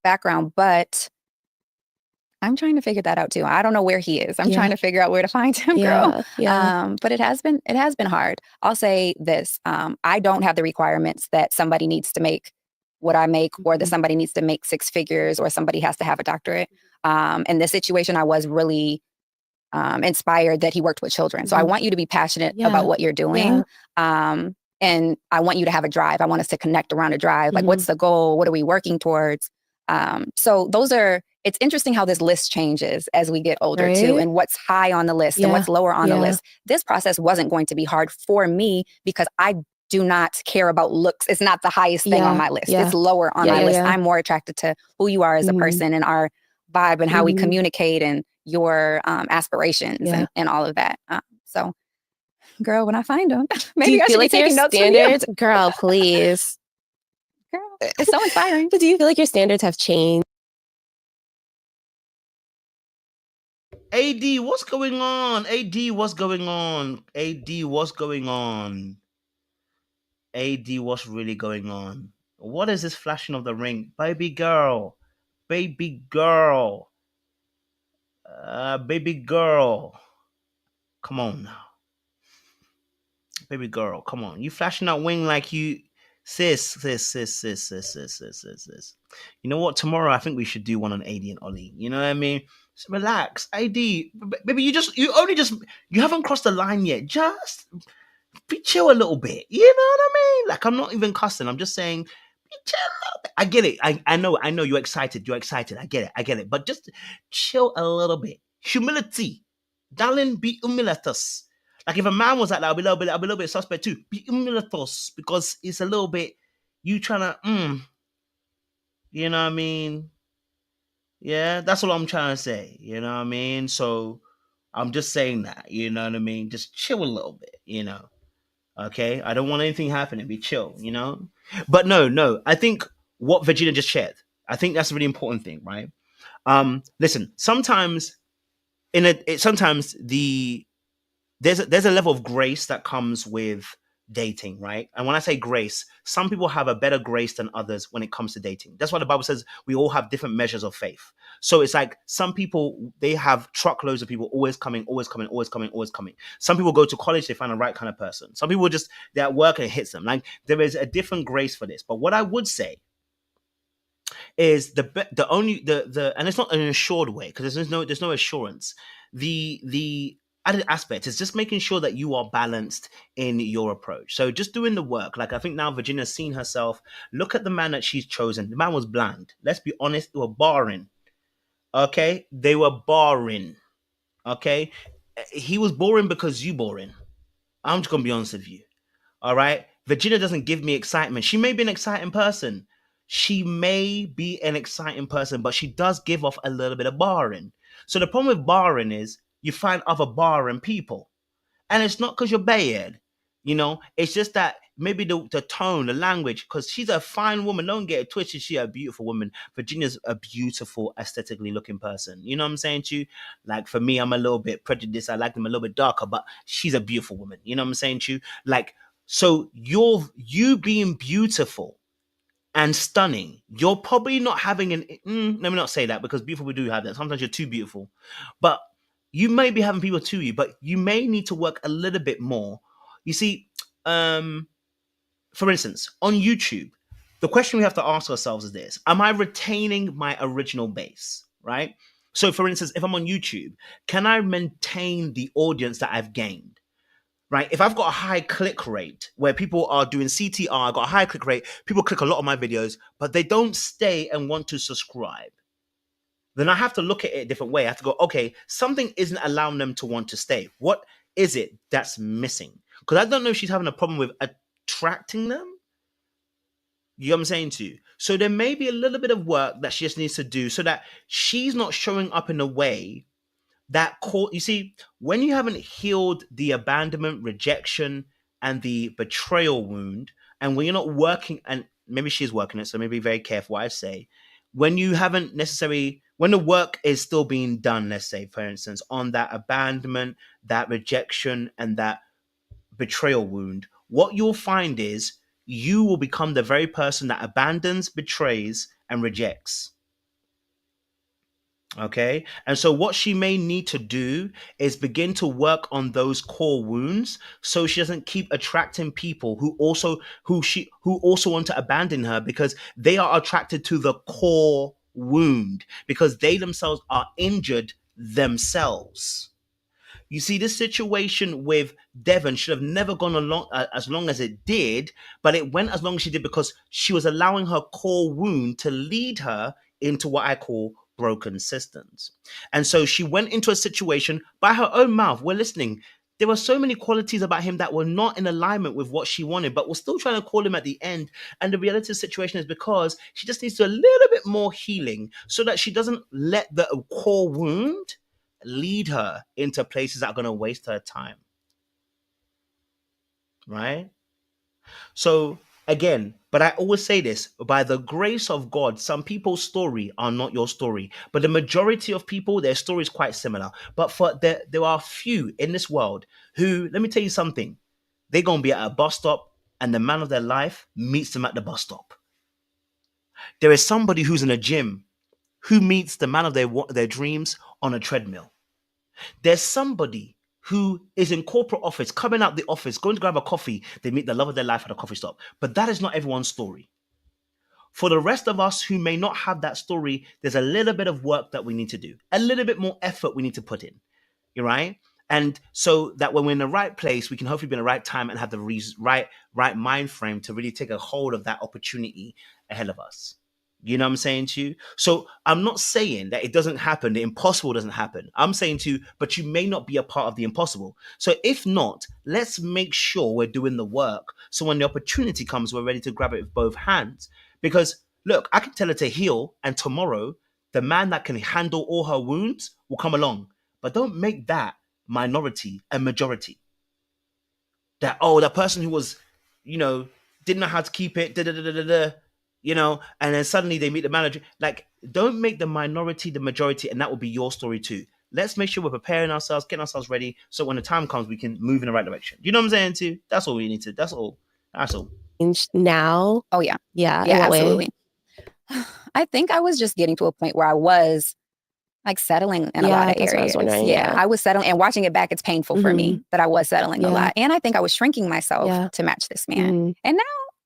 [SPEAKER 1] background. But I'm trying to figure that out too. I don't know where he is. I'm trying to figure out where to find him, girl. But it has been hard. I'll say this. I don't have the requirements that somebody needs to make what I make, or that somebody needs to make 6 figures, or somebody has to have a doctorate. In this situation, I was really inspired that he worked with children. So I want you to be passionate about what you're doing. And I want you to have a drive. I want us to connect around a drive. Like, what's the goal? What are we working towards? So it's interesting how this list changes as we get older too, and what's high on the list and what's lower on the list. This process wasn't going to be hard for me because I do not care about looks. It's not the highest thing on my list. It's lower on my list. I'm more attracted to who you are as a person, and our vibe, and how we communicate, and your aspirations and all of that. So girl, when I find them, maybe I should be taking notes from you.
[SPEAKER 2] Girl, please.
[SPEAKER 1] Girl, it's so inspiring.
[SPEAKER 2] But do you feel like your standards have changed?
[SPEAKER 3] AD, what's going on? AD, what's going on? AD, what's going on? AD, what's really going on? What is this flashing of the ring? Baby girl. Baby girl. Baby girl, come on now. Baby girl, come on. You flashing that wing like you, sis. You know what? Tomorrow I think we should do one on AD and Ollie. You know what I mean? So relax, AD. Baby, you haven't crossed the line yet. Just be chill a little bit. You know what I mean? Like, I'm not even cussing. I'm just saying, be chill a little bit. I get it. I know. You're excited. I get it. But just chill a little bit. Humility. Darling, be humilitus. Like, if a man was like that, I'll be a little bit suspect too. Be humilitus, because it's a little bit you trying to, you know what I mean? Yeah, that's what I'm trying to say. You know what I mean? So I'm just saying that. You know what I mean? Just chill a little bit. You know. Okay, I don't want anything happening. Be chill, you know. But no. I think what Virginia just shared, I think that's a really important thing, right? Listen, sometimes there's a level of grace that comes with dating, right? And when I say grace, some people have a better grace than others when it comes to dating. That's why the Bible says we all have different measures of faith. So it's like some people, they have truckloads of people always coming. Some people go to college, they find the right kind of person. Some people they're at work and it hits them. Like, there is a different grace for this. But what I would say is and it's not an assured way, because there's no assurance. The added aspect is just making sure that you are balanced in your approach. So just doing the work. Like, I think now Virginia's seen herself. Look at the man that she's chosen. The man was bland. Let's be honest, they were boring. Okay? They were boring. Okay? He was boring because you boring. I'm just gonna be honest with you. All right? Virginia doesn't give me excitement. She may be an exciting person. But she does give off a little bit of boring. So the problem with boring is you find other boring people. And it's not because you're bad. You know, it's just that maybe the tone, the language, because she's a fine woman. Don't get it twisted. She's a beautiful woman. Virginia's a beautiful, aesthetically looking person. You know what I'm saying to you? Like, for me, I'm a little bit prejudiced. I like them a little bit darker, but she's a beautiful woman. You know what I'm saying to you? Like, so you being beautiful and stunning, you're probably not having let me not say that, because beautiful people do have that. Sometimes you're too beautiful. But you may be having people to you, but you may need to work a little bit more. You see, for instance, on YouTube, the question we have to ask ourselves is this: am I retaining my original base, right? So, for instance, if I'm on YouTube, can I maintain the audience that I've gained, right? If I've got a high click rate where people are doing CTR, I've got a high click rate, people click a lot of my videos, but they don't stay and want to subscribe, then I have to look at it a different way. I have to go, okay, something isn't allowing them to want to stay. What is it that's missing? Because I don't know if she's having a problem with attracting them. You know what I'm saying to you? So there may be a little bit of work that she just needs to do so that she's not showing up in a way that you see, when you haven't healed the abandonment, rejection, and the betrayal wound, and when you're not working, and maybe she's working it, so maybe be very careful what I say. When you haven't necessarily, when the work is still being done, let's say, for instance, on that abandonment, that rejection, and that betrayal wound, what you'll find is you will become the very person that abandons, betrays, and rejects. Okay. And so what she may need to do is begin to work on those core wounds so she doesn't keep attracting people who also want to abandon her, because they are attracted to the core wound because they themselves are injured themselves. You see, this situation with Devin should have never gone along as long as it did, but it went as long as she did because she was allowing her core wound to lead her into what I call broken systems. And so she went into a situation by her own mouth. We're listening. There were so many qualities about him that were not in alignment with what she wanted, but we're still trying to call him at the end. And the reality of the situation is because she just needs to do a little bit more healing so that she doesn't let the core wound lead her into places that are going to waste her time. Right? So again, but I always say this, by the grace of God, some people's story are not your story, but the majority of people, their story is quite similar. But there are few in this world who, let me tell you something, they're going to be at a bus stop and the man of their life meets them at the bus stop. There is somebody who's in a gym who meets the man of their dreams on a treadmill. There's somebody who is in corporate office, coming out the office, going to grab a coffee. They meet the love of their life at a coffee shop. But that is not everyone's story. For the rest of us who may not have that story, there's a little bit of work that we need to do, a little bit more effort we need to put in. You're right. And so that when we're in the right place, we can hopefully be in the right time and have the right mind frame to really take a hold of that opportunity ahead of us. You know what I'm saying to you? So I'm not saying that it doesn't happen, the impossible doesn't happen. I'm saying to you, but you may not be a part of the impossible. So if not, let's make sure we're doing the work. So when the opportunity comes, we're ready to grab it with both hands. Because look, I can tell her to heal, and tomorrow, the man that can handle all her wounds will come along. But don't make that minority and majority. That, that person who was, didn't know how to keep it, and then suddenly they meet the manager. Like, don't make the minority the majority, and that will be your story too. Let's make sure we're preparing ourselves, getting ourselves ready, so when the time comes, we can move in the right direction. You know what I'm saying too? That's all we need to. That's all.
[SPEAKER 2] Now?
[SPEAKER 1] Oh yeah,
[SPEAKER 2] yeah,
[SPEAKER 1] absolutely. I think I was just getting to a point where I was like settling in a lot of areas. I was settling, and watching it back, it's painful for me that I was settling a lot. And I think I was shrinking myself to match this man. And now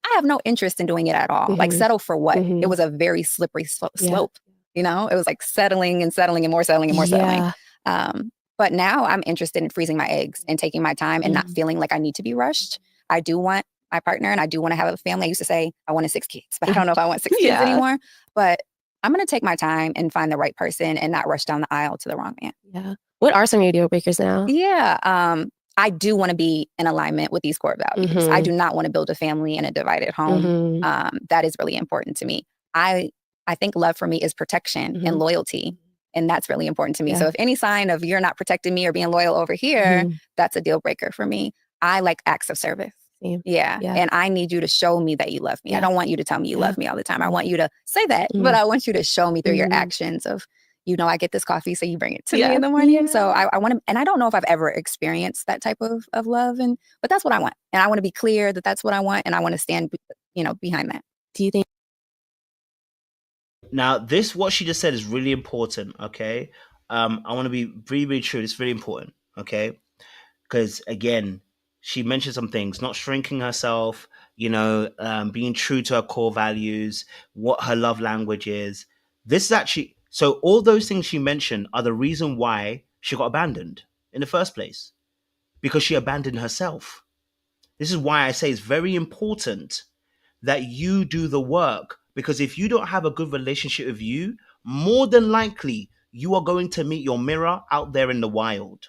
[SPEAKER 1] I have no interest in doing it at all. Like, settle for what? It was a very slippery slope. It was like settling and settling and more settling and more settling. But now I'm interested in freezing my eggs and taking my time and not feeling like I need to be rushed. I do want my partner and I do want to have a family. I used to say I wanted 6 kids, but I don't know if I want 6 kids anymore. But I'm going to take my time and find the right person and not rush down the aisle to the wrong man.
[SPEAKER 2] Yeah. What are some of your deal breakers now?
[SPEAKER 1] Yeah. I do want to be in alignment with these core values. I do not want to build a family in a divided home. That is really important to me. I think love for me is protection and loyalty. And that's really important to me. So if any sign of you're not protecting me or being loyal over here, that's a deal breaker for me. I like acts of service. Yeah. And I need you to show me that you love me. I don't want you to tell me you love me all the time. I want you to say that, but I want you to show me through your actions of, I get this coffee, so you bring it to me in the morning. So I want to, and I don't know if I've ever experienced that type of love, but that's what I want. And I want to be clear that that's what I want. And I want to stand, behind that.
[SPEAKER 2] Do you think?
[SPEAKER 3] Now, what she just said is really important. Okay. I want to be very, very true. It's really important. Okay. Because again, she mentioned some things, not shrinking herself, being true to her core values, what her love language is. This is actually, so all those things she mentioned are the reason why she got abandoned in the first place, because she abandoned herself. This is why I say it's very important that you do the work, because if you don't have a good relationship with you, more than likely you are going to meet your mirror out there in the wild.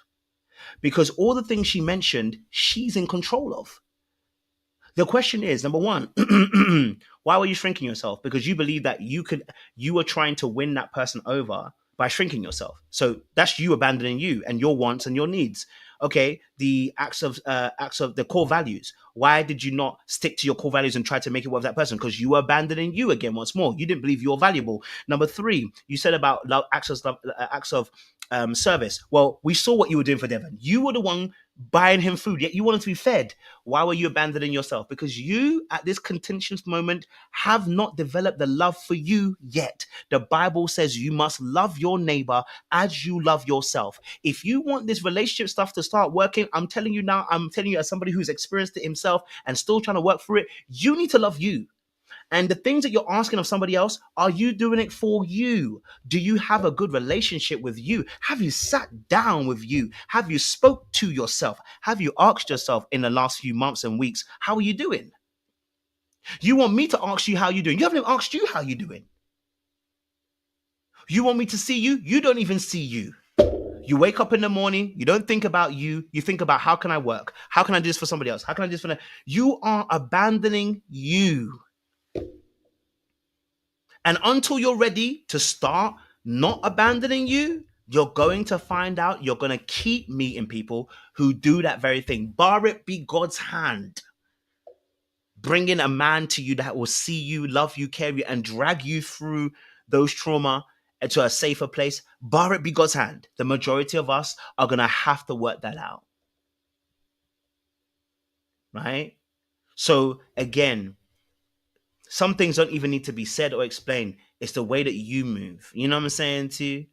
[SPEAKER 3] Because all the things she mentioned, she's in control of. The question is, number one, why were you shrinking yourself? Because you believe that you were trying to win that person over by shrinking yourself. So that's you abandoning you and your wants and your needs. Okay, the acts of the core values. Why did you not stick to your core values and try to make it work with that person? Because you were abandoning you again once more. You didn't believe you were valuable. Number 3, you said about love, acts of service. Well, we saw what you were doing for Devin. You were the one buying him food, yet you wanted to be fed. Why were you abandoning yourself? Because you, at this contentious moment, have not developed the love for you yet. The Bible says you must love your neighbor as you love yourself. If you want this relationship stuff to start working, I'm telling you as somebody who's experienced it himself and still trying to work through it, you need to love you. And the things that you're asking of somebody else, are you doing it for you? Do you have a good relationship with you? Have you sat down with you? Have you spoke to yourself? Have you asked yourself in the last few months and weeks, how are you doing? You want me to ask you how you're doing. You haven't even asked you how you're doing. You want me to see you? You don't even see you. You wake up in the morning, you don't think about you. You think about, how can I work? How can I do this for somebody else? How can I do this for them? You are abandoning you. And until you're ready to start not abandoning you, you're going to find out you're going to keep meeting people who do that very thing. Bar it be God's hand. Bringing a man to you that will see you, love you, care you, and drag you through those trauma to a safer place. Bar it be God's hand. The majority of us are going to have to work that out. Right? So again, some things don't even need to be said or explained. It's the way that you move. You know what I'm saying to you?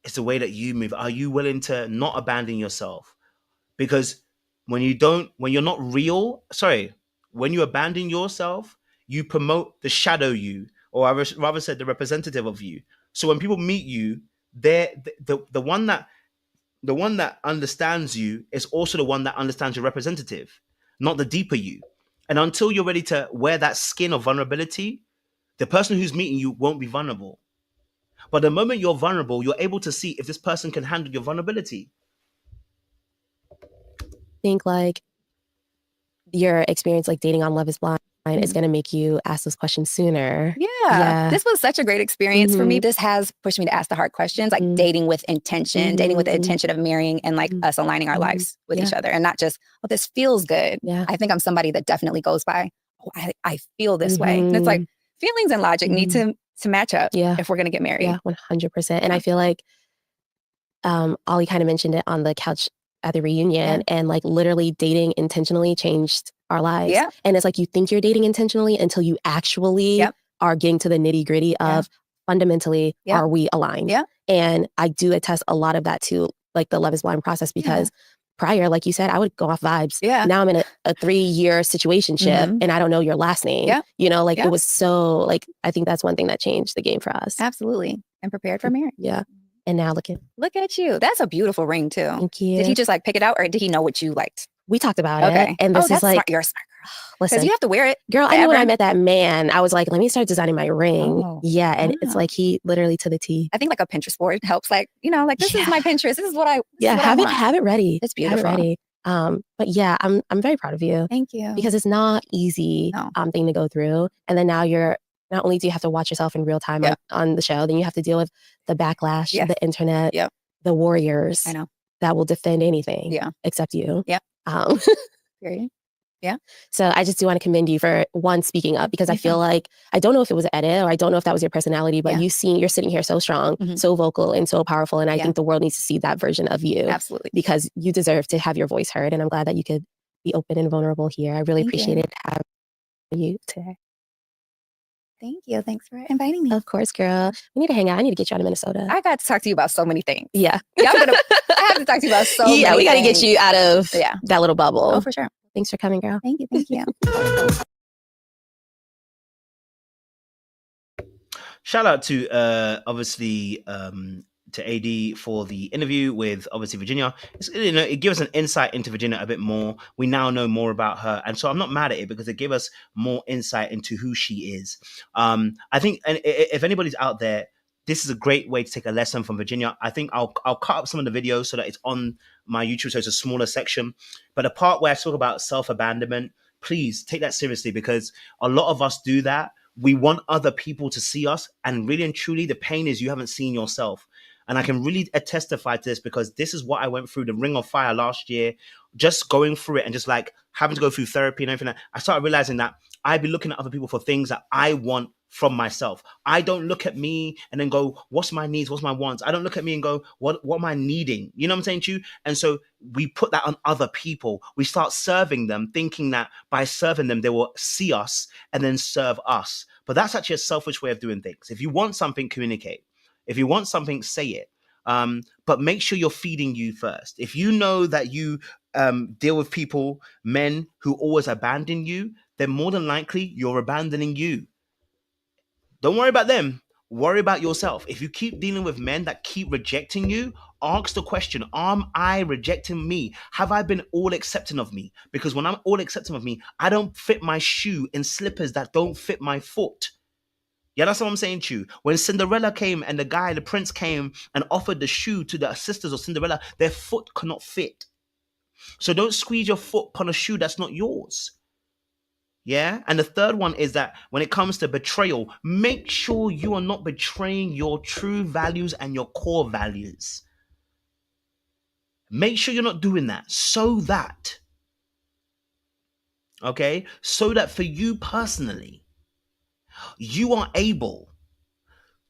[SPEAKER 3] It's the way that you move. Are you willing to not abandon yourself? Because when you're not real, when you abandon yourself, you promote the shadow you, or I rather said the representative of you. So when people meet you, they're the one that understands you is also the one that understands your representative, not the deeper you. And until you're ready to wear that skin of vulnerability, the person who's meeting you won't be vulnerable. But the moment you're vulnerable, you're able to see if this person can handle your vulnerability.
[SPEAKER 2] Think like your experience like dating on Love is Blind is going to make you ask those questions sooner.
[SPEAKER 1] Yeah. This was such a great experience for me. This has pushed me to ask the hard questions, like dating with intention, dating with the intention of marrying and like us aligning our lives with each other and not just, oh, this feels good. I think I'm somebody that definitely goes by, oh, I feel this way. And it's like feelings and logic need to match up if we're going to get married.
[SPEAKER 2] Yeah, 100%. And I feel like Ollie kind of mentioned it on the couch at the reunion and like literally dating intentionally changed our lives. Yeah. And it's like you think you're dating intentionally until you actually are getting to the nitty gritty of fundamentally, are we aligned? Yeah. And I do attest a lot of that to like the Love is Blind process because prior, like you said, I would go off vibes. Yeah. Now I'm in a 3-year situationship and I don't know your last name. Yeah. You know, like it was so like, I think that's one thing that changed the game for us.
[SPEAKER 1] Absolutely. And prepared for marriage.
[SPEAKER 2] Yeah. And now look
[SPEAKER 1] at you. That's a beautiful ring too.
[SPEAKER 2] Thank you.
[SPEAKER 1] Did he just like pick it out or did he know what you liked?
[SPEAKER 2] We talked about it. And this is like,
[SPEAKER 1] smart. You're a smart girl. Listen, you have to wear it.
[SPEAKER 2] Girl, I knew when I met that man, I was like, let me start designing my ring. And it's like he literally to the T.
[SPEAKER 1] I think like a Pinterest board helps. Like, you know, like this is my Pinterest. This is what I
[SPEAKER 2] have it ready.
[SPEAKER 1] It's beautiful.
[SPEAKER 2] Have it ready. But yeah, I'm very proud of you.
[SPEAKER 1] Thank you.
[SPEAKER 2] Because it's not easy thing to go through. And then now you're not only do you have to watch yourself in real time on the show, then you have to deal with the backlash, the internet, the warriors that will defend anything except you.
[SPEAKER 1] Yeah. Period. Yeah.
[SPEAKER 2] So I just do want to commend you for one speaking up because I feel like I don't know if it was an edit or I don't know if that was your personality, but you're sitting here so strong, so vocal and so powerful. And I think the world needs to see that version of you.
[SPEAKER 1] Absolutely.
[SPEAKER 2] Because you deserve to have your voice heard. And I'm glad that you could be open and vulnerable here. I really appreciated having you today.
[SPEAKER 1] Thank you. Thanks for inviting me.
[SPEAKER 2] Of course, girl. We need to hang out. I need to get you out of Minnesota.
[SPEAKER 1] I got to talk to you about so many things.
[SPEAKER 2] Yeah.
[SPEAKER 1] I have to talk to you about so many things.
[SPEAKER 2] Yeah, we got to get you out of that little bubble.
[SPEAKER 1] Oh, for sure.
[SPEAKER 2] Thanks for coming, girl.
[SPEAKER 1] Thank you. Thank you.
[SPEAKER 3] Shout out to obviously to AD for the interview with obviously Virginia. It gives us an insight into Virginia a bit more. We now know more about her, and so I'm not mad at it because it gave us more insight into who she is. I think, and if anybody's out there, this is a great way to take a lesson from Virginia. I think I'll cut up some of the videos so that it's on my YouTube, so it's a smaller section. But the part where I talk about self-abandonment, please take that seriously because a lot of us do that. We want other people to see us, and really and truly, the pain is you haven't seen yourself. And I can really testify to this because this is what I went through the Ring of Fire last year, just going through it and just like having to go through therapy and everything. I started realizing that I'd be looking at other people for things that I want from myself. I don't look at me and then go, what's my needs? What's my wants? I don't look at me and go, what am I needing? You know what I'm saying to you? And so we put that on other people. We start serving them, thinking that by serving them, they will see us and then serve us. But that's actually a selfish way of doing things. If you want something, communicate. If you want something, say it. But make sure you're feeding you first. If you know that you deal with people, men who always abandon you, then more than likely you're abandoning you. Don't worry about them. Worry about yourself. If you keep dealing with men that keep rejecting you, ask the question, am I rejecting me? Have I been all accepting of me? Because when I'm all accepting of me, I don't fit my shoe in slippers that don't fit my foot. Yeah, that's what I'm saying to you. When Cinderella came and the prince came and offered the shoe to the sisters of Cinderella, their foot cannot fit. So don't squeeze your foot upon a shoe that's not yours. Yeah. And the third one is that when it comes to betrayal, make sure you are not betraying your true values and your core values. Make sure you're not doing that so that for you personally, you are able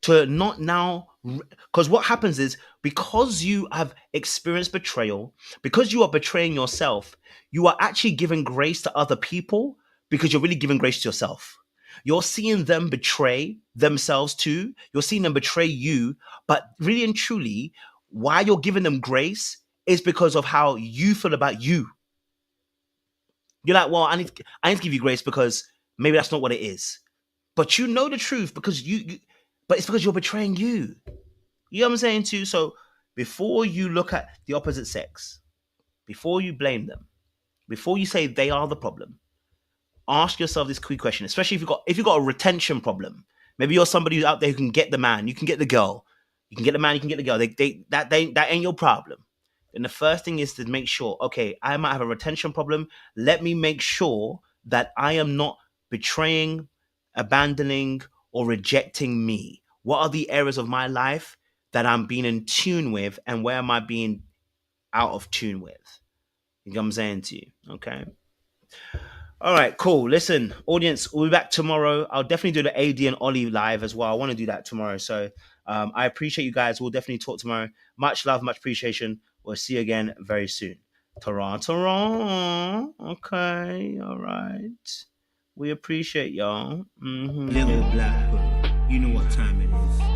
[SPEAKER 3] to not now, because what happens is because you have experienced betrayal, because you are betraying yourself, you are actually giving grace to other people because you're really giving grace to yourself. You're seeing them betray themselves too. You're seeing them betray you. But really and truly, why you're giving them grace is because of how you feel about you. You're like, well, I need to give you grace because maybe that's not what it is. But you know the truth because but it's because you're betraying you. You know what I'm saying too? So before you look at the opposite sex, before you blame them, before you say they are the problem, ask yourself this quick question, especially if you've got a retention problem. Maybe you're somebody who's out there who can get the man, you can get the girl. You can get the man, you can get the girl. That ain't your problem. And the first thing is to make sure, okay, I might have a retention problem. Let me make sure that I am not betraying, abandoning, or rejecting me. What are the areas of my life that I'm being in tune with, and where am I being out of tune with? You know what I'm saying to you? Okay. All right, cool. Listen, audience, we'll be back tomorrow. I'll definitely do the AD and Ollie live as well. I want to do that tomorrow. So I appreciate you guys. We'll definitely talk tomorrow. Much love, much appreciation. We'll see you again very soon. Ta-ra. Okay, all right. We appreciate y'all. Little black, you know what time it is.